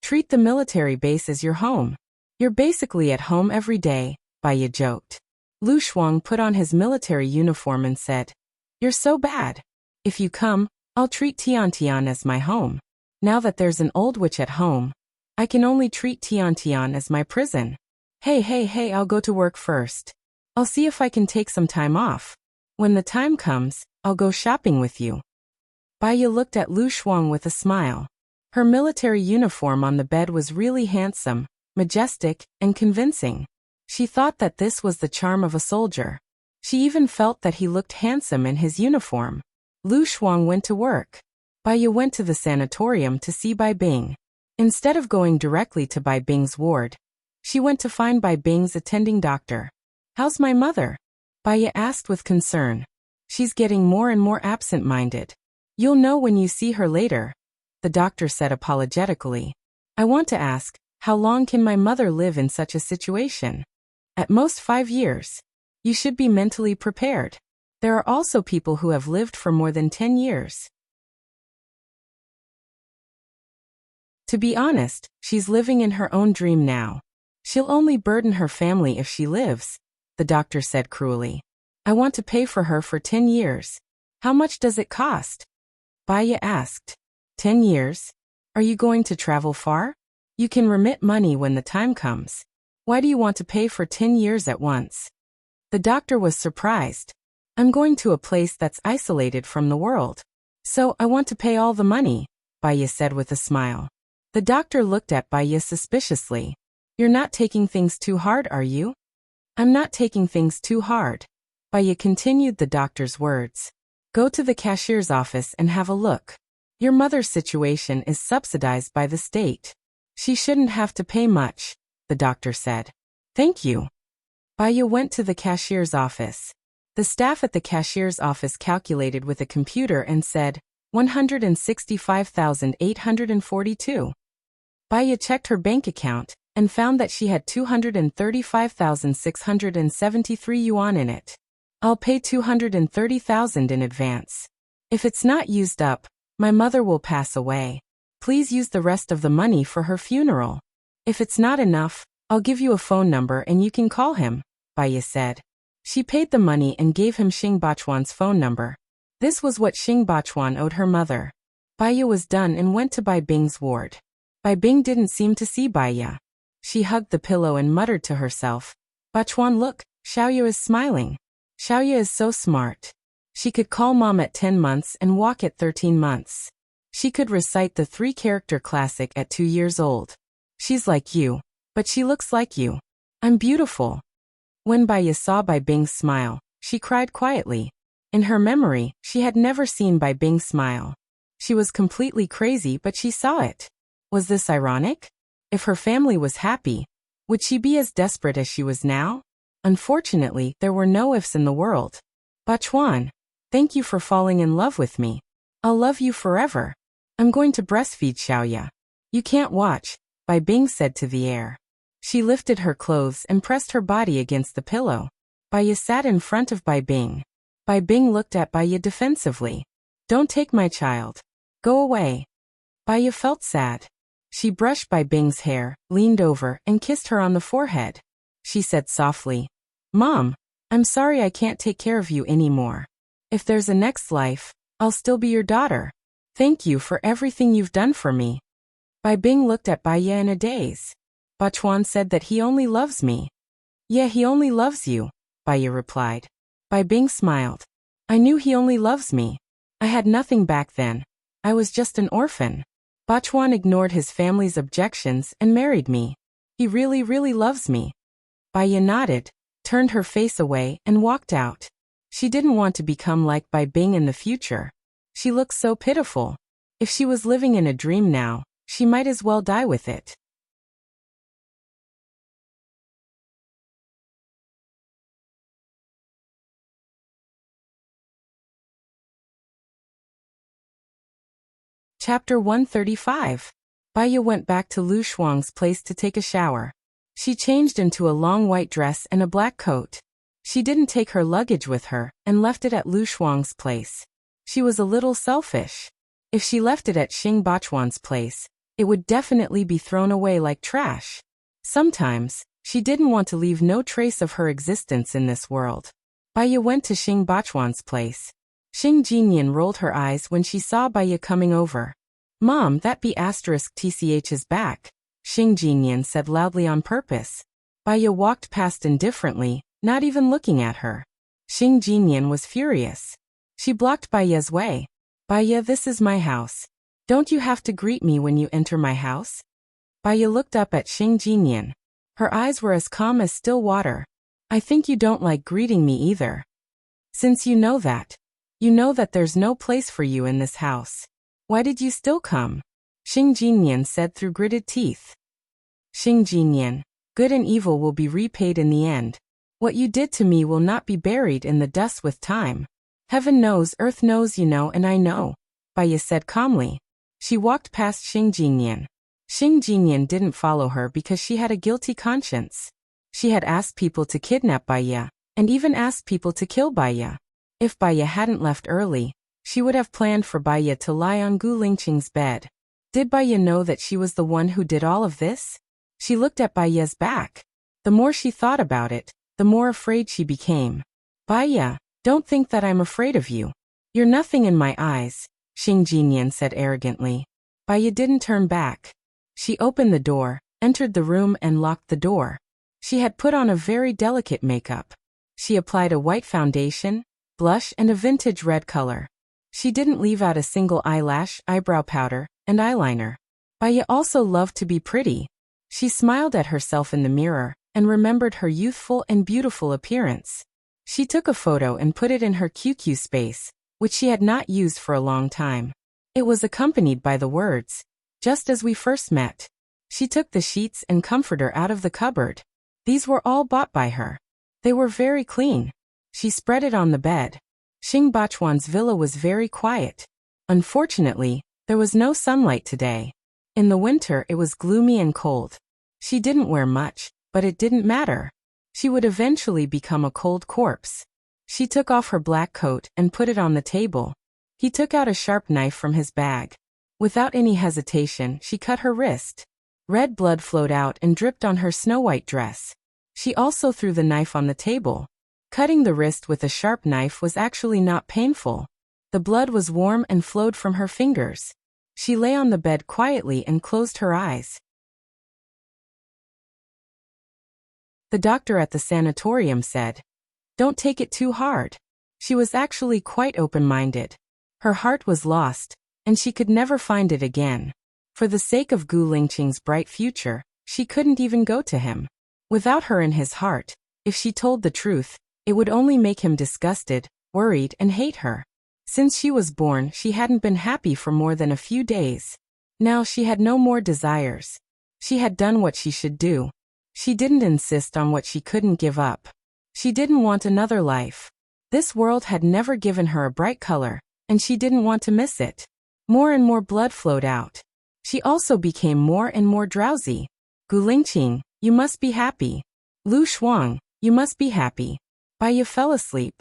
Treat the military base as your home. You're basically at home every day, Baiya joked. Lu Shuang put on his military uniform and said, You're so bad. If you come, I'll treat Tiantian as my home. Now that there's an old witch at home, I can only treat Tiantian as my prison. Hey, I'll go to work first. I'll see if I can take some time off. When the time comes, I'll go shopping with you. Baiya looked at Lu Shuang with a smile. Her military uniform on the bed was really handsome, majestic, and convincing. She thought that this was the charm of a soldier. She even felt that he looked handsome in his uniform. Lu Shuang went to work. Baiya went to the sanatorium to see Bai Bing. Instead of going directly to Bai Bing's ward, she went to find Bai Bing's attending doctor. How's my mother? Baiya asked with concern. She's getting more and more absent-minded. You'll know when you see her later, the doctor said apologetically. I want to ask, how long can my mother live in such a situation? At most 5 years. You should be mentally prepared. There are also people who have lived for more than 10 years. To be honest, she's living in her own dream now. She'll only burden her family if she lives, the doctor said cruelly. I want to pay for her for 10 years. How much does it cost? Baiya asked. 10 years? Are you going to travel far? You can remit money when the time comes. Why do you want to pay for 10 years at once? The doctor was surprised. I'm going to a place that's isolated from the world. So I want to pay all the money, Baiya said with a smile. The doctor looked at Baiya suspiciously. You're not taking things too hard, are you? I'm not taking things too hard. Baiya continued the doctor's words. Go to the cashier's office and have a look. Your mother's situation is subsidized by the state. She shouldn't have to pay much, the doctor said. Thank you. Baya went to the cashier's office. The staff at the cashier's office calculated with a computer and said, 165,842. Baya checked her bank account and found that she had 235,673 yuan in it. I'll pay 230,000 in advance. If it's not used up, my mother will pass away. Please use the rest of the money for her funeral. If it's not enough, I'll give you a phone number and you can call him, Baya said. She paid the money and gave him Xing Bachuan's phone number. This was what Xing Bachuan owed her mother. Baya was done and went to Bai Bing's ward. Bai Bing didn't seem to see Baya. She hugged the pillow and muttered to herself, Bachuan, look, Xiaoyu is smiling. Xiaoyu is so smart. She could call mom at 10 months and walk at 13 months. She could recite the 3-character classic at 2 years old. She's like you, but she looks like you. I'm beautiful. When Baya saw Bai Bing's smile, she cried quietly. In her memory, she had never seen Bai Bing smile. She was completely crazy, but she saw it. Was this ironic? If her family was happy, would she be as desperate as she was now? Unfortunately, there were no ifs in the world. Bachuan, thank you for falling in love with me. I'll love you forever. I'm going to breastfeed Xiaoya. You can't watch, Bai Bing said to the air. She lifted her clothes and pressed her body against the pillow. Baya sat in front of Bai Bing. Bai Bing looked at Baya defensively. Don't take my child. Go away. Baya felt sad. She brushed Bai Bing's hair, leaned over, and kissed her on the forehead. She said softly, Mom, I'm sorry I can't take care of you anymore. If there's a next life, I'll still be your daughter. Thank you for everything you've done for me. Bai Bing looked at Baya in a daze. Bachuan said that he only loves me. Yeah, he only loves you, Baya replied. Bai Bing smiled. I knew he only loves me. I had nothing back then. I was just an orphan. Bachuan ignored his family's objections and married me. He really, really loves me. Baya nodded, turned her face away, and walked out. She didn't want to become like Bai Bing in the future. She looked so pitiful. If she was living in a dream now, she might as well die with it. Chapter 135. Baya went back to Lu Shuang's place to take a shower. She changed into a long white dress and a black coat. She didn't take her luggage with her and left it at Lu Shuang's place. She was a little selfish. If she left it at Xing Bachuan's place, it would definitely be thrown away like trash. Sometimes, she didn't want to leave no trace of her existence in this world. Baya went to Xing Bachuan's place. Xing Jinyan rolled her eyes when she saw Baya coming over. Mom, that B***TCH is back, Xing Jinyan said loudly on purpose. Baya walked past indifferently, not even looking at her. Xing Jinyan was furious. She blocked Baya's way. Baya, this is my house. Don't you have to greet me when you enter my house? Baya looked up at Xing Jinyan. Her eyes were as calm as still water. I think you don't like greeting me either. Since you know that there's no place for you in this house. Why did you still come? Xing Jinyan said through gritted teeth. Xing Jinyan, good and evil will be repaid in the end. What you did to me will not be buried in the dust with time. Heaven knows, earth knows, you know, and I know, Baya said calmly. She walked past Xing Jinyan. Xing Jinyan didn't follow her because she had a guilty conscience. She had asked people to kidnap Baya, and even asked people to kill Baya. If Baya hadn't left early, she would have planned for Baya to lie on Gu Lingqing's bed. Did Baya know that she was the one who did all of this? She looked at Baya's back. The more she thought about it, the more afraid she became. Baya, don't think that I'm afraid of you. You're nothing in my eyes, Xing Jinyan said arrogantly. Baya didn't turn back. She opened the door, entered the room and locked the door. She had put on a very delicate makeup. She applied a white foundation, blush and a vintage red color. She didn't leave out a single eyelash, eyebrow powder, and eyeliner. Baya also loved to be pretty. She smiled at herself in the mirror and remembered her youthful and beautiful appearance. She took a photo and put it in her QQ space, which she had not used for a long time. It was accompanied by the words, "Just as we first met." She took the sheets and comforter out of the cupboard. These were all bought by her. They were very clean. She spread it on the bed. Xing Bachuan's villa was very quiet. Unfortunately, there was no sunlight today. In the winter it was gloomy and cold. She didn't wear much, but it didn't matter. She would eventually become a cold corpse. She took off her black coat and put it on the table. He took out a sharp knife from his bag. Without any hesitation, she cut her wrist. Red blood flowed out and dripped on her snow-white dress. She also threw the knife on the table. Cutting the wrist with a sharp knife was actually not painful. The blood was warm and flowed from her fingers. She lay on the bed quietly and closed her eyes. The doctor at the sanatorium said, "Don't take it too hard." She was actually quite open-minded. Her heart was lost, and she could never find it again. For the sake of Gu Lingqing's bright future, she couldn't even go to him. Without her in his heart, if she told the truth, it would only make him disgusted, worried, and hate her. Since she was born, she hadn't been happy for more than a few days. Now she had no more desires. She had done what she should do. She didn't insist on what she couldn't give up. She didn't want another life. This world had never given her a bright color, and she didn't want to miss it. More and more blood flowed out. She also became more and more drowsy. Gu Lingqing, you must be happy. Lu Shuang, you must be happy. Baiya fell asleep.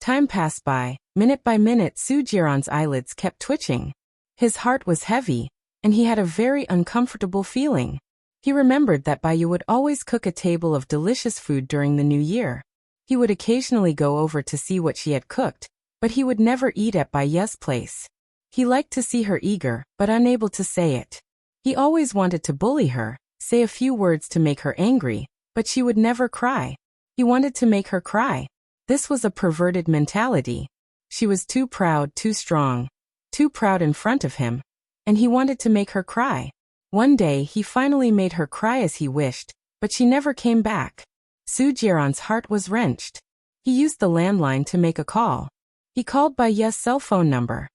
Time passed by minute, Su Jiran's eyelids kept twitching. His heart was heavy, and he had a very uncomfortable feeling. He remembered that Baiya would always cook a table of delicious food during the new year. He would occasionally go over to see what she had cooked, but he would never eat at Baiya's place. He liked to see her eager, but unable to say it. He always wanted to bully her, say a few words to make her angry, but she would never cry. He wanted to make her cry. This was a perverted mentality. She was too proud, too strong, too proud in front of him, and he wanted to make her cry. One day he finally made her cry as he wished, but she never came back. Su Jiran's heart was wrenched. He used the landline to make a call. He called Baiya's cell phone number.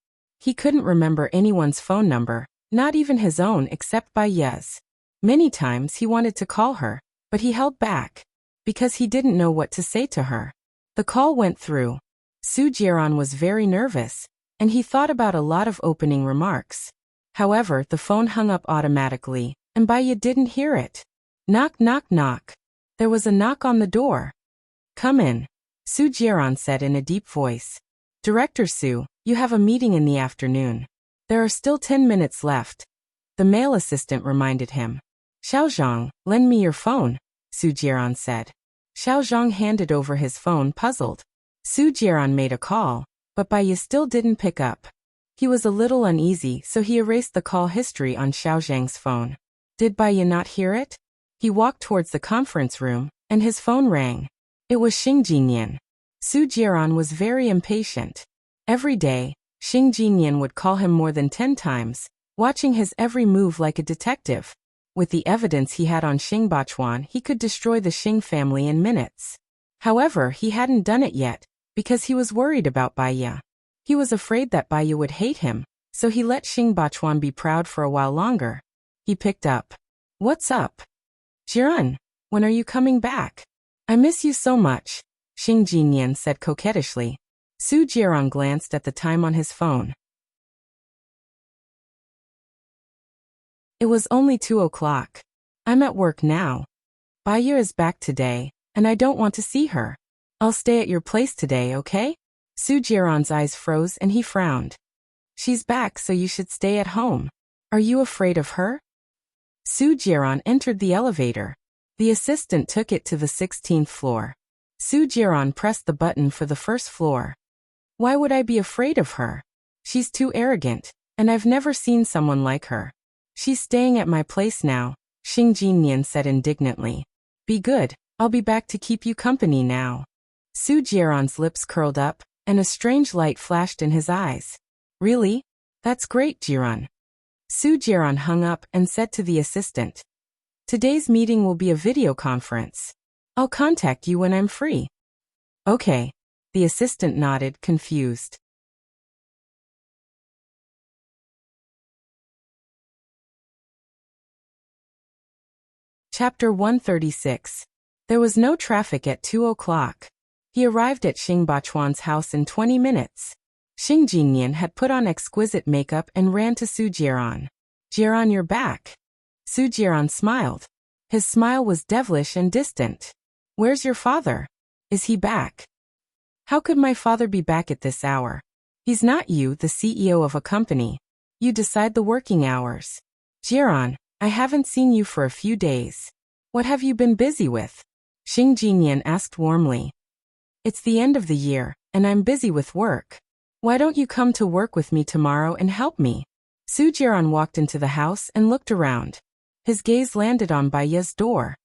He couldn't remember anyone's phone number, not even his own except Baiya's. Many times he wanted to call her, but he held back, because he didn't know what to say to her. The call went through. Su Jiran was very nervous, and he thought about a lot of opening remarks. However, the phone hung up automatically, and Baiya didn't hear it. Knock, knock, knock. There was a knock on the door. "Come in," Su Jiran said in a deep voice. "Director Su, you have a meeting in the afternoon. There are still 10 minutes left." The male assistant reminded him. "Xiaozhang, lend me your phone," Su Jiran said. Xiaozhang handed over his phone, puzzled. Su Jiran made a call, but Baiya still didn't pick up. He was a little uneasy, so he erased the call history on Xiaozhang's phone. Did Baiya not hear it? He walked towards the conference room, and his phone rang. It was Xing Jinyan. Su Jiran was very impatient. Every day, Xing Jinyan would call him more than 10 times, watching his every move like a detective. With the evidence he had on Xing Bachuan, he could destroy the Xing family in minutes. However, he hadn't done it yet, because he was worried about Baiya. He was afraid that Baiya would hate him, so he let Xing Bachuan be proud for a while longer. He picked up. "What's up?" "Jiran, when are you coming back? I miss you so much," Xing Jinyan said coquettishly. Su Jiran glanced at the time on his phone. It was only 2 o'clock. "I'm at work now. Baiya is back today, and I don't want to see her. I'll stay at your place today, okay?" Su Jiran's eyes froze and he frowned. "She's back, so you should stay at home. Are you afraid of her?" Su Jiran entered the elevator. The assistant took it to the 16th floor. Su Jiran pressed the button for the first floor. "Why would I be afraid of her? She's too arrogant, and I've never seen someone like her. She's staying at my place now," Xing Jinyan said indignantly. "Be good, I'll be back to keep you company now." Su Jiran's lips curled up, and a strange light flashed in his eyes. "Really? That's great, Jiran." Su Jiran hung up and said to the assistant, "Today's meeting will be a video conference. I'll contact you when I'm free." "Okay." The assistant nodded, confused. Chapter 136. There was no traffic at 2 o'clock. He arrived at Xing Bachuan's house in 20 minutes. Xing Jinyan had put on exquisite makeup and ran to Su Jiran. "Jiran, you're back." Su Jiran smiled. His smile was devilish and distant. "Where's your father? Is he back?" "How could my father be back at this hour? He's not you, the CEO of a company. You decide the working hours. Jiran, I haven't seen you for a few days. What have you been busy with?" Xing Jinyan asked warmly. "It's the end of the year, and I'm busy with work. Why don't you come to work with me tomorrow and help me?" Su Jiran walked into the house and looked around. His gaze landed on Baiya's door.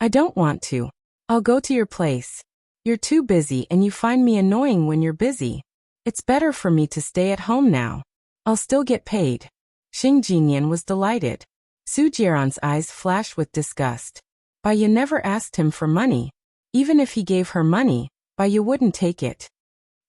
"I don't want to. I'll go to your place. You're too busy and you find me annoying when you're busy. It's better for me to stay at home now. I'll still get paid." Xing Jinyan was delighted. Su Jiran's eyes flashed with disgust. Baiya never asked him for money. Even if he gave her money, Baiya wouldn't take it.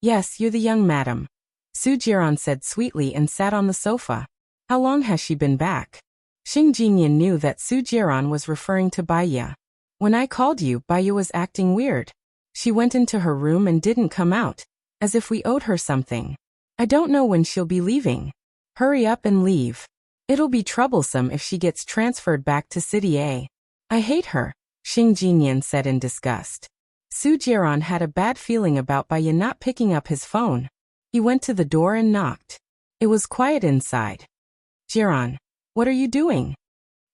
"Yes, you're the young madam," Su Jiran said sweetly and sat on the sofa. "How long has she been back?" Xing Jinyan knew that Su Jiran was referring to Baiya. "When I called you, Baiya was acting weird. She went into her room and didn't come out, as if we owed her something. I don't know when she'll be leaving. Hurry up and leave. It'll be troublesome if she gets transferred back to City A. I hate her," Xing Jinyan said in disgust. Su Jiran had a bad feeling about Baiya not picking up his phone. He went to the door and knocked. It was quiet inside. "Jiran, what are you doing?"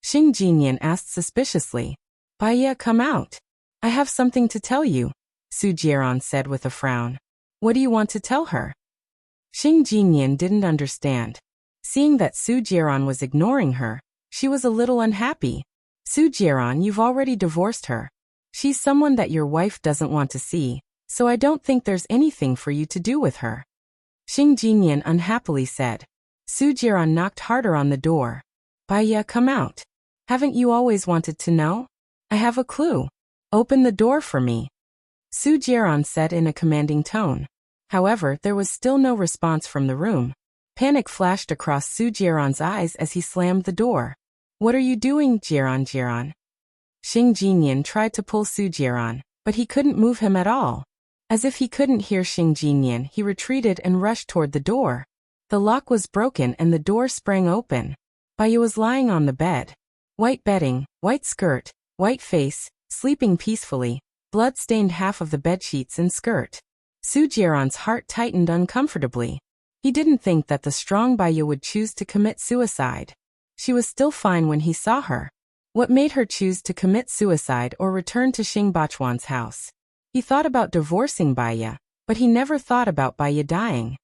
Xing Jinyan asked suspiciously. "Baiya, come out. I have something to tell you," Su Jiran said with a frown. "What do you want to tell her?" Xing Jinyan didn't understand. Seeing that Su Jiran was ignoring her, she was a little unhappy. "Su Jiran, you've already divorced her. She's someone that your wife doesn't want to see, so I don't think there's anything for you to do with her," Xing Jinyan unhappily said. Su Jiran knocked harder on the door. "Baiya, come out. Haven't you always wanted to know? I have a clue. Open the door for me," Su Jiran said in a commanding tone. However, there was still no response from the room. Panic flashed across Su Jiran's eyes as he slammed the door. "What are you doing, Jiran? Xing Jinyan tried to pull Su Jiran, but he couldn't move him at all. As if he couldn't hear Xing Jinyan, he retreated and rushed toward the door. The lock was broken and the door sprang open. Baiya was lying on the bed. White bedding, white skirt, white face, sleeping peacefully, blood stained half of the bedsheets and skirt. Su Jiran's heart tightened uncomfortably. He didn't think that the strong Baiya would choose to commit suicide. She was still fine when he saw her. What made her choose to commit suicide or return to Xing Bachuan's house? He thought about divorcing Baiya, but he never thought about Baiya dying.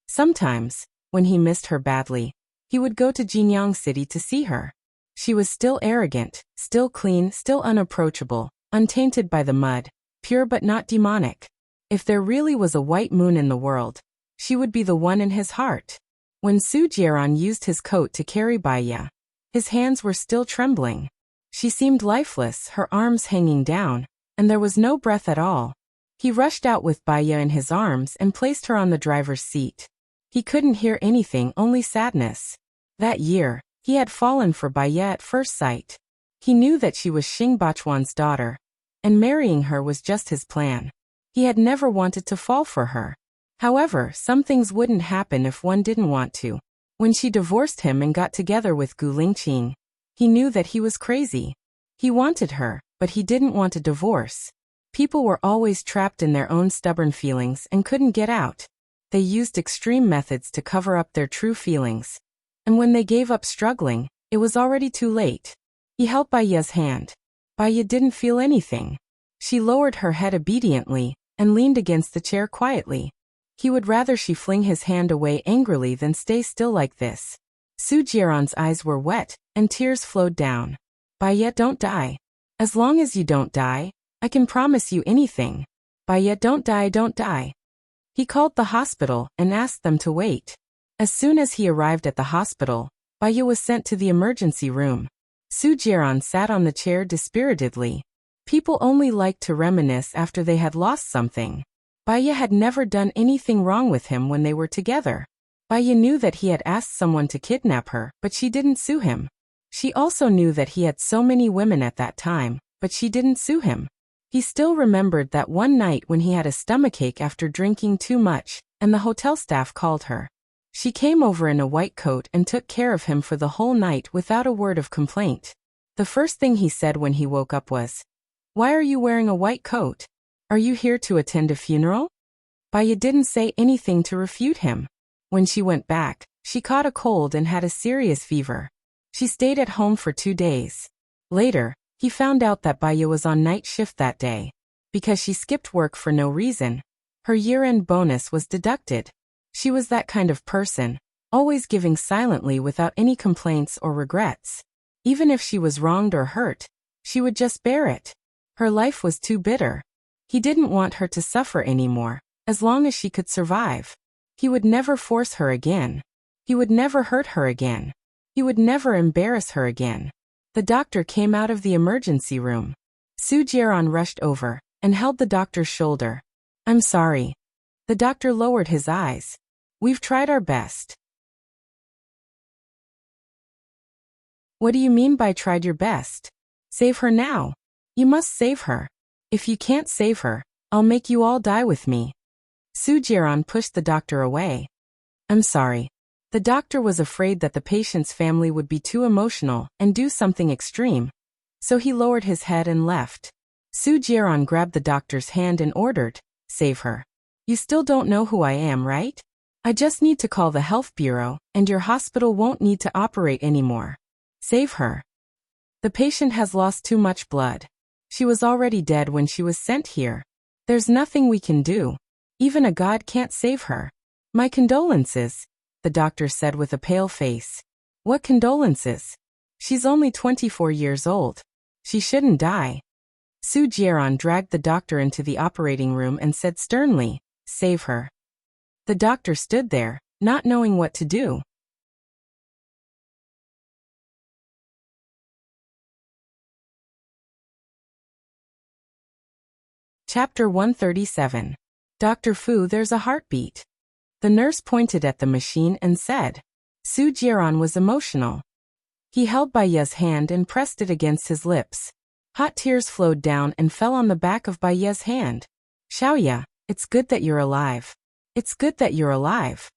Sometimes, when he missed her badly, he would go to Jinyang City to see her. She was still arrogant, still clean, still unapproachable, untainted by the mud, pure but not demonic. If there really was a white moon in the world, she would be the one in his heart. When Su Jiran used his coat to carry Baiya, his hands were still trembling. She seemed lifeless, her arms hanging down, and there was no breath at all. He rushed out with Baiya in his arms and placed her on the driver's seat. He couldn't hear anything, only sadness. That year, he had fallen for Baiya at first sight. He knew that she was Xing Bachuan's daughter, and marrying her was just his plan. He had never wanted to fall for her. However, some things wouldn't happen if one didn't want to. When she divorced him and got together with Gu Lingqing, he knew that he was crazy. He wanted her, but he didn't want a divorce. People were always trapped in their own stubborn feelings and couldn't get out. They used extreme methods to cover up their true feelings. And when they gave up struggling, it was already too late. He held Baiya's hand. Baiya didn't feel anything. She lowered her head obediently and leaned against the chair quietly. He would rather she fling his hand away angrily than stay still like this. Su Jiran's eyes were wet, and tears flowed down. "Baiya, don't die. As long as you don't die, I can promise you anything. Baiya, don't die, don't die." He called the hospital and asked them to wait. As soon as he arrived at the hospital, Baiya was sent to the emergency room. Su Jiran sat on the chair dispiritedly. People only liked to reminisce after they had lost something. Baiya had never done anything wrong with him when they were together. Baya knew that he had asked someone to kidnap her, but she didn't sue him. She also knew that he had so many women at that time, but she didn't sue him. He still remembered that one night when he had a stomachache after drinking too much, and the hotel staff called her. She came over in a white coat and took care of him for the whole night without a word of complaint. The first thing he said when he woke up was, "Why are you wearing a white coat? Are you here to attend a funeral?" Baya didn't say anything to refute him. When she went back, she caught a cold and had a serious fever. She stayed at home for 2 days. Later, he found out that Baya was on night shift that day. Because she skipped work for no reason, her year-end bonus was deducted. She was that kind of person, always giving silently without any complaints or regrets. Even if she was wronged or hurt, she would just bear it. Her life was too bitter. He didn't want her to suffer anymore, as long as she could survive. He would never force her again. He would never hurt her again. He would never embarrass her again. The doctor came out of the emergency room. Su Jiaran rushed over and held the doctor's shoulder. "I'm sorry." The doctor lowered his eyes. "We've tried our best." "What do you mean by tried your best? Save her now. You must save her. If you can't save her, I'll make you all die with me." Su Jiaran pushed the doctor away. "I'm sorry." The doctor was afraid that the patient's family would be too emotional and do something extreme. So he lowered his head and left. Su Jiaran grabbed the doctor's hand and ordered, "Save her. You still don't know who I am, right? I just need to call the health bureau, and your hospital won't need to operate anymore. Save her. The patient has lost too much blood. She was already dead when she was sent here. There's nothing we can do. Even a god can't save her. My condolences," the doctor said with a pale face. "What condolences? She's only 24 years old. She shouldn't die." Su Jiaran dragged the doctor into the operating room and said sternly, "Save her." The doctor stood there, not knowing what to do. Chapter 137. Dr. Fu, there's a heartbeat. The nurse pointed at the machine and said. Su Jiaran was emotional. He held Baya's hand and pressed it against his lips. Hot tears flowed down and fell on the back of Baya's hand. "Xiaoya, it's good that you're alive. It's good that you're alive."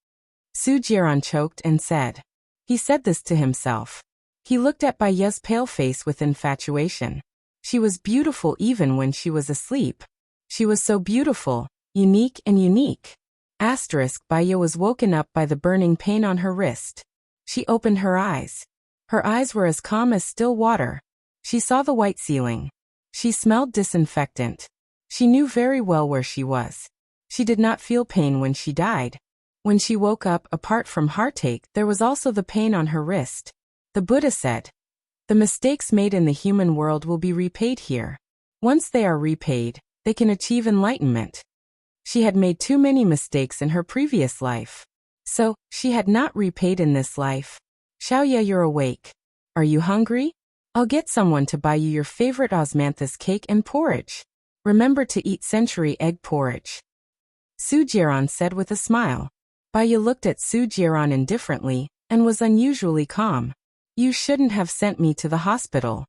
Su Jiaran choked and said. He said this to himself. He looked at Baya's pale face with infatuation. She was beautiful even when she was asleep. She was so beautiful, unique and unique. Baya was woken up by the burning pain on her wrist. She opened her eyes. Her eyes were as calm as still water. She saw the white ceiling. She smelled disinfectant. She knew very well where she was. She did not feel pain when she died. When she woke up, apart from heartache, there was also the pain on her wrist. The Buddha said, "The mistakes made in the human world will be repaid here. Once they are repaid, they can achieve enlightenment." She had made too many mistakes in her previous life. So, she had not repaid in this life. "Xiaoya, you're awake. Are you hungry? I'll get someone to buy you your favorite osmanthus cake and porridge. Remember to eat century egg porridge." Su Jiaran said with a smile. Baya looked at Su Jiaran indifferently, and was unusually calm. "You shouldn't have sent me to the hospital."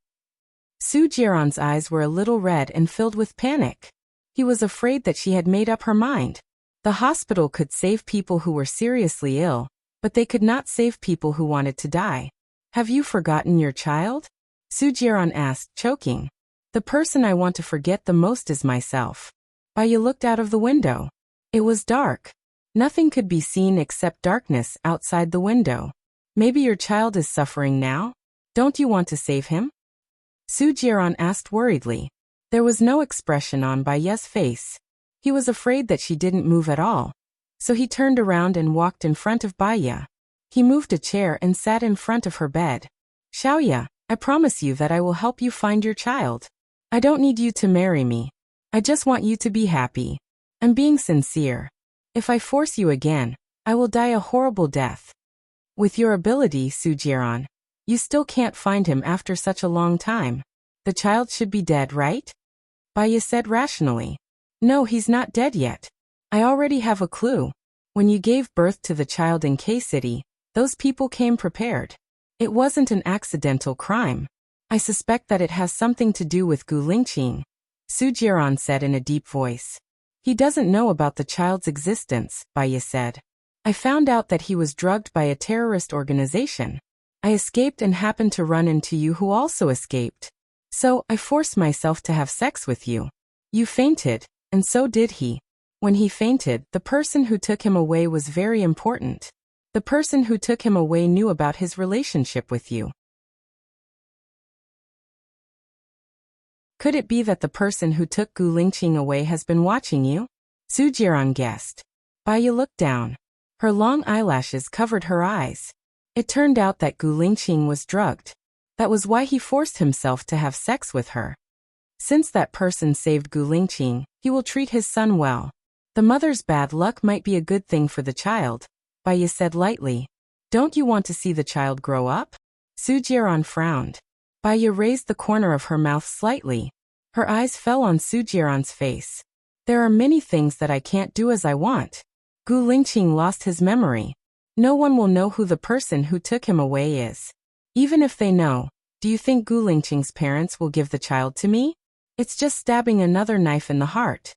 Su Jiaran's eyes were a little red and filled with panic. He was afraid that she had made up her mind. The hospital could save people who were seriously ill, but they could not save people who wanted to die. "Have you forgotten your child?" Su Jiaran asked, choking. "The person I want to forget the most is myself." Baya looked out of the window. It was dark. Nothing could be seen except darkness outside the window. "Maybe your child is suffering now? Don't you want to save him?" Su Jiaran asked worriedly. There was no expression on Baya's face. He was afraid that she didn't move at all. So he turned around and walked in front of Baya. He moved a chair and sat in front of her bed. "Xiaoya, I promise you that I will help you find your child. I don't need you to marry me. I just want you to be happy. I'm being sincere. If I force you again, I will die a horrible death." "With your ability, Su Jiaran, you still can't find him after such a long time. The child should be dead, right?" Baya said rationally. "No, he's not dead yet. I already have a clue. When you gave birth to the child in K-City, those people came prepared. It wasn't an accidental crime. I suspect that it has something to do with Gu Lingqing, Su Jiran said in a deep voice. He doesn't know about the child's existence, Bai Ye said. I found out that he was drugged by a terrorist organization. I escaped and happened to run into you who also escaped. So, I forced myself to have sex with you. You fainted, and so did he. When he fainted, the person who took him away was very important. The person who took him away knew about his relationship with you. Could it be that the person who took Gu Lingqing away has been watching you? Su Jiran guessed. Bai Ye looked down. Her long eyelashes covered her eyes. It turned out that Gu Lingqing was drugged. That was why he forced himself to have sex with her. Since that person saved Gu Lingqing, he will treat his son well. The mother's bad luck might be a good thing for the child, Bai Ye said lightly. Don't you want to see the child grow up? Su Jiran frowned. Bai Ye raised the corner of her mouth slightly. Her eyes fell on Su Jiran's face. There are many things that I can't do as I want. Gu Lingqing lost his memory. No one will know who the person who took him away is. Even if they know, do you think Gu Lingqing's parents will give the child to me? It's just stabbing another knife in the heart.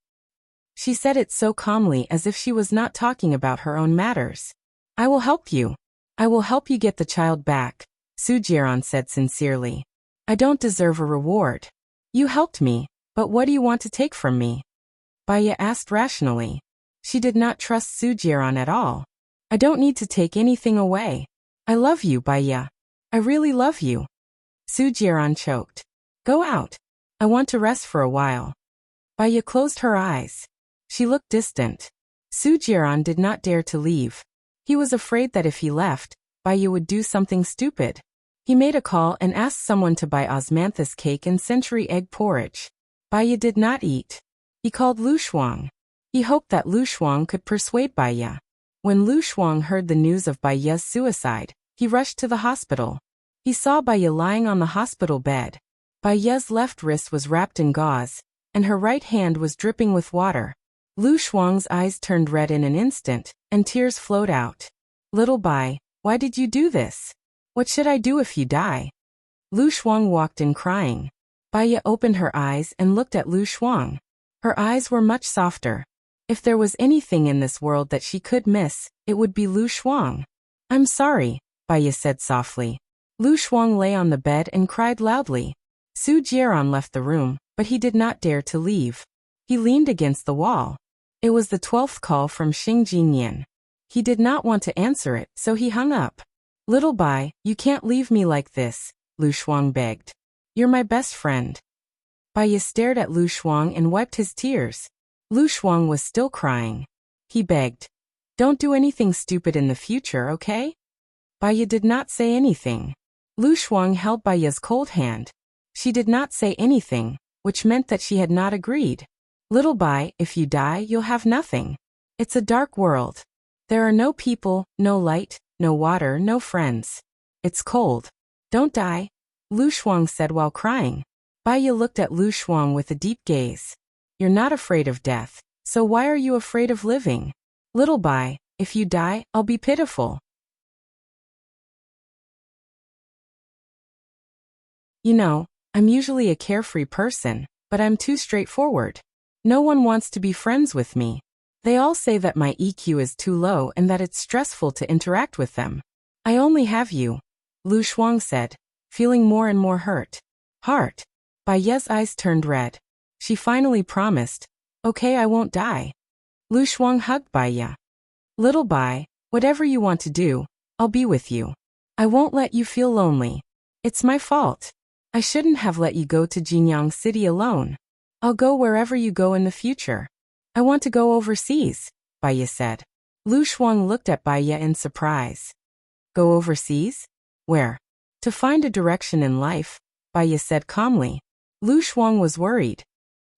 She said it so calmly as if she was not talking about her own matters. I will help you. I will help you get the child back, Su Jiran said sincerely. I don't deserve a reward. You helped me, but what do you want to take from me? Bai Ye asked rationally. She did not trust Su Jiran at all. I don't need to take anything away. I love you, Bai Ye. I really love you. Su Jiran choked. Go out. I want to rest for a while. Bai Ye closed her eyes. She looked distant. Su Jiran did not dare to leave. He was afraid that if he left, Bai Ye would do something stupid. He made a call and asked someone to buy osmanthus cake and century egg porridge. Bai Ye did not eat. He called Lu Shuang. He hoped that Lu Shuang could persuade Bai Ye. When Lu Shuang heard the news of Bai Ye's suicide, he rushed to the hospital. He saw Bai Ye lying on the hospital bed. Bai Ye's left wrist was wrapped in gauze, and her right hand was dripping with water. Lu Shuang's eyes turned red in an instant, and tears flowed out. Little Bai, why did you do this? What should I do if you die? Lu Shuang walked in crying. Bai Ye opened her eyes and looked at Lu Shuang. Her eyes were much softer. If there was anything in this world that she could miss, it would be Lu Shuang. I'm sorry, Bai Ye said softly. Lu Shuang lay on the bed and cried loudly. Su Jiran left the room, but he did not dare to leave. He leaned against the wall. It was the 12th call from Xing Jinyan. He did not want to answer it, so he hung up. Little Bai, you can't leave me like this, Lu Shuang begged. You're my best friend. Bai Ye stared at Lu Shuang and wiped his tears. Lu Shuang was still crying. He begged. Don't do anything stupid in the future, okay? Bai Ye did not say anything. Lu Shuang held Bai Ye's cold hand. She did not say anything, which meant that she had not agreed. Little Bai, if you die, you'll have nothing. It's a dark world. There are no people, no light, no water, no friends. It's cold. Don't die, Lu Shuang said while crying. Bai Ye looked at Lu Shuang with a deep gaze. You're not afraid of death, so why are you afraid of living? Little Bai, if you die, I'll be pitiful. You know, I'm usually a carefree person, but I'm too straightforward. No one wants to be friends with me. They all say that my EQ is too low and that it's stressful to interact with them. I only have you, Lu Shuang said, feeling more and more hurt. Heart. Bai Ye's eyes turned red. She finally promised, okay, I won't die. Lu Shuang hugged Bai Ye. Little Bai, whatever you want to do, I'll be with you. I won't let you feel lonely. It's my fault. I shouldn't have let you go to Jinyang City alone. I'll go wherever you go in the future. I want to go overseas, Bai Ye said. Lu Shuang looked at Bai Ye in surprise. Go overseas? Where? To find a direction in life, Bai Ye said calmly. Lu Shuang was worried.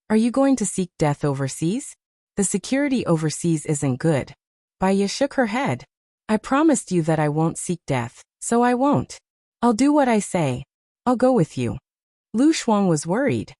Are you going to seek death overseas? The security overseas isn't good. Bai Ye shook her head. I promised you that I won't seek death, so I won't. I'll do what I say. I'll go with you. Lu Shuang was worried.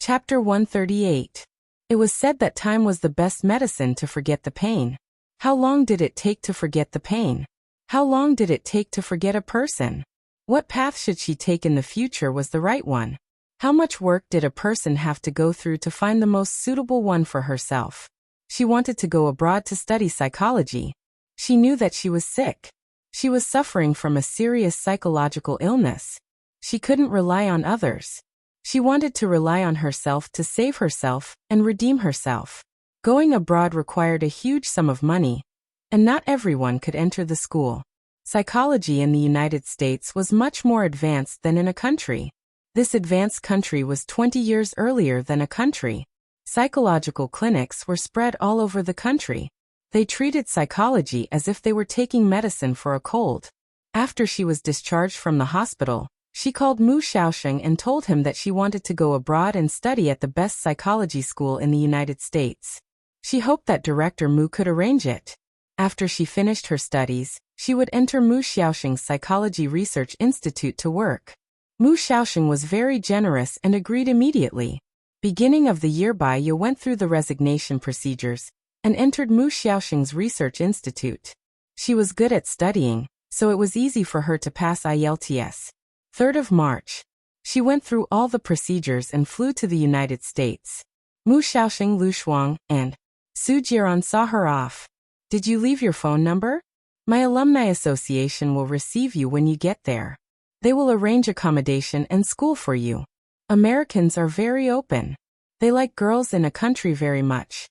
Chapter 138. It was said that time was the best medicine to forget the pain. How long did it take to forget the pain? How long did it take to forget a person? What path should she take in the future was the right one? How much work did a person have to go through to find the most suitable one for herself? She wanted to go abroad to study psychology. She knew that she was sick. She was suffering from a serious psychological illness. She couldn't rely on others. She wanted to rely on herself to save herself and redeem herself. Going abroad required a huge sum of money, and not everyone could enter the school. Psychology in the United States was much more advanced than in a country. This advanced country was 20 years earlier than a country. Psychological clinics were spread all over the country. They treated psychology as if they were taking medicine for a cold. After she was discharged from the hospital, she called Mu Xiaosheng and told him that she wanted to go abroad and study at the best psychology school in the United States. She hoped that Director Mu could arrange it. After she finished her studies, she would enter Mu Xiaosheng's Psychology Research Institute to work. Mu Xiaosheng was very generous and agreed immediately. Beginning of the year, Bai Ye went through the resignation procedures and entered Mu Xiaosheng's Research Institute. She was good at studying, so it was easy for her to pass IELTS. 3rd of March. She went through all the procedures and flew to the United States. Mu Xiaosheng, Lu Shuang, and Su Jiran saw her off. Did you leave your phone number? My alumni association will receive you when you get there. They will arrange accommodation and school for you. Americans are very open. They like girls in a country very much.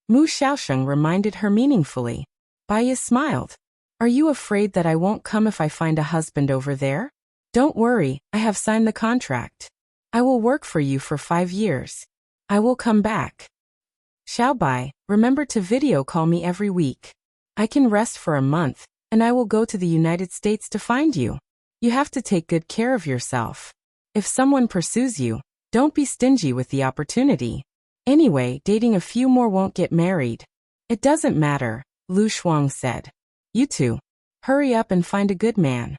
Mu Xiaosheng reminded her meaningfully. Bai Ye smiled. Are you afraid that I won't come if I find a husband over there? Don't worry, I have signed the contract. I will work for you for 5 years. I will come back. Xiaobai, remember to video call me every week. I can rest for a month, and I will go to the United States to find you. You have to take good care of yourself. If someone pursues you, don't be stingy with the opportunity. Anyway, dating a few more won't get married. It doesn't matter, Lu Shuang said. You two, hurry up and find a good man.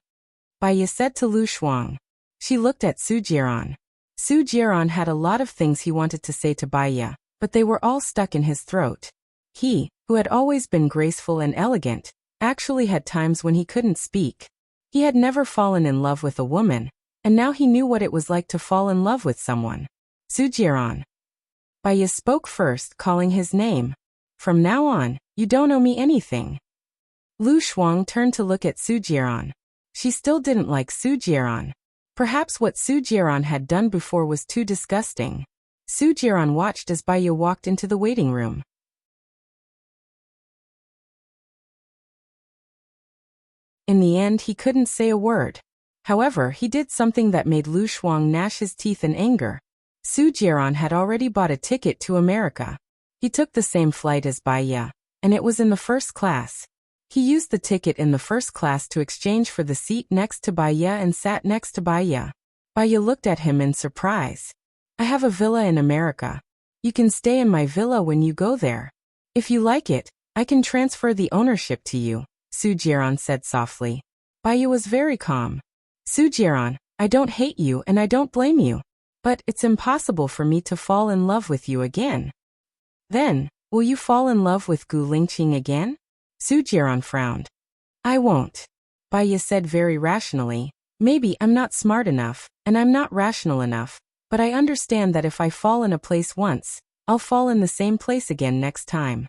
Bai Ye said to Lu Shuang. She looked at Su Jiran. Su Jiran had a lot of things he wanted to say to Bai Ye, but they were all stuck in his throat. He, who had always been graceful and elegant, actually had times when he couldn't speak. He had never fallen in love with a woman, and now he knew what it was like to fall in love with someone. Su Jiran. Bai Ye spoke first, calling his name. From now on, you don't owe me anything. Lu Shuang turned to look at Su Jiran. She still didn't like Su Jiran. Perhaps what Su Jiran had done before was too disgusting. Su Jiran watched as Bai Ye walked into the waiting room. In the end, he couldn't say a word. However, he did something that made Lu Shuang gnash his teeth in anger. Su Jiran had already bought a ticket to America. He took the same flight as Bai Ye, and it was in the first class. He used the ticket in the first class to exchange for the seat next to Bai Ye and sat next to Bai Ye. Bai Ye looked at him in surprise. I have a villa in America. You can stay in my villa when you go there. If you like it, I can transfer the ownership to you, Su Jiran said softly. Bai Ye was very calm. Su Jiran, I don't hate you and I don't blame you. But it's impossible for me to fall in love with you again. Then, will you fall in love with Gu Lingqing again? Su Jiran frowned. I won't. Bai Ye said very rationally. Maybe I'm not smart enough, and I'm not rational enough, but I understand that if I fall in a place once, I'll fall in the same place again next time.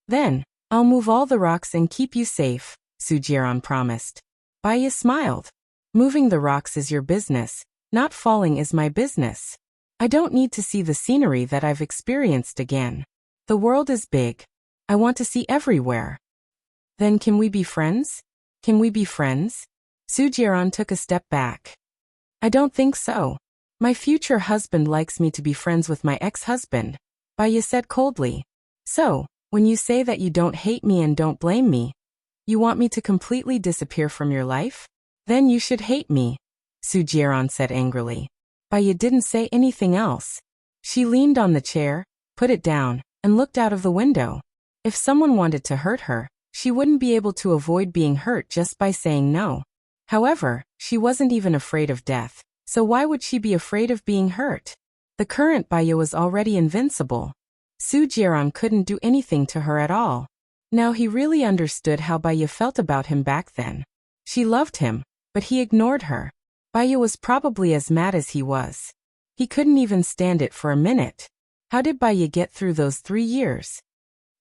Then, I'll move all the rocks and keep you safe, Su Jiran promised. Bai Ye smiled. Moving the rocks is your business, not falling is my business. I don't need to see the scenery that I've experienced again. The world is big. I want to see everywhere. Then can we be friends? Can we be friends? Su Jiran took a step back. I don't think so. My future husband likes me to be friends with my ex-husband, Bai Ye said coldly. So, when you say that you don't hate me and don't blame me, you want me to completely disappear from your life? Then you should hate me, Su Jiran said angrily. Bai Ye didn't say anything else. She leaned on the chair, put it down, and looked out of the window. If someone wanted to hurt her, she wouldn't be able to avoid being hurt just by saying no. However, she wasn't even afraid of death, so why would she be afraid of being hurt? The current Baya was already invincible. Su Jiaran couldn't do anything to her at all. Now he really understood how Baya felt about him back then. She loved him, but he ignored her. Baya was probably as mad as he was. He couldn't even stand it for a minute. How did Baya get through those 3 years?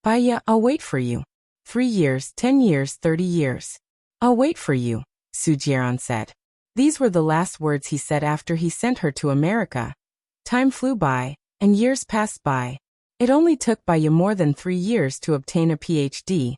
Baya, I'll wait for you. 3 years, 10 years, 30 years. I'll wait for you, Su Jiaran said. These were the last words he said after he sent her to America. Time flew by, and years passed by. It only took Baya more than 3 years to obtain a PhD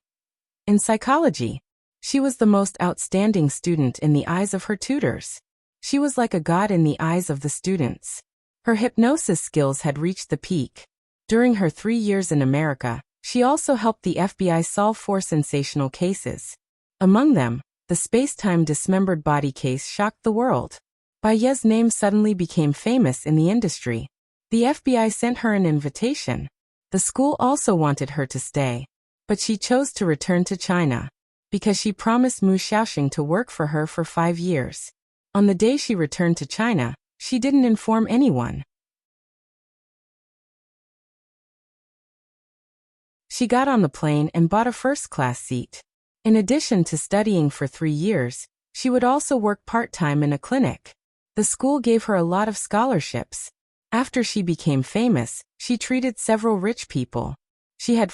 in psychology. She was the most outstanding student in the eyes of her tutors. She was like a god in the eyes of the students. Her hypnosis skills had reached the peak. During her 3 years in America, she also helped the FBI solve 4 sensational cases. Among them, the space-time dismembered body case shocked the world. Baya's name suddenly became famous in the industry. The FBI sent her an invitation. The school also wanted her to stay. But she chose to return to China. Because she promised Mu Xiaoxing to work for her for 5 years. On the day she returned to China, she didn't inform anyone. She got on the plane and bought a first-class seat. In addition to studying for 3 years, she would also work part-time in a clinic. The school gave her a lot of scholarships. After she became famous, she treated several rich people. She had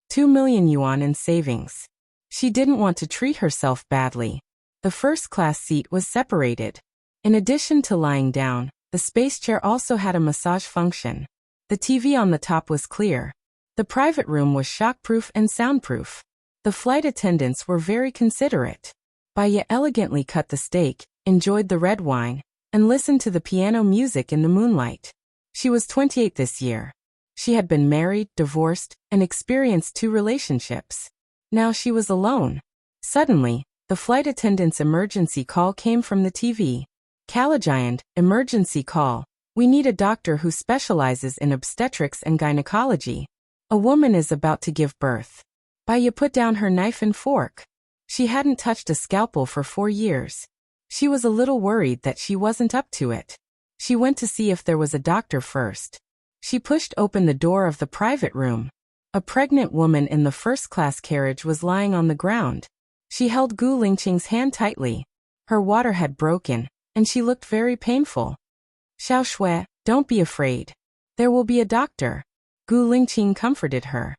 2 million yuan in savings. She didn't want to treat herself badly. The first-class seat was separated. In addition to lying down, the space chair also had a massage function. The TV on the top was clear. The private room was shockproof and soundproof. The flight attendants were very considerate. Baya elegantly cut the steak, enjoyed the red wine, and listened to the piano music in the moonlight. She was 28 this year. She had been married, divorced, and experienced 2 relationships. Now she was alone. Suddenly, the flight attendant's emergency call came from the TV. Calagiant, emergency call. We need a doctor who specializes in obstetrics and gynecology. A woman is about to give birth. Baya put down her knife and fork. She hadn't touched a scalpel for 4 years. She was a little worried that she wasn't up to it. She went to see if there was a doctor first. She pushed open the door of the private room. A pregnant woman in the first-class carriage was lying on the ground. She held Gu Lingqing's hand tightly. Her water had broken, and she looked very painful. Xiao Shui, don't be afraid. There will be a doctor. Gu Lingqing comforted her.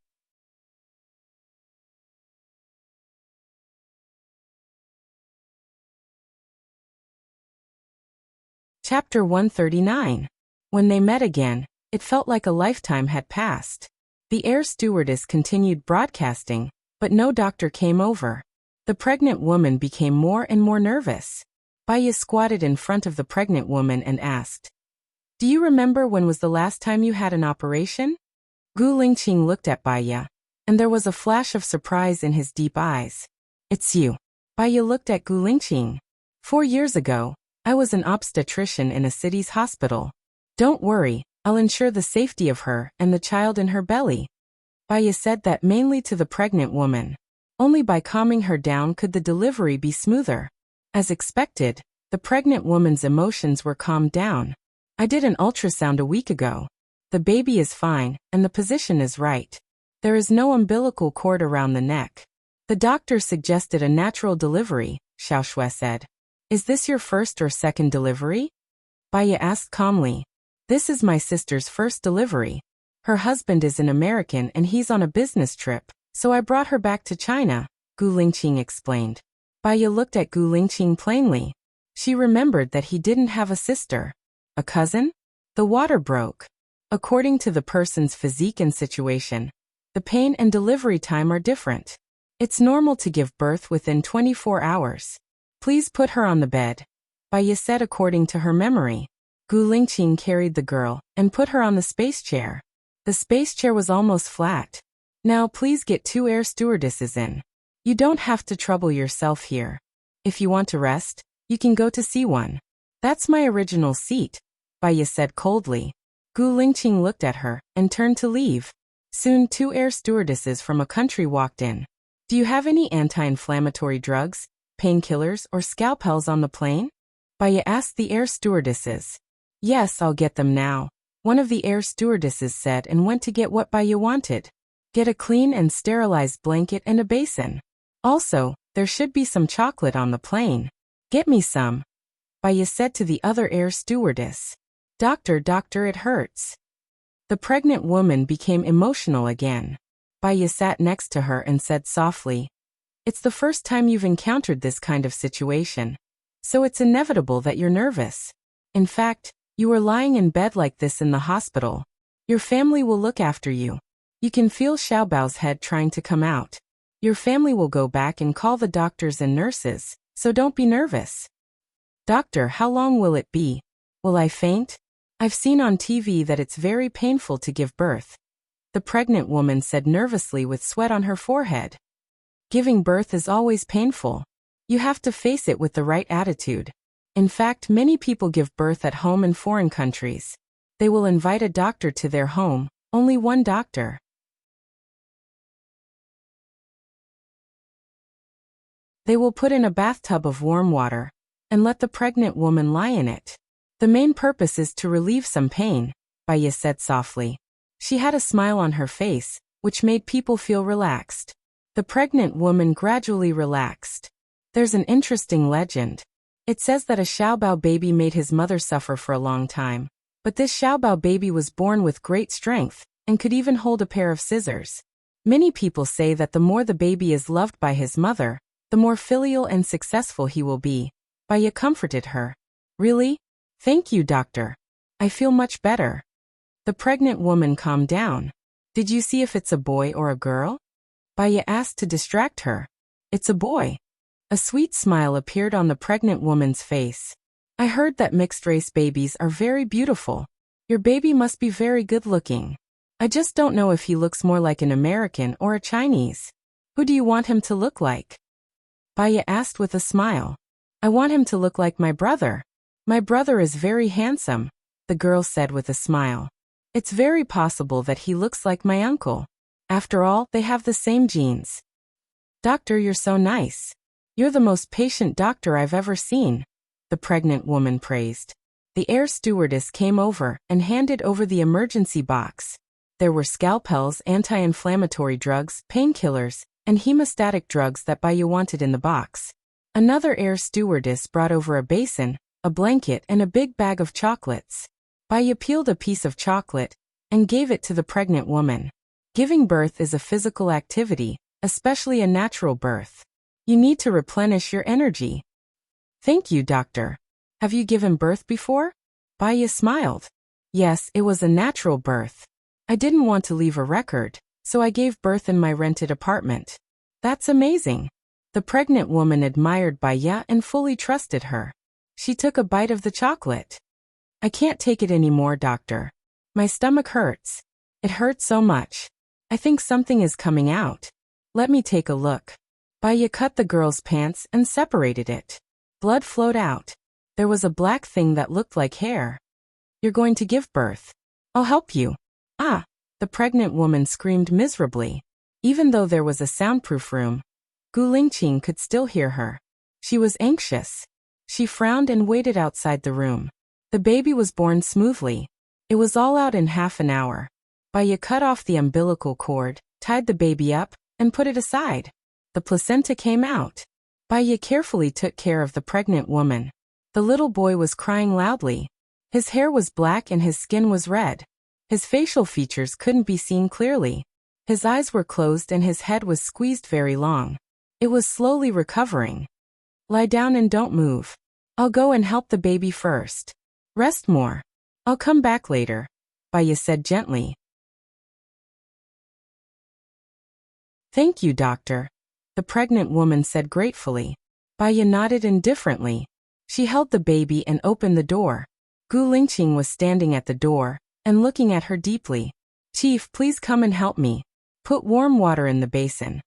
Chapter 139. When they met again, it felt like a lifetime had passed. The air stewardess continued broadcasting, but no doctor came over. The pregnant woman became more and more nervous. Baya squatted in front of the pregnant woman and asked, "Do you remember when was the last time you had an operation?" Gu Lingqing looked at Baya, and there was a flash of surprise in his deep eyes. "It's you." Baya looked at Gu Lingqing. 4 years ago, I was an obstetrician in a city's hospital. Don't worry, I'll ensure the safety of her and the child in her belly. Baya said that mainly to the pregnant woman. Only by calming her down could the delivery be smoother. As expected, the pregnant woman's emotions were calmed down. I did an ultrasound a week ago. The baby is fine, and the position is right. There is no umbilical cord around the neck. The doctor suggested a natural delivery, Xiao Shui said. Is this your first or second delivery? Baya asked calmly. This is my sister's first delivery. Her husband is an American and he's on a business trip, so I brought her back to China, Gu Lingqing explained. Baya looked at Gu Lingqing plainly. She remembered that he didn't have a sister. A cousin? The water broke. According to the person's physique and situation, the pain and delivery time are different. It's normal to give birth within 24 hours. Please put her on the bed, Baya said according to her memory. Gu Lingqing carried the girl and put her on the space chair. The space chair was almost flat. Now please get 2 air stewardesses in. You don't have to trouble yourself here. If you want to rest, you can go to C1. That's my original seat, Baya said coldly. Gu Lingqing looked at her and turned to leave. Soon 2 air stewardesses from a country walked in. Do you have any anti-inflammatory drugs, painkillers or scalpels on the plane? Baya asked the air stewardesses. Yes, I'll get them now, one of the air stewardesses said and went to get what Baya wanted. Get a clean and sterilized blanket and a basin. Also, there should be some chocolate on the plane. Get me some. Baya said to the other air stewardess. Doctor, it hurts. The pregnant woman became emotional again. Baya sat next to her and said softly, it's the first time you've encountered this kind of situation. So it's inevitable that you're nervous. In fact, you were lying in bed like this in the hospital. Your family will look after you. You can feel Xiaobao's head trying to come out. Your family will go back and call the doctors and nurses, so don't be nervous. Doctor, how long will it be? Will I faint? I've seen on TV that it's very painful to give birth. The pregnant woman said nervously with sweat on her forehead. Giving birth is always painful. You have to face it with the right attitude. In fact, many people give birth at home in foreign countries. They will invite a doctor to their home, only one doctor. They will put in a bathtub of warm water and let the pregnant woman lie in it. The main purpose is to relieve some pain, Baya said softly. She had a smile on her face, which made people feel relaxed. The pregnant woman gradually relaxed. There's an interesting legend. It says that a Xiaobao baby made his mother suffer for a long time. But this Xiaobao baby was born with great strength and could even hold a pair of scissors. Many people say that the more the baby is loved by his mother, the more filial and successful he will be. Baya comforted her. Really? Thank you, doctor. I feel much better. The pregnant woman calmed down. Did you see if it's a boy or a girl? Baya asked to distract her. It's a boy. A sweet smile appeared on the pregnant woman's face. I heard that mixed-race babies are very beautiful. Your baby must be very good-looking. I just don't know if he looks more like an American or a Chinese. Who do you want him to look like? Baya asked with a smile. I want him to look like my brother. My brother is very handsome, the girl said with a smile. It's very possible that he looks like my uncle. After all, they have the same genes. Doctor, you're so nice. You're the most patient doctor I've ever seen, the pregnant woman praised. The air stewardess came over and handed over the emergency box. There were scalpels, anti-inflammatory drugs, painkillers, and hemostatic drugs that Baya wanted in the box. Another air stewardess brought over a basin, a blanket, and a big bag of chocolates. Baya peeled a piece of chocolate and gave it to the pregnant woman. Giving birth is a physical activity, especially a natural birth. You need to replenish your energy. Thank you, doctor. Have you given birth before? Baya smiled. Yes, it was a natural birth. I didn't want to leave a record, so I gave birth in my rented apartment. That's amazing. The pregnant woman admired Baya and fully trusted her. She took a bite of the chocolate. I can't take it anymore, doctor. My stomach hurts. It hurts so much. I think something is coming out. Let me take a look. Baya cut the girl's pants and separated it. Blood flowed out. There was a black thing that looked like hair. You're going to give birth. I'll help you. Ah! The pregnant woman screamed miserably. Even though there was a soundproof room, Gu Lingqing could still hear her. She was anxious. She frowned and waited outside the room. The baby was born smoothly. It was all out in half an hour. Baya cut off the umbilical cord, tied the baby up, and put it aside. The placenta came out. Baya carefully took care of the pregnant woman. The little boy was crying loudly. His hair was black and his skin was red. His facial features couldn't be seen clearly. His eyes were closed and his head was squeezed very long. It was slowly recovering. Lie down and don't move. I'll go and help the baby first. Rest more. I'll come back later, Baya said gently. Thank you, doctor, the pregnant woman said gratefully. Baya nodded indifferently. She held the baby and opened the door. Gu Lingqing was standing at the door and looking at her deeply. Chief, please come and help me. Put warm water in the basin,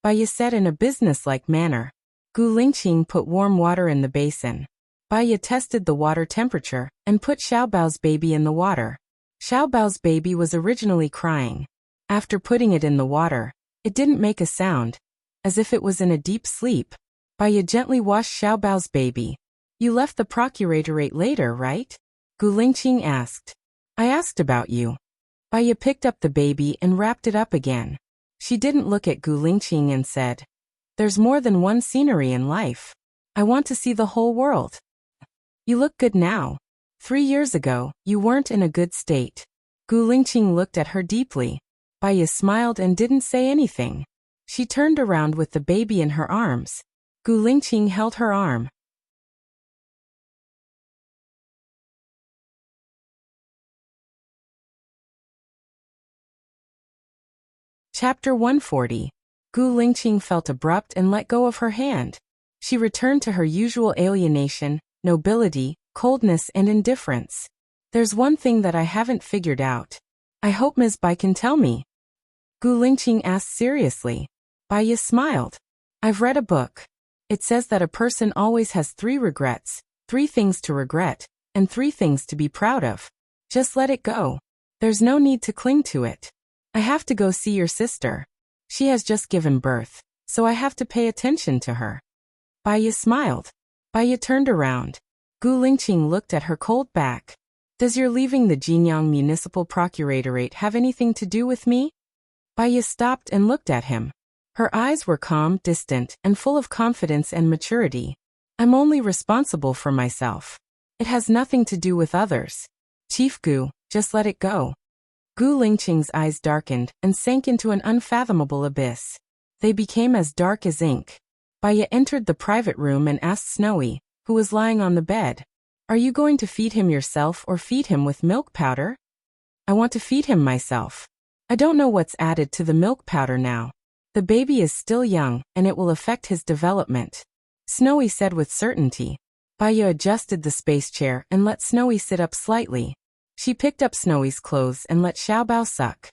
Baya said in a businesslike manner. Gu Lingqing put warm water in the basin. Baya tested the water temperature and put Xiaobao's baby in the water. Xiaobao's baby was originally crying. After putting it in the water, it didn't make a sound, as if it was in a deep sleep. Baya gently washed Xiaobao's baby. You left the procuratorate later, right? Gu Lingqing asked. I asked about you. Baya picked up the baby and wrapped it up again. She didn't look at Gu Lingqing and said, "There's more than one scenery in life. I want to see the whole world. You look good now. 3 years ago, you weren't in a good state." Gu Lingqing looked at her deeply. Baya smiled and didn't say anything. She turned around with the baby in her arms. Gu Lingqing held her arm. Chapter 140. Gu Lingqing felt abrupt and let go of her hand. She returned to her usual alienation, nobility, coldness and indifference. "There's one thing that I haven't figured out. I hope Ms. Bai can tell me." Gu Lingqing asked seriously. Baya smiled. "I've read a book. It says that a person always has 3 regrets, 3 things to regret, and 3 things to be proud of. Just let it go. There's no need to cling to it. I have to go see your sister. She has just given birth, so I have to pay attention to her." Baya smiled. Baya turned around. Gu Lingqing looked at her cold back. "Does your leaving the Jinyang Municipal Procuratorate have anything to do with me?" Baya stopped and looked at him. Her eyes were calm, distant, and full of confidence and maturity. "I'm only responsible for myself. It has nothing to do with others. Chief Gu, just let it go." Gu Lingqing's eyes darkened and sank into an unfathomable abyss. They became as dark as ink. Baya entered the private room and asked Snowy, who was lying on the bed, "Are you going to feed him yourself or feed him with milk powder?" "I want to feed him myself. I don't know what's added to the milk powder now. The baby is still young, and it will affect his development," Snowy said with certainty. Baya adjusted the space chair and let Snowy sit up slightly. She picked up Snowy's clothes and let Xiaobao suck.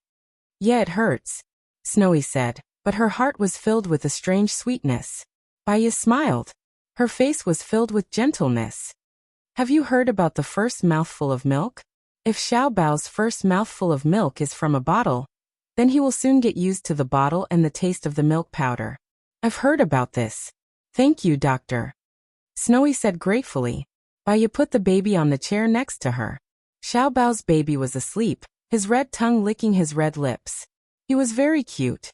"Yeah, it hurts," Snowy said, but her heart was filled with a strange sweetness. Baya smiled. Her face was filled with gentleness. "Have you heard about the first mouthful of milk? If Xiaobao's first mouthful of milk is from a bottle, then he will soon get used to the bottle and the taste of the milk powder." "I've heard about this. Thank you, doctor," Snowy said gratefully. Baya put the baby on the chair next to her. Xiaobao's baby was asleep, his red tongue licking his red lips. He was very cute.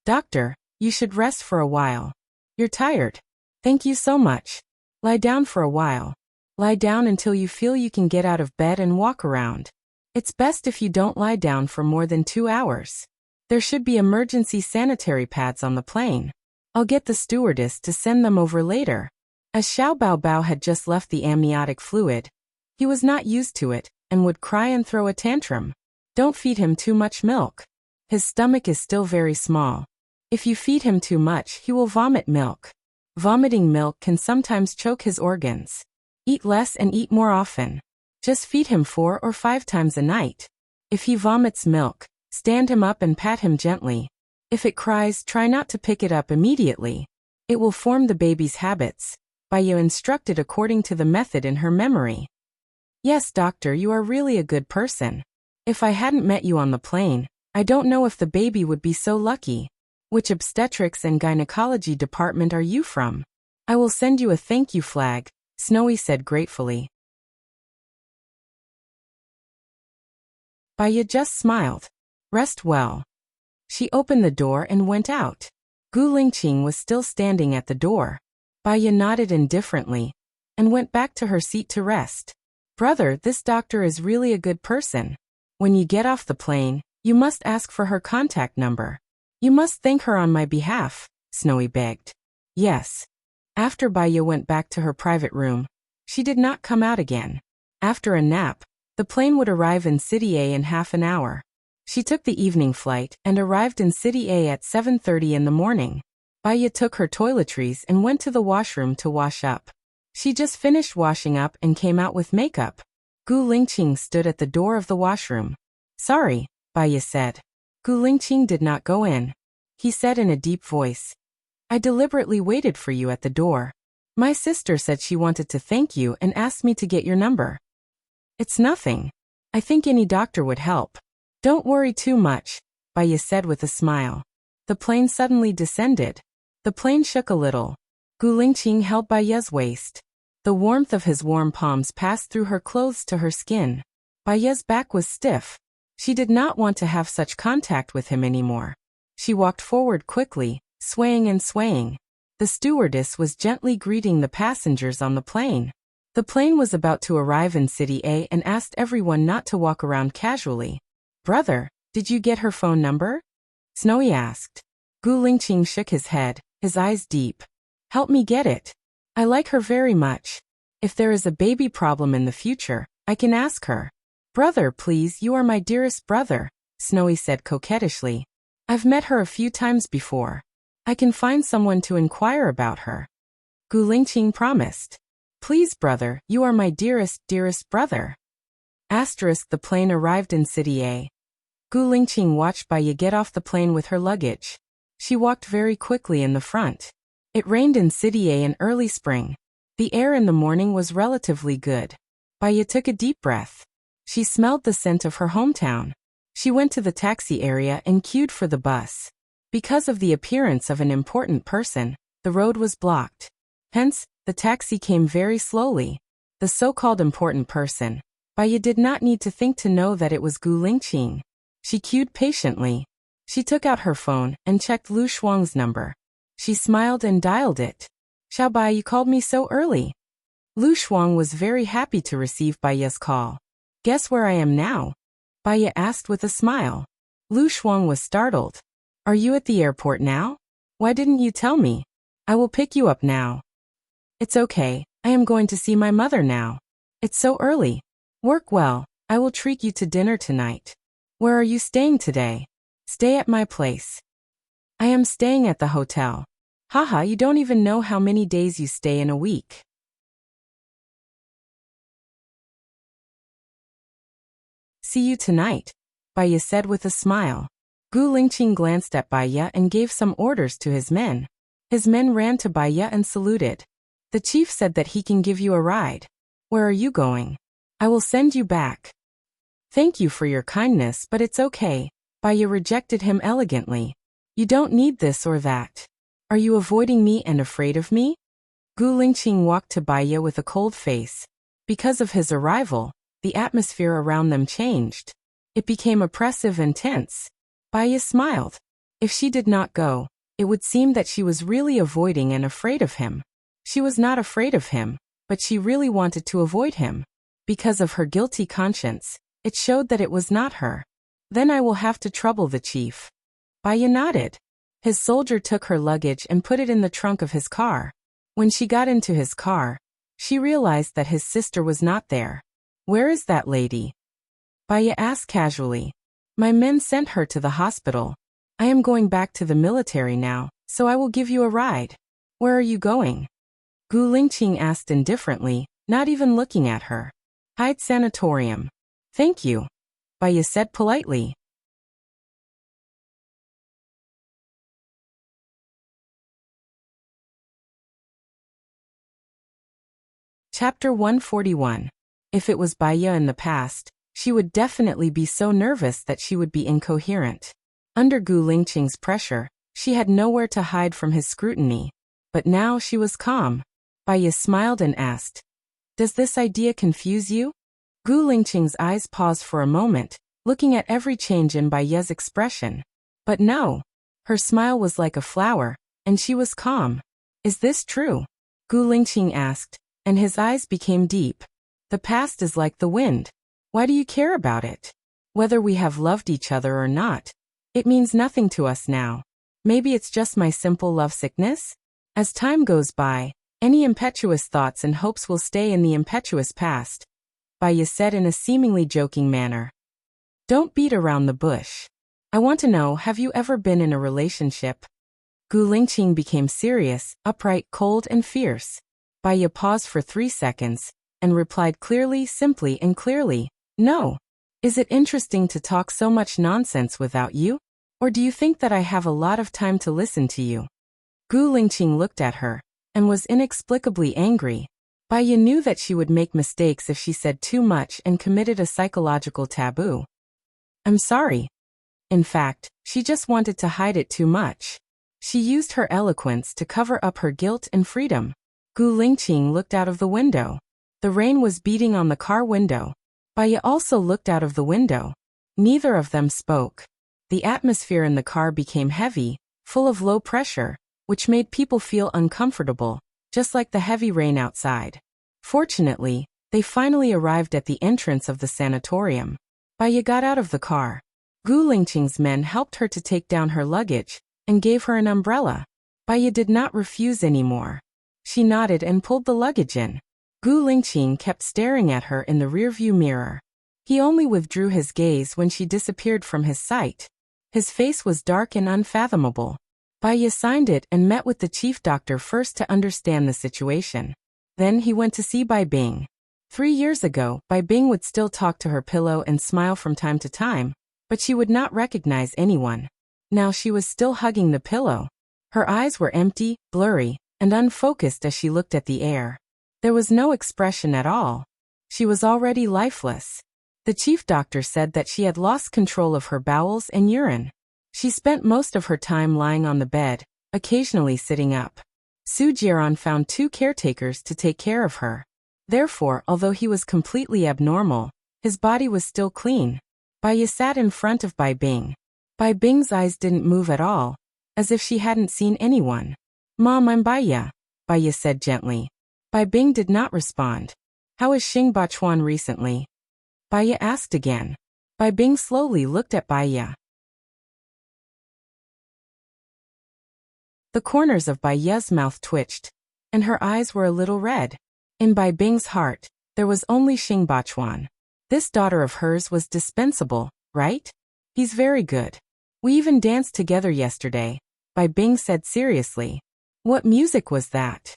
"Doctor, you should rest for a while. You're tired." "Thank you so much. Lie down for a while. Lie down until you feel you can get out of bed and walk around. It's best if you don't lie down for more than 2 hours. There should be emergency sanitary pads on the plane. I'll get the stewardess to send them over later." As Xiao Bao had just left the amniotic fluid, he was not used to it and would cry and throw a tantrum. Don't feed him too much milk. His stomach is still very small. If you feed him too much, he will vomit milk. Vomiting milk can sometimes choke his organs. Eat less and eat more often. Just feed him 4 or 5 times a night. If he vomits milk, stand him up and pat him gently. If it cries, try not to pick it up immediately. It will form the baby's habits. Baya instructed according to the method in her memory. "Yes, doctor, you are really a good person. If I hadn't met you on the plane, I don't know if the baby would be so lucky. Which obstetrics and gynecology department are you from?" "I will send you a thank you flag," Snowy said gratefully. Baya just smiled. "Rest well." She opened the door and went out. Gu Lingqing was still standing at the door. Baya nodded indifferently and went back to her seat to rest. "Brother, this doctor is really a good person. When you get off the plane, you must ask for her contact number. You must thank her on my behalf," Snowy begged. "Yes." After Baya went back to her private room, she did not come out again. After a nap, the plane would arrive in City A in half an hour. She took the evening flight and arrived in City A at 7:30 in the morning. Baya took her toiletries and went to the washroom to wash up. She just finished washing up and came out with makeup. Gu Lingqing stood at the door of the washroom. "Sorry," Baya said. Gu Lingqing did not go in. He said in a deep voice, "I deliberately waited for you at the door. My sister said she wanted to thank you and asked me to get your number." "It's nothing. I think any doctor would help. Don't worry too much," Baya said with a smile. The plane suddenly descended. The plane shook a little. Gu Lingqing held Baya's waist. The warmth of his warm palms passed through her clothes to her skin. Baya's back was stiff. She did not want to have such contact with him anymore. She walked forward quickly, swaying and swaying. The stewardess was gently greeting the passengers on the plane. The plane was about to arrive in City A and asked everyone not to walk around casually. "Brother, did you get her phone number?" Snowy asked. Gu Lingqing shook his head, his eyes deep. "Help me get it. I like her very much. If there is a baby problem in the future, I can ask her." "Brother, please, you are my dearest brother," Snowy said coquettishly. "I've met her a few times before. I can find someone to inquire about her." Gu Lingqing promised. "Please, brother, you are my dearest brother." The plane arrived in City A. Gu Lingqing watched Baya get off the plane with her luggage. She walked very quickly in the front. It rained in City A in early spring. The air in the morning was relatively good. Baya took a deep breath. She smelled the scent of her hometown. She went to the taxi area and queued for the bus. Because of the appearance of an important person, the road was blocked. Hence, the taxi came very slowly. The so-called important person. Baya did not need to think to know that it was Gu Lingqing. She queued patiently. She took out her phone and checked Lu Shuang's number. She smiled and dialed it. "Xiao Bai, you called me so early." Lu Shuang was very happy to receive Baya's call. "Guess where I am now?" Baya asked with a smile. Lu Shuang was startled. "Are you at the airport now? Why didn't you tell me? I will pick you up now." "It's okay, I am going to see my mother now. It's so early. Work well, I will treat you to dinner tonight." "Where are you staying today?" "Stay at my place." "I am staying at the hotel." "Haha, you don't even know how many days you stay in a week." "See you tonight," Baya said with a smile. Gu Lingqing glanced at Baya and gave some orders to his men. His men ran to Baya and saluted. "The chief said that he can give you a ride." "Where are you going?" "I will send you back." "Thank you for your kindness, but it's okay." Baya rejected him elegantly. "You don't need this or that. Are you avoiding me and afraid of me?" Gu Lingqing walked to Baya with a cold face. Because of his arrival, the atmosphere around them changed. It became oppressive and tense. Baya smiled. If she did not go, it would seem that she was really avoiding and afraid of him. She was not afraid of him, but she really wanted to avoid him. Because of her guilty conscience, it showed that it was not her. "Then I will have to trouble the chief." Baya nodded. His soldier took her luggage and put it in the trunk of his car. When she got into his car, she realized that his sister was not there. "Where is that lady?" Baya asked casually. "My men sent her to the hospital. I am going back to the military now, so I will give you a ride." "Where are you going?" Gu Lingqing asked indifferently, not even looking at her. "Hyde Sanatorium." "Thank you," Baya said politely. Chapter 141. If it was Baya in the past, she would definitely be so nervous that she would be incoherent. Under Gu Lingqing's pressure, she had nowhere to hide from his scrutiny. But now she was calm. Baya smiled and asked, "Does this idea confuse you?" Gu Lingqing's eyes paused for a moment, looking at every change in Baya's expression. But no. Her smile was like a flower, and she was calm. "Is this true?" Gu Lingqing asked, and his eyes became deep. "The past is like the wind. Why do you care about it? Whether we have loved each other or not, it means nothing to us now. Maybe it's just my simple love sickness? As time goes by, any impetuous thoughts and hopes will stay in the impetuous past," Baya said in a seemingly joking manner. "Don't beat around the bush. I want to know, have you ever been in a relationship?" Gu Lingqing became serious, upright, cold, and fierce. Baya paused for 3 seconds, and replied clearly, simply and clearly, "No." "Is it interesting to talk so much nonsense without you? Or do you think that I have a lot of time to listen to you?" Gu Lingqing looked at her, and was inexplicably angry. Baya knew that she would make mistakes if she said too much and committed a psychological taboo. "I'm sorry." In fact, she just wanted to hide it too much. She used her eloquence to cover up her guilt and freedom. Gu Lingqing looked out of the window. The rain was beating on the car window. Baya also looked out of the window. Neither of them spoke. The atmosphere in the car became heavy, full of low pressure, which made people feel uncomfortable, just like the heavy rain outside. Fortunately, they finally arrived at the entrance of the sanatorium. Baya got out of the car. Gu Lingqing's men helped her to take down her luggage and gave her an umbrella. Baya did not refuse anymore. She nodded and pulled the luggage in. Gu Lingqing kept staring at her in the rearview mirror. He only withdrew his gaze when she disappeared from his sight. His face was dark and unfathomable. Baya signed it and met with the chief doctor first to understand the situation. Then he went to see Bai Bing. 3 years ago, Bai Bing would still talk to her pillow and smile from time to time, but she would not recognize anyone. Now she was still hugging the pillow. Her eyes were empty, blurry, and unfocused as she looked at the air. There was no expression at all. She was already lifeless. The chief doctor said that she had lost control of her bowels and urine. She spent most of her time lying on the bed, occasionally sitting up. Su Jiaran found 2 caretakers to take care of her. Therefore, although he was completely abnormal, his body was still clean. Baya sat in front of Bai Bing. Bai Bing's eyes didn't move at all, as if she hadn't seen anyone. "Mom, I'm Baya," Baya said gently. Bai Bing did not respond. "How is Xing Bachuan recently?" Baya asked again. Bai Bing slowly looked at Baya. The corners of Baya's mouth twitched, and her eyes were a little red. In Bai Bing's heart, there was only Xing Bachuan. This daughter of hers was dispensable, right? He's very good. We even danced together yesterday, Bai Bing said seriously. What music was that?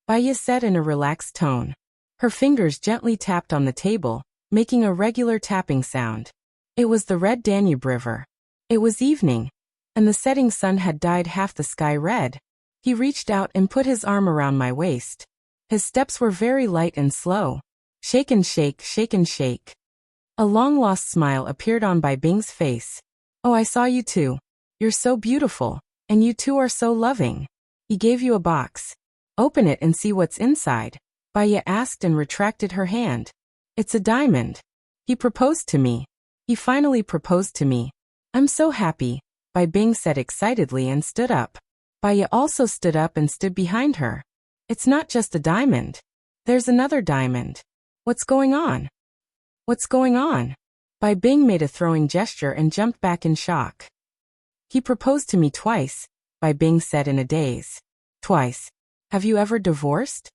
Baya said in a relaxed tone. Her fingers gently tapped on the table, making a regular tapping sound. It was the Red Danube River. It was evening, and the setting sun had dyed half the sky red. He reached out and put his arm around my waist. His steps were very light and slow. Shake and shake, shake and shake. A long-lost smile appeared on Bai Bing's face. Oh, I saw you too. You're so beautiful, and you two are so loving. He gave you a box. Open it and see what's inside, Baya asked and retracted her hand. It's a diamond. He proposed to me. He finally proposed to me. I'm so happy, Bai Bing said excitedly and stood up. Baya also stood up and stood behind her. It's not just a diamond. There's another diamond. What's going on? What's going on? Bai Bing made a throwing gesture and jumped back in shock. He proposed to me twice, Bai Bing said in a daze. Twice. Have you ever divorced?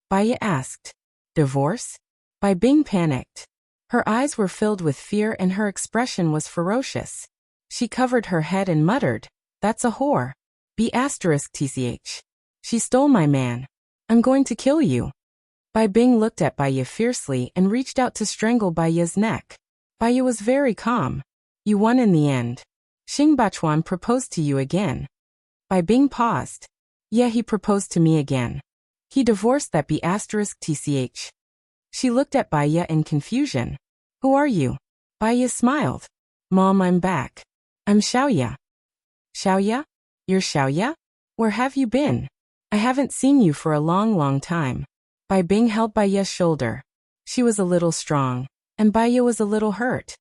Baya asked. Divorce? Bai Bing panicked. Her eyes were filled with fear and her expression was ferocious. She covered her head and muttered, That's a whore. B*TCH. She stole my man. I'm going to kill you. Bai Bing looked at Baya fiercely and reached out to strangle Baya's neck. Baya was very calm. You won in the end. Xing Bachuan proposed to you again. Bai Bing paused. Yeah, he proposed to me again. He divorced that B*TCH. She looked at Baya in confusion. Who are you? Baya smiled. Mom, I'm back. I'm Xiaoya. Xiaoya? You're Xiaoya? Where have you been? I haven't seen you for a long time. Bai Bing held Baya's shoulder. She was a little strong, and Baya was a little hurt.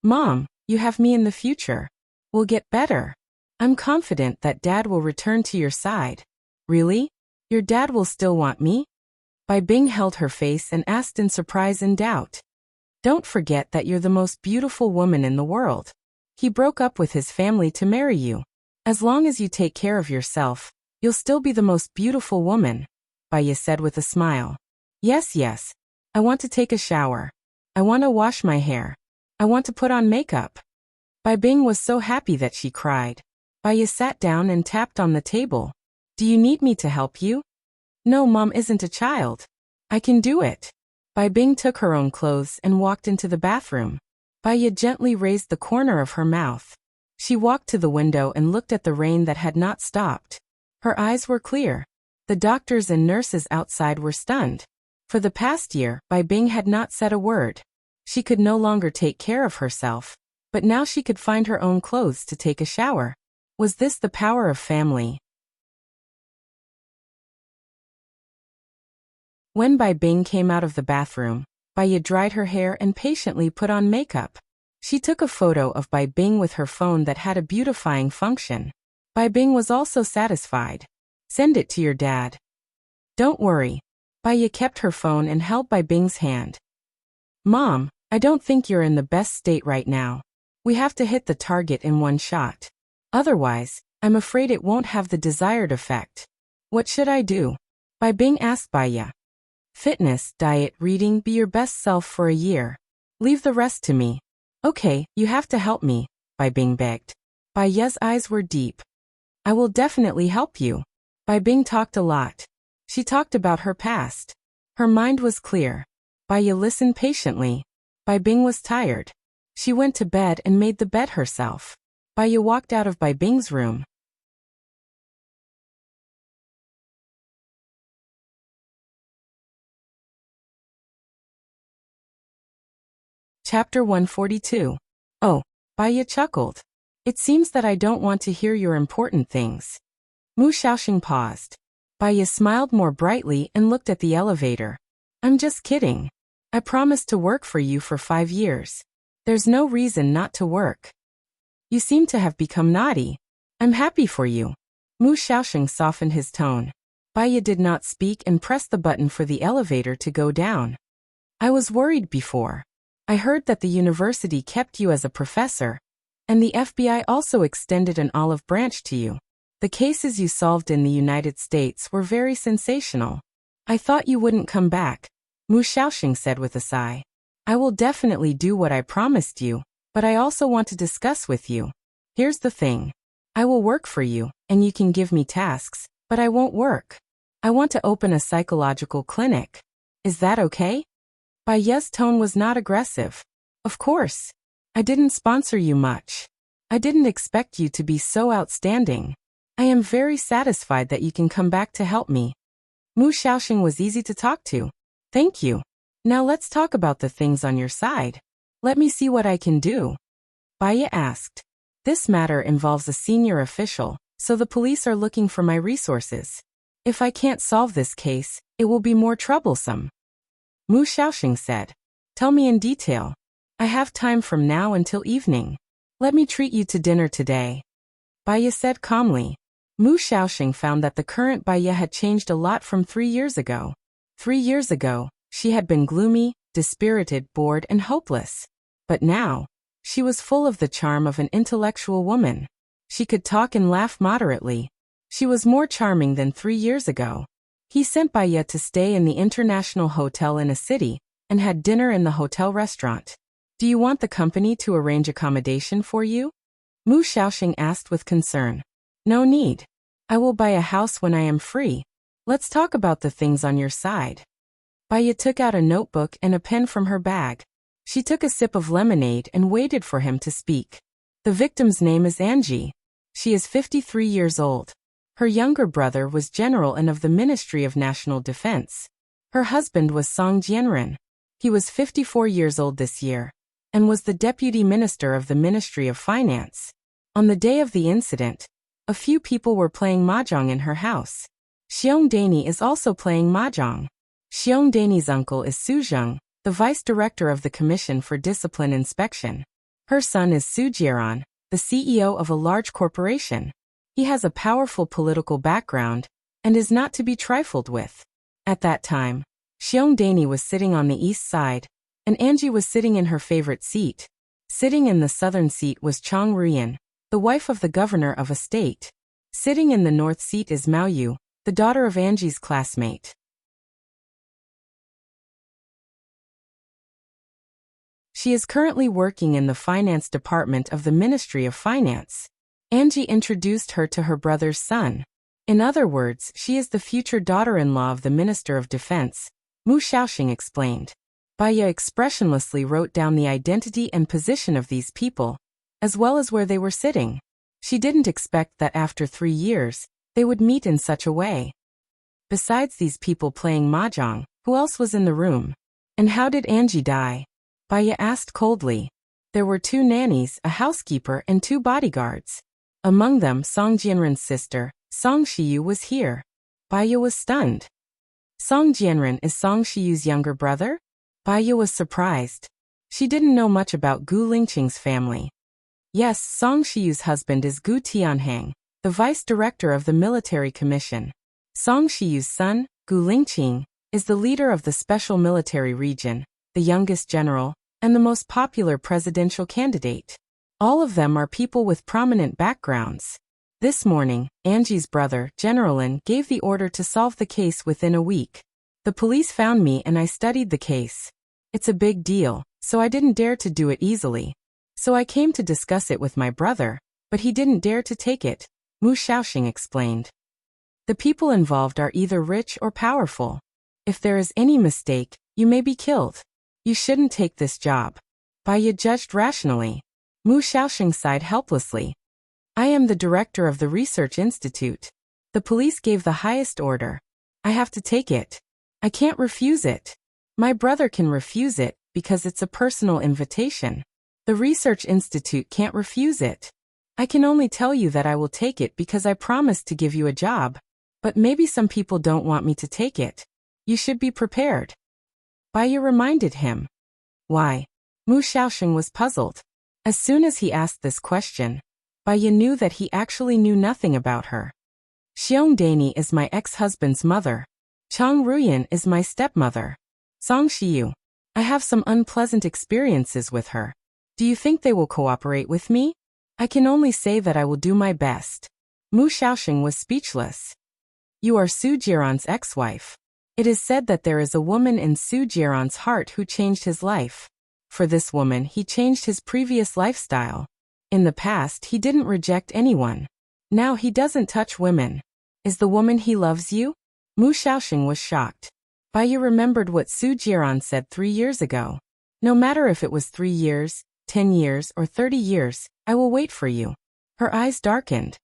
Mom, you have me in the future. We'll get better. I'm confident that Dad will return to your side. Really? Your dad will still want me? Bai Bing held her face and asked in surprise and doubt. Don't forget that you're the most beautiful woman in the world. He broke up with his family to marry you. As long as you take care of yourself, you'll still be the most beautiful woman, Baya said with a smile. Yes. I want to take a shower. I want to wash my hair. I want to put on makeup. Bai Bing was so happy that she cried. Baya sat down and tapped on the table. Do you need me to help you? No, Mom isn't a child. I can do it. Bai Bing took her own clothes and walked into the bathroom. Baya gently raised the corner of her mouth. She walked to the window and looked at the rain that had not stopped. Her eyes were clear. The doctors and nurses outside were stunned. For the past year, Bai Bing had not said a word. She could no longer take care of herself, but now she could find her own clothes to take a shower. Was this the power of family? When Bai Bing came out of the bathroom, Baya dried her hair and patiently put on makeup. She took a photo of Bai Bing with her phone that had a beautifying function. Bai Bing was also satisfied. Send it to your dad. Don't worry. Baya kept her phone and held Bai Bing's hand. Mom, I don't think you're in the best state right now. We have to hit the target in one shot. Otherwise, I'm afraid it won't have the desired effect. What should I do? Bai Bing asked Baya. Fitness, diet, reading, be your best self for a year. Leave the rest to me. Okay, you have to help me, Bai Bing begged. Baya's eyes were deep. I will definitely help you. Bai Bing talked a lot. She talked about her past. Her mind was clear. Baya listened patiently. Bai Bing was tired. She went to bed and made the bed herself. Baya walked out of Bai Bing's room. Chapter 142. Oh, Baya chuckled. It seems that I don't want to hear your important things. Mu Xiaoxing paused. Baya smiled more brightly and looked at the elevator. I'm just kidding. I promised to work for you for 5 years. There's no reason not to work. You seem to have become naughty. I'm happy for you. Mu Xiaoxing softened his tone. Baya did not speak and pressed the button for the elevator to go down. I was worried before. I heard that the university kept you as a professor, and the FBI also extended an olive branch to you. The cases you solved in the United States were very sensational. I thought you wouldn't come back, Mu Xiaoxing said with a sigh. I will definitely do what I promised you, but I also want to discuss with you. Here's the thing. I will work for you, and you can give me tasks, but I won't work. I want to open a psychological clinic. Is that okay? Baya's tone was not aggressive. Of course. I didn't sponsor you much. I didn't expect you to be so outstanding. I am very satisfied that you can come back to help me. Mu Xiaoxing was easy to talk to. Thank you. Now let's talk about the things on your side. Let me see what I can do. Baya asked. This matter involves a senior official, so the police are looking for my resources. If I can't solve this case, it will be more troublesome. Mu Xiaoxing said. Tell me in detail. I have time from now until evening. Let me treat you to dinner today. Baya said calmly. Mu Xiaoxing found that the current Baya had changed a lot from 3 years ago. 3 years ago, she had been gloomy, dispirited, bored, and hopeless. But now, she was full of the charm of an intellectual woman. She could talk and laugh moderately. She was more charming than 3 years ago. He sent Baya to stay in the International Hotel in a city, and had dinner in the hotel restaurant. Do you want the company to arrange accommodation for you? Mu Xiaoxing asked with concern. No need. I will buy a house when I am free. Let's talk about the things on your side. Baya took out a notebook and a pen from her bag. She took a sip of lemonade and waited for him to speak. The victim's name is Angie. She is 53 years old. Her younger brother was general and of the Ministry of National Defense. Her husband was Song Jianren. He was 54 years old this year, and was the deputy minister of the Ministry of Finance. On the day of the incident, a few people were playing mahjong in her house. Xiong Dani is also playing mahjong. Xiong Dani's uncle is Su Zheng, the vice director of the Commission for Discipline Inspection. Her son is Su Jieran, the CEO of a large corporation. He has a powerful political background, and is not to be trifled with. At that time, Xiong Dani was sitting on the east side, and Angie was sitting in her favorite seat. Sitting in the southern seat was Chang Ruyan, the wife of the governor of a state. Sitting in the north seat is Mao Yu, the daughter of Angie's classmate. She is currently working in the finance department of the Ministry of Finance. Angie introduced her to her brother's son. In other words, she is the future daughter-in-law of the Minister of Defense, Mu Xiaoxing explained. Baya expressionlessly wrote down the identity and position of these people, as well as where they were sitting. She didn't expect that after 3 years, they would meet in such a way. Besides these people playing mahjong, who else was in the room? And how did Angie die? Baya asked coldly. There were 2 nannies, a housekeeper, and 2 bodyguards. Among them, Song Jianren's sister, Song Shiyu, was here. Baya was stunned. Song Jianren is Song Shiyu's younger brother? Baya was surprised. She didn't know much about Gu Lingqing's family. Yes, Song Shiyu's husband is Gu Tianhang, the vice director of the military commission. Song Shiyu's son, Gu Lingqing, is the leader of the special military region, the youngest general, and the most popular presidential candidate. All of them are people with prominent backgrounds. This morning, Angie's brother, General Lin, gave the order to solve the case within a week. The police found me and I studied the case. It's a big deal, so I didn't dare to do it easily. So I came to discuss it with my brother, but he didn't dare to take it, Mu Xiaoxing explained. The people involved are either rich or powerful. If there is any mistake, you may be killed. You shouldn't take this job. Baya judged rationally. Mu Xiaoxing sighed helplessly. I am the director of the research institute. The police gave the highest order. I have to take it. I can't refuse it. My brother can refuse it, because it's a personal invitation. The research institute can't refuse it. I can only tell you that I will take it because I promised to give you a job. But maybe some people don't want me to take it. You should be prepared. Baya reminded him. Why? Mu Xiaoxing was puzzled. As soon as he asked this question, Baya knew that he actually knew nothing about her. Xiong Dani is my ex-husband's mother. Chang Ruyan is my stepmother. Song Shiyu. I have some unpleasant experiences with her. Do you think they will cooperate with me? I can only say that I will do my best. Mu Xiaoxing was speechless. You are Su Jiran's ex-wife. It is said that there is a woman in Su Jiran's heart who changed his life. For this woman, he changed his previous lifestyle. In the past, he didn't reject anyone. Now he doesn't touch women. Is the woman he loves you? Mu Xiaoxing was shocked. Baya remembered what Su Jiran said 3 years ago. No matter if it was 3 years, 10 years, or 30 years, I will wait for you. Her eyes darkened.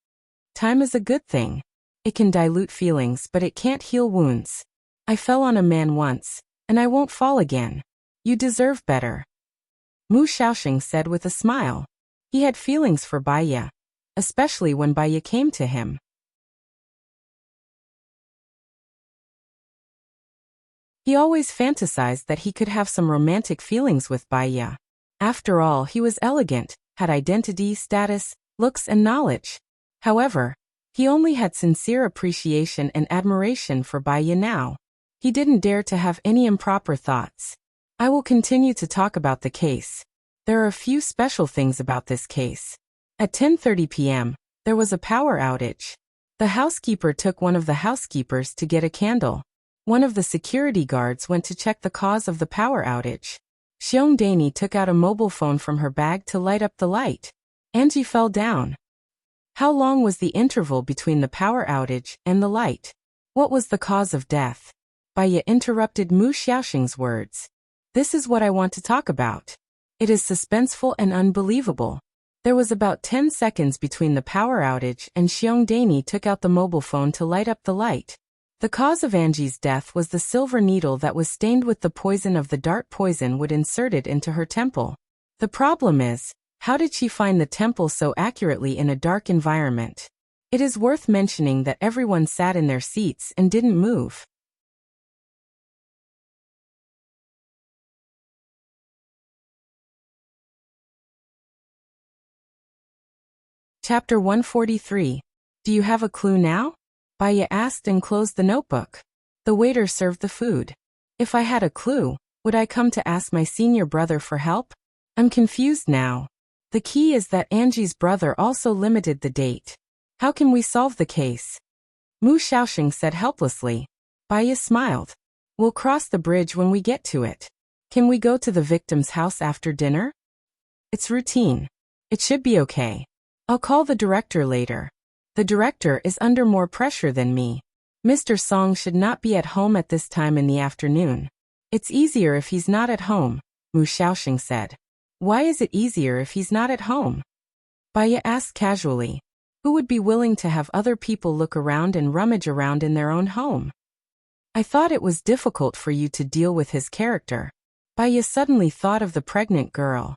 Time is a good thing. It can dilute feelings, but it can't heal wounds. I fell on a man once, and I won't fall again. You deserve better. Mu Xiaoxing said with a smile. He had feelings for Baya, especially when Baya came to him. He always fantasized that he could have some romantic feelings with Baya. After all, he was elegant, had identity, status, looks, and knowledge. However, he only had sincere appreciation and admiration for Baya now. He didn't dare to have any improper thoughts. I will continue to talk about the case. There are a few special things about this case. At 10:30 p.m., there was a power outage. The housekeeper took one of the housekeepers to get a candle. One of the security guards went to check the cause of the power outage. Xiong Dani took out a mobile phone from her bag to light up the light. Angie fell down. How long was the interval between the power outage and the light? What was the cause of death? Baya interrupted Mu Xiaoxing's words. This is what I want to talk about. It is suspenseful and unbelievable. There was about 10 seconds between the power outage and Xiong Dani took out the mobile phone to light up the light. The cause of Angie's death was the silver needle that was stained with the poison of the dart poison would inserted into her temple. The problem is, how did she find the temple so accurately in a dark environment? It is worth mentioning that everyone sat in their seats and didn't move. Chapter 143. Do you have a clue now? Baya asked and closed the notebook. The waiter served the food. If I had a clue, would I come to ask my senior brother for help? I'm confused now. The key is that Angie's brother also limited the date. How can we solve the case? Mu Xiaoxing said helplessly. Baya smiled. We'll cross the bridge when we get to it. Can we go to the victim's house after dinner? It's routine. It should be okay. I'll call the director later. The director is under more pressure than me. Mr. Song should not be at home at this time in the afternoon. It's easier if he's not at home, Mu Xiaoxing said. Why is it easier if he's not at home? Baya asked casually. Who would be willing to have other people look around and rummage around in their own home? I thought it was difficult for you to deal with his character. Baya suddenly thought of the pregnant girl.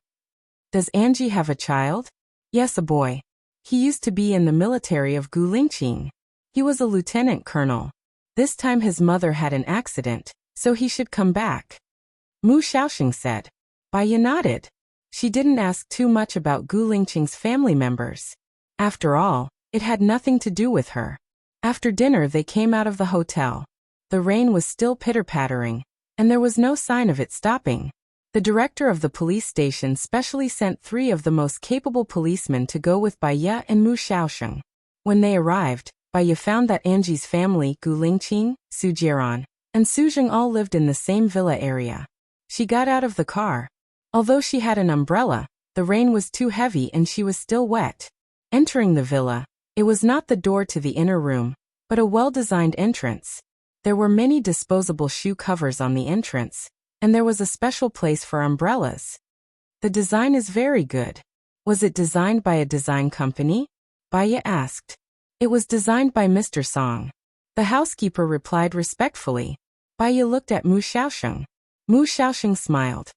Does Angie have a child? Yes, a boy. He used to be in the military of Gu Lingqing. He was a lieutenant colonel. This time his mother had an accident, so he should come back. Mu Xiaoxing said. Baiya nodded. She didn't ask too much about Gu Lingqing's family members. After all, it had nothing to do with her. After dinner they came out of the hotel. The rain was still pitter-pattering, and there was no sign of it stopping. The director of the police station specially sent 3 of the most capable policemen to go with Baiya and Mu Xiaoxing. When they arrived, Baiya found that Angie's family, Gu Lingqing, Su Jiran, and Su Jing all lived in the same villa area. She got out of the car. Although she had an umbrella, the rain was too heavy and she was still wet. Entering the villa, it was not the door to the inner room, but a well-designed entrance. There were many disposable shoe covers on the entrance, and there was a special place for umbrellas. The design is very good. Was it designed by a design company? Baiya asked. It was designed by Mr. Song. The housekeeper replied respectfully. Baiya looked at Mu Xiaoxing. Mu Xiaoxing smiled.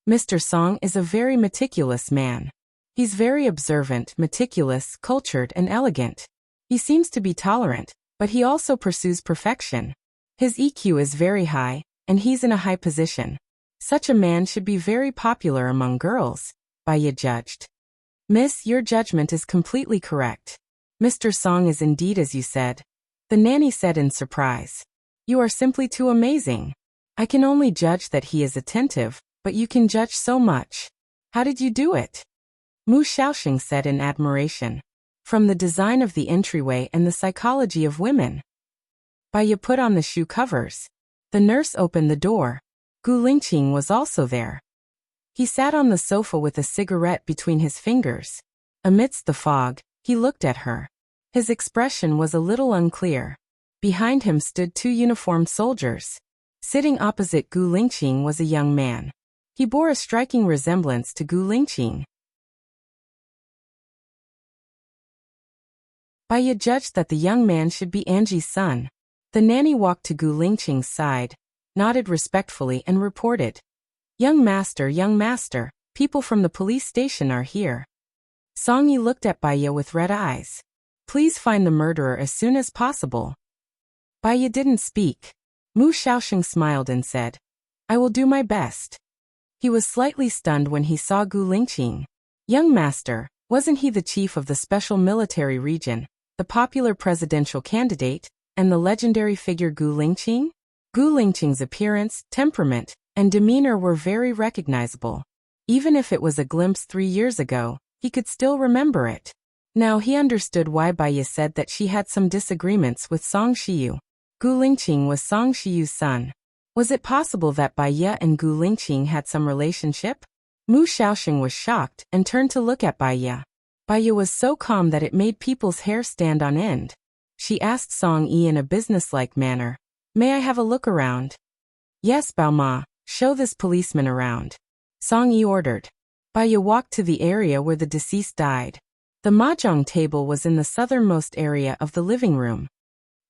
Mr. Song is a very meticulous man. He's very observant, meticulous, cultured, and elegant. He seems to be tolerant, but he also pursues perfection. His EQ is very high, and he's in a high position. Such a man should be very popular among girls, Baiya judged. Miss, your judgment is completely correct. Mr. Song is indeed as you said. The nanny said in surprise. You are simply too amazing. I can only judge that he is attentive, but you can judge so much. How did you do it? Mu Xiaoxing said in admiration. From the design of the entryway and the psychology of women. Baiya put on the shoe covers. The nurse opened the door. Gu Lingqing was also there. He sat on the sofa with a cigarette between his fingers. Amidst the fog, he looked at her. His expression was a little unclear. Behind him stood 2 uniformed soldiers. Sitting opposite Gu Lingqing was a young man. He bore a striking resemblance to Gu Lingqing. Baiya judged that the young man should be Angie's son. The nanny walked to Gu Lingqing's side, nodded respectfully and reported. Young master, people from the police station are here. Song Yi looked at Baiya with red eyes. Please find the murderer as soon as possible. Baiya didn't speak. Mu Xiaoxing smiled and said, I will do my best. He was slightly stunned when he saw Gu Lingqing. Young master, wasn't he the chief of the special military region, the popular presidential candidate, and the legendary figure Gu Lingqing? Gu Lingqing's appearance, temperament, and demeanor were very recognizable. Even if it was a glimpse 3 years ago, he could still remember it. Now he understood why Baiya said that she had some disagreements with Song Shiyu. Gu Lingqing was Song Shiyu's son. Was it possible that Baiya and Gu Lingqing had some relationship? Mu Xiaoxing was shocked and turned to look at Baiya. Baiya was so calm that it made people's hair stand on end. She asked Song Yi in a businesslike manner, May I have a look around? Yes, Baoma, show this policeman around. Song Yi ordered. Baiya walked to the area where the deceased died. The mahjong table was in the southernmost area of the living room.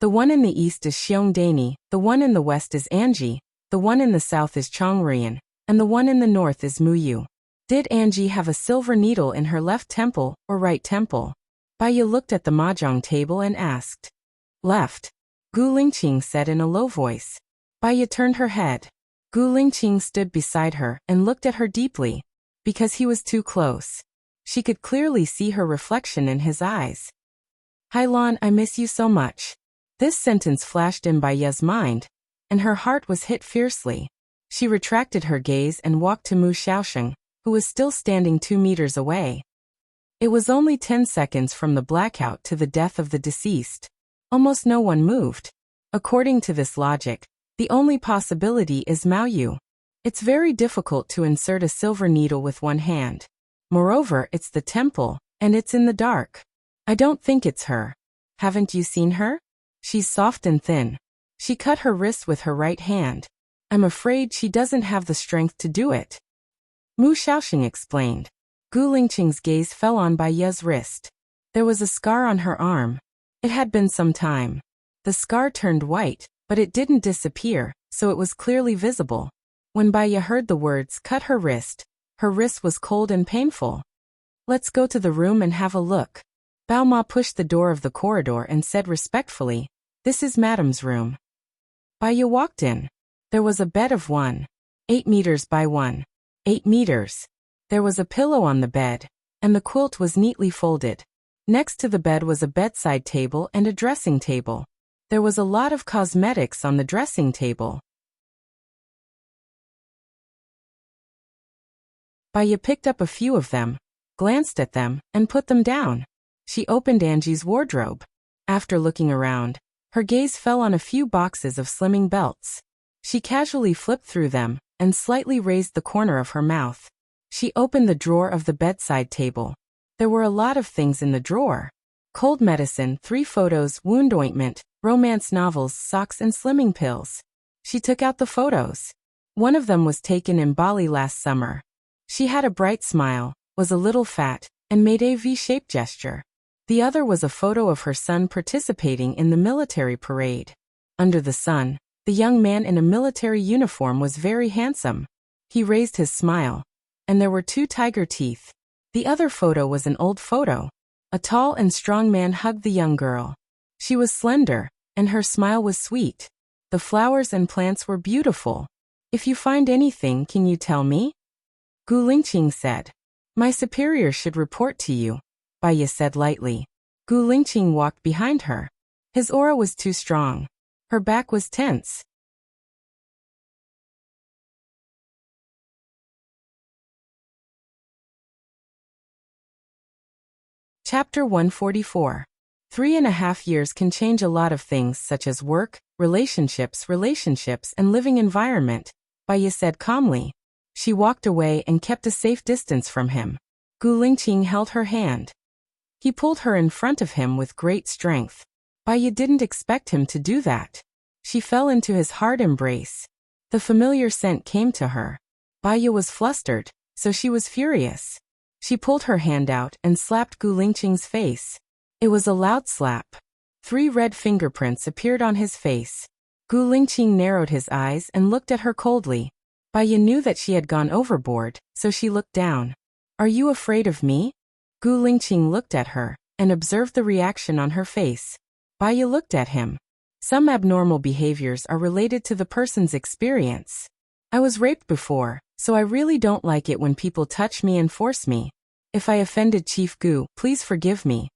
The one in the east is Xiong Dani, the one in the west is Angie, the one in the south is Chongrian, and the one in the north is Mu Yu. Did Angie have a silver needle in her left temple or right temple? Baiya looked at the mahjong table and asked. Left. Gu Lingqing said in a low voice. Baiya turned her head. Gu Lingqing stood beside her and looked at her deeply. Because he was too close. She could clearly see her reflection in his eyes. Hailan, I miss you so much. This sentence flashed in Baiya's mind, and her heart was hit fiercely. She retracted her gaze and walked to Mu Xiaoxing, who was still standing 2 meters away. It was only 10 seconds from the blackout to the death of the deceased. Almost no one moved. According to this logic, the only possibility is Mao Yu. It's very difficult to insert a silver needle with one hand. Moreover, it's the temple, and it's in the dark. I don't think it's her. Haven't you seen her? She's soft and thin. She cut her wrist with her right hand. I'm afraid she doesn't have the strength to do it. Mu Xiaoxing explained. Gu Lingqing's gaze fell on Baiya's wrist. There was a scar on her arm. It had been some time. The scar turned white, but it didn't disappear, so it was clearly visible. When Baiya heard the words cut her wrist was cold and painful. Let's go to the room and have a look. Baoma pushed the door of the corridor and said respectfully, This is Madam's room. Baiya walked in. There was a bed of 1.8 8 meters by 1. 8 meters. There was a pillow on the bed, and the quilt was neatly folded. Next to the bed was a bedside table and a dressing table. There was a lot of cosmetics on the dressing table. Baya picked up a few of them, glanced at them, and put them down. She opened Angie's wardrobe. After looking around, her gaze fell on a few boxes of slimming belts. She casually flipped through them and slightly raised the corner of her mouth. She opened the drawer of the bedside table. There were a lot of things in the drawer. Cold medicine, 3 photos, wound ointment, romance novels, socks, and slimming pills. She took out the photos. One of them was taken in Bali last summer. She had a bright smile, was a little fat, and made a V-shaped gesture. The other was a photo of her son participating in the military parade. Under the sun, the young man in a military uniform was very handsome. He raised his smile, and there were 2 tiger teeth. The other photo was an old photo. A tall and strong man hugged the young girl. She was slender, and her smile was sweet. The flowers and plants were beautiful. If you find anything, can you tell me? Gu Lingqing said. My superior should report to you, Baya said lightly. Gu Lingqing walked behind her. His aura was too strong. Her back was tense. Chapter 144. 3.5 years can change a lot of things such as work, relationships, and living environment, Baya said calmly. She walked away and kept a safe distance from him. Gu Lingqing held her hand. He pulled her in front of him with great strength. Baya didn't expect him to do that. She fell into his hard embrace. The familiar scent came to her. Baya was flustered, so she was furious. She pulled her hand out and slapped Gu Lingqing's face. It was a loud slap. 3 red fingerprints appeared on his face. Gu Lingqing narrowed his eyes and looked at her coldly. Baya knew that she had gone overboard, so she looked down. Are you afraid of me? Gu Lingqing looked at her and observed the reaction on her face. Baya looked at him. Some abnormal behaviors are related to the person's experience. I was raped before, so I really don't like it when people touch me and force me. If I offended Chief Gu, please forgive me.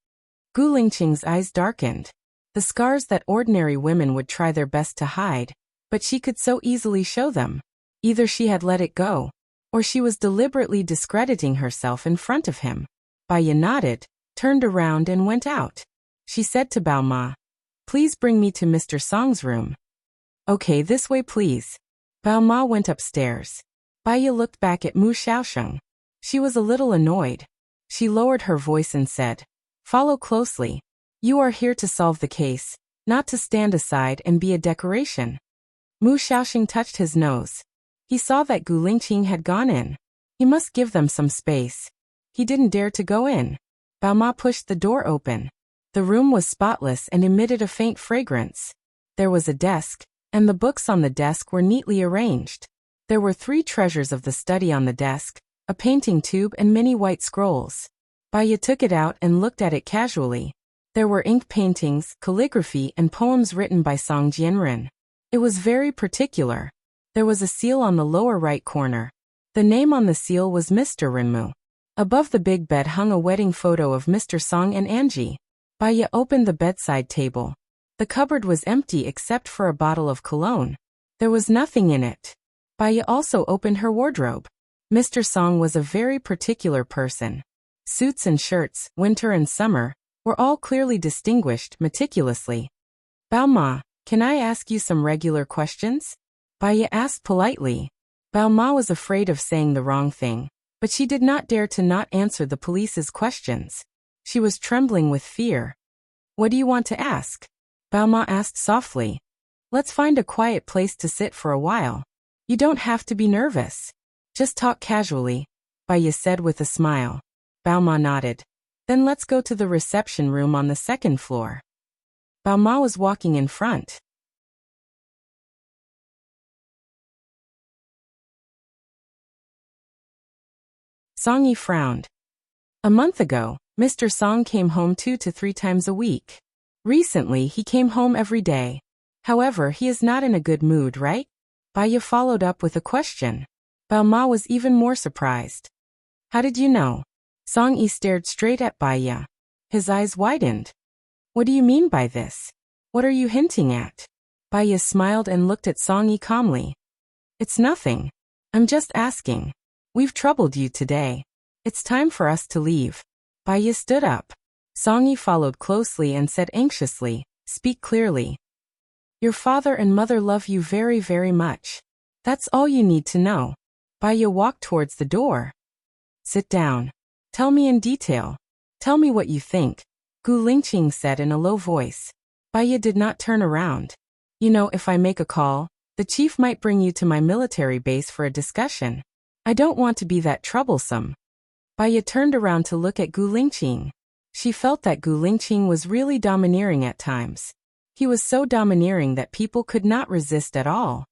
Gu Lingqing's eyes darkened. The scars that ordinary women would try their best to hide, but she could so easily show them. Either she had let it go, or she was deliberately discrediting herself in front of him. Baya nodded, turned around and went out. She said to Bao Ma, please bring me to Mr. Song's room. Okay, this way please. Bao Ma went upstairs. Baya looked back at Mu Xiaosheng. She was a little annoyed. She lowered her voice and said, follow closely. You are here to solve the case, not to stand aside and be a decoration. Mu Xiaosheng touched his nose. He saw that Gu Lingqing had gone in. He must give them some space. He didn't dare to go in. Bao Ma pushed the door open. The room was spotless and emitted a faint fragrance. There was a desk, and the books on the desk were neatly arranged. There were 3 treasures of the study on the desk, a painting tube and many white scrolls. Baya took it out and looked at it casually. There were ink paintings, calligraphy, and poems written by Song Jianren. It was very particular. There was a seal on the lower right corner. The name on the seal was Mr. Renmu. Above the big bed hung a wedding photo of Mr. Song and Angie. Baya opened the bedside table. The cupboard was empty except for a bottle of cologne. There was nothing in it. Baya also opened her wardrobe. Mr. Song was a very particular person. Suits and shirts, winter and summer, were all clearly distinguished meticulously. Bao Ma, can I ask you some regular questions? Baya asked politely. Bao Ma was afraid of saying the wrong thing, but she did not dare to not answer the police's questions. She was trembling with fear. What do you want to ask? Bao Ma asked softly. Let's find a quiet place to sit for a while. You don't have to be nervous. Just talk casually, Baya said with a smile. Bao Ma nodded. Then let's go to the reception room on the 2nd floor. Bao Ma was walking in front. Song Yi frowned. A month ago, Mr. Song came home 2 to 3 times a week. Recently, he came home every day. However, he is not in a good mood, right? Baya followed up with a question. Balma was even more surprised. How did you know? Song Yi stared straight at Baya. His eyes widened. What do you mean by this? What are you hinting at? Baya smiled and looked at Song Yi calmly. It's nothing. I'm just asking. We've troubled you today. It's time for us to leave. Baya stood up. Song Yi followed closely and said anxiously, Speak clearly. Your father and mother love you very, very much. That's all you need to know. Baya walked towards the door. Sit down. Tell me in detail. Tell me what you think, Gu Lingqing said in a low voice. Baya did not turn around. You know, if I make a call, the chief might bring you to my military base for a discussion. I don't want to be that troublesome. Baya turned around to look at Gu Lingqing. She felt that Gu Lingqing was really domineering at times. He was so domineering that people could not resist at all.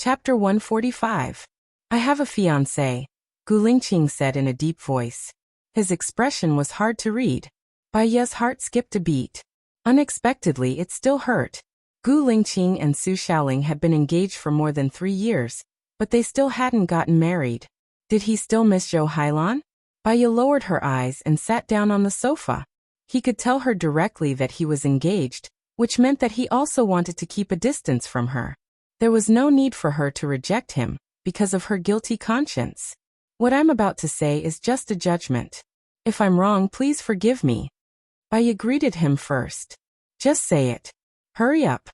Chapter 145. I have a fiancé, Gu Lingqing said in a deep voice. His expression was hard to read. Baya's heart skipped a beat. Unexpectedly, it still hurt. Gu Lingqing and Su Xiaoling had been engaged for more than 3 years, but they still hadn't gotten married. Did he still miss Zhou Hailan? Baya lowered her eyes and sat down on the sofa. He could tell her directly that he was engaged, which meant that he also wanted to keep a distance from her. There was no need for her to reject him, because of her guilty conscience. What I'm about to say is just a judgment. If I'm wrong, please forgive me. Baya greeted him first. Just say it. Hurry up.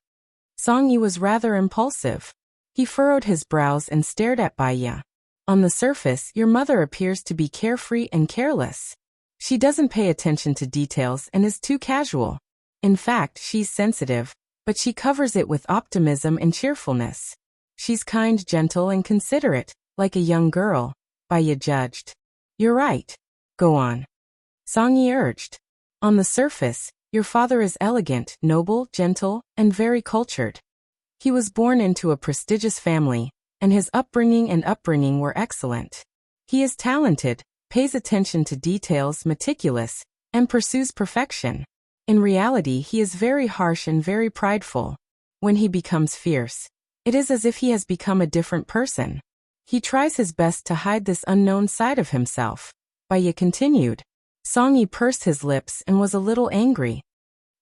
Song Yi was rather impulsive. He furrowed his brows and stared at Baya. On the surface, your mother appears to be carefree and careless. She doesn't pay attention to details and is too casual. In fact, she's sensitive, but she covers it with optimism and cheerfulness. She's kind, gentle, and considerate, like a young girl, Baya judged. You're right. Go on. Song Yi urged. On the surface, your father is elegant, noble, gentle, and very cultured. He was born into a prestigious family, and his upbringing were excellent. He is talented, pays attention to details, meticulous, and pursues perfection. In reality, he is very harsh and very prideful. When he becomes fierce, it is as if he has become a different person. He tries his best to hide this unknown side of himself. Baya continued. Song Yi pursed his lips and was a little angry.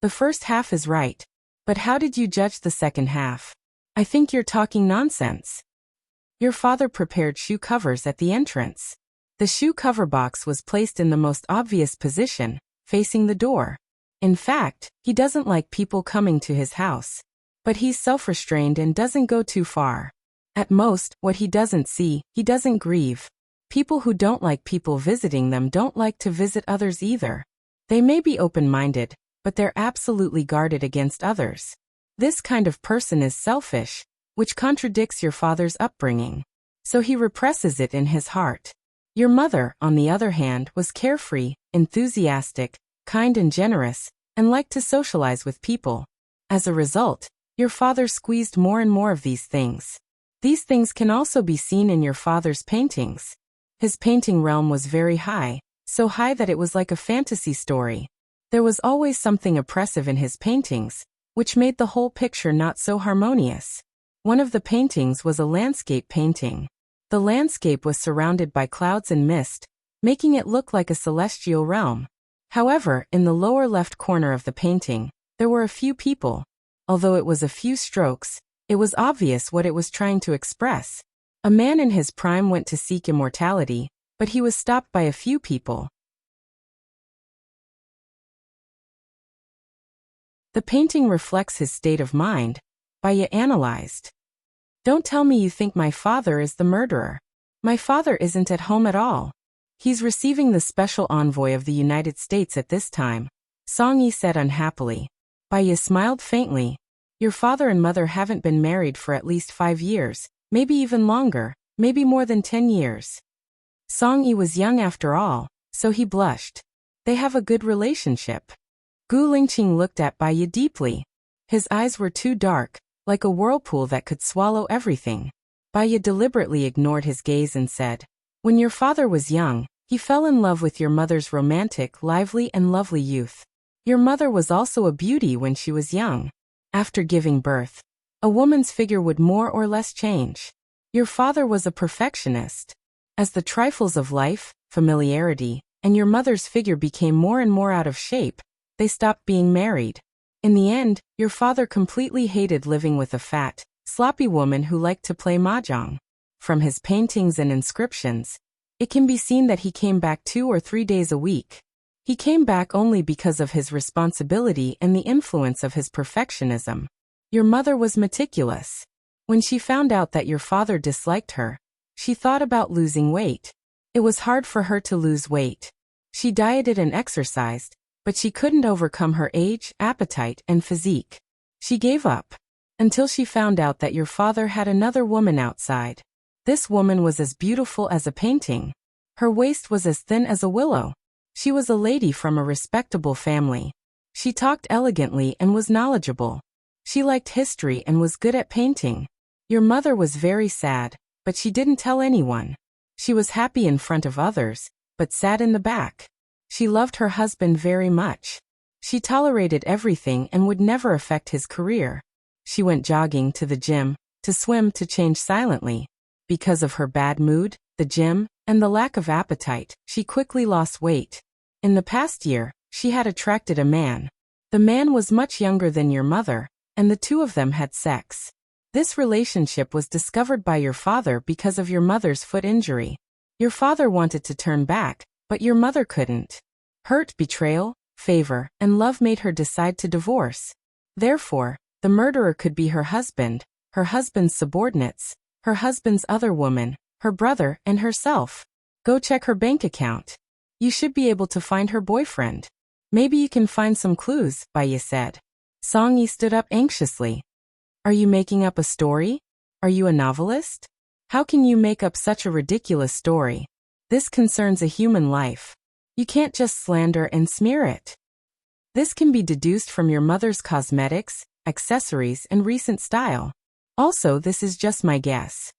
The first half is right, but how did you judge the second half? I think you're talking nonsense. Your father prepared shoe covers at the entrance. The shoe cover box was placed in the most obvious position, facing the door. In fact, he doesn't like people coming to his house. But he's self-restrained and doesn't go too far. At most, what he doesn't see, he doesn't grieve. People who don't like people visiting them don't like to visit others either. They may be open-minded, but they're absolutely guarded against others. This kind of person is selfish, which contradicts your father's upbringing. So he represses it in his heart. Your mother, on the other hand, was carefree, enthusiastic, kind and generous, and liked to socialize with people. As a result, your father squeezed more and more of these things. These things can also be seen in your father's paintings. His painting realm was very high, so high that it was like a fantasy story. There was always something oppressive in his paintings, which made the whole picture not so harmonious. One of the paintings was a landscape painting. The landscape was surrounded by clouds and mist, making it look like a celestial realm. However, in the lower left corner of the painting, there were a few people. Although it was a few strokes, it was obvious what it was trying to express. A man in his prime went to seek immortality, but he was stopped by a few people. The painting reflects his state of mind, Baya analyzed. Don't tell me you think my father is the murderer. My father isn't at home at all. He's receiving the special envoy of the United States at this time, Song Yi said unhappily. Baya smiled faintly. Your father and mother haven't been married for at least 5 years, maybe even longer, maybe more than 10 years. Song Yi was young after all, so he blushed. They have a good relationship. Gu Lingqing looked at Baya deeply. His eyes were too dark, like a whirlpool that could swallow everything. Baya deliberately ignored his gaze and said, When your father was young, He fell in love with your mother's romantic, lively and lovely youth. Your mother was also a beauty when she was young. After giving birth, a woman's figure would more or less change. Your father was a perfectionist. As the trifles of life, familiarity, and your mother's figure became more and more out of shape, they stopped being married. In the end, your father completely hated living with a fat, sloppy woman who liked to play mahjong. From his paintings and inscriptions, it can be seen that he came back 2 or 3 days a week. He came back only because of his responsibility and the influence of his perfectionism. Your mother was meticulous. When she found out that your father disliked her, she thought about losing weight. It was hard for her to lose weight. She dieted and exercised, but she couldn't overcome her age, appetite, and physique. She gave up. Until she found out that your father had another woman outside. This woman was as beautiful as a painting. Her waist was as thin as a willow. She was a lady from a respectable family. She talked elegantly and was knowledgeable. She liked history and was good at painting. Your mother was very sad, but she didn't tell anyone. She was happy in front of others, but sad in the back. She loved her husband very much. She tolerated everything and would never affect his career. She went jogging, to the gym, to swim, to change silently. Because of her bad mood, the gym, and the lack of appetite, she quickly lost weight. In the past year, she had attracted a man. The man was much younger than your mother, and the two of them had sex. This relationship was discovered by your father because of your mother's foot injury. Your father wanted to turn back, but your mother couldn't. Hurt, betrayal, favor, and love made her decide to divorce. Therefore, the murderer could be her husband's subordinates, her husband's other woman, her brother, and herself. Go check her bank account. You should be able to find her boyfriend. Maybe you can find some clues, Baiye said. Song Yi stood up anxiously. Are you making up a story? Are you a novelist? How can you make up such a ridiculous story? This concerns a human life. You can't just slander and smear it. This can be deduced from your mother's cosmetics, accessories, and recent style. Also, this is just my guess.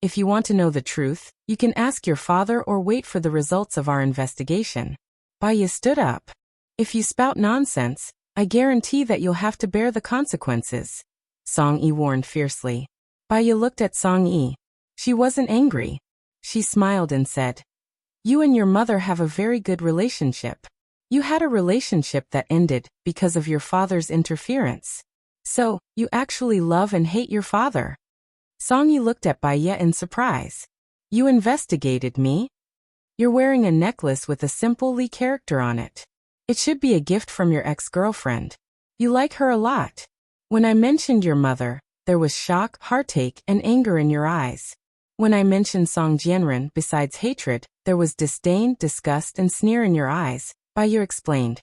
If you want to know the truth, you can ask your father or wait for the results of our investigation. Baiye stood up. If you spout nonsense, I guarantee that you'll have to bear the consequences. Song Yi warned fiercely. Baiye looked at Song Yi. She wasn't angry. She smiled and said, You and your mother have a very good relationship. You had a relationship that ended because of your father's interference. So, you actually love and hate your father. Song Yi looked at Baiye in surprise. You investigated me? You're wearing a necklace with a simple Li character on it. It should be a gift from your ex-girlfriend. You like her a lot. When I mentioned your mother, there was shock, heartache, and anger in your eyes. When I mentioned Song Jianren, besides hatred, there was disdain, disgust, and sneer in your eyes, Baiye explained.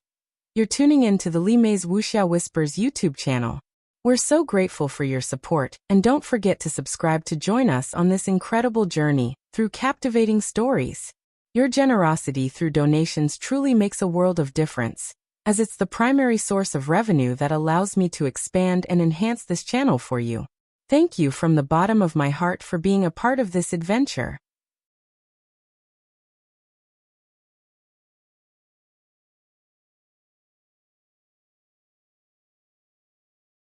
You're tuning in to the Li Mei's Wuxia Whispers YouTube channel. We're so grateful for your support, and don't forget to subscribe to join us on this incredible journey through captivating stories. Your generosity through donations truly makes a world of difference, as it's the primary source of revenue that allows me to expand and enhance this channel for you. Thank you from the bottom of my heart for being a part of this adventure.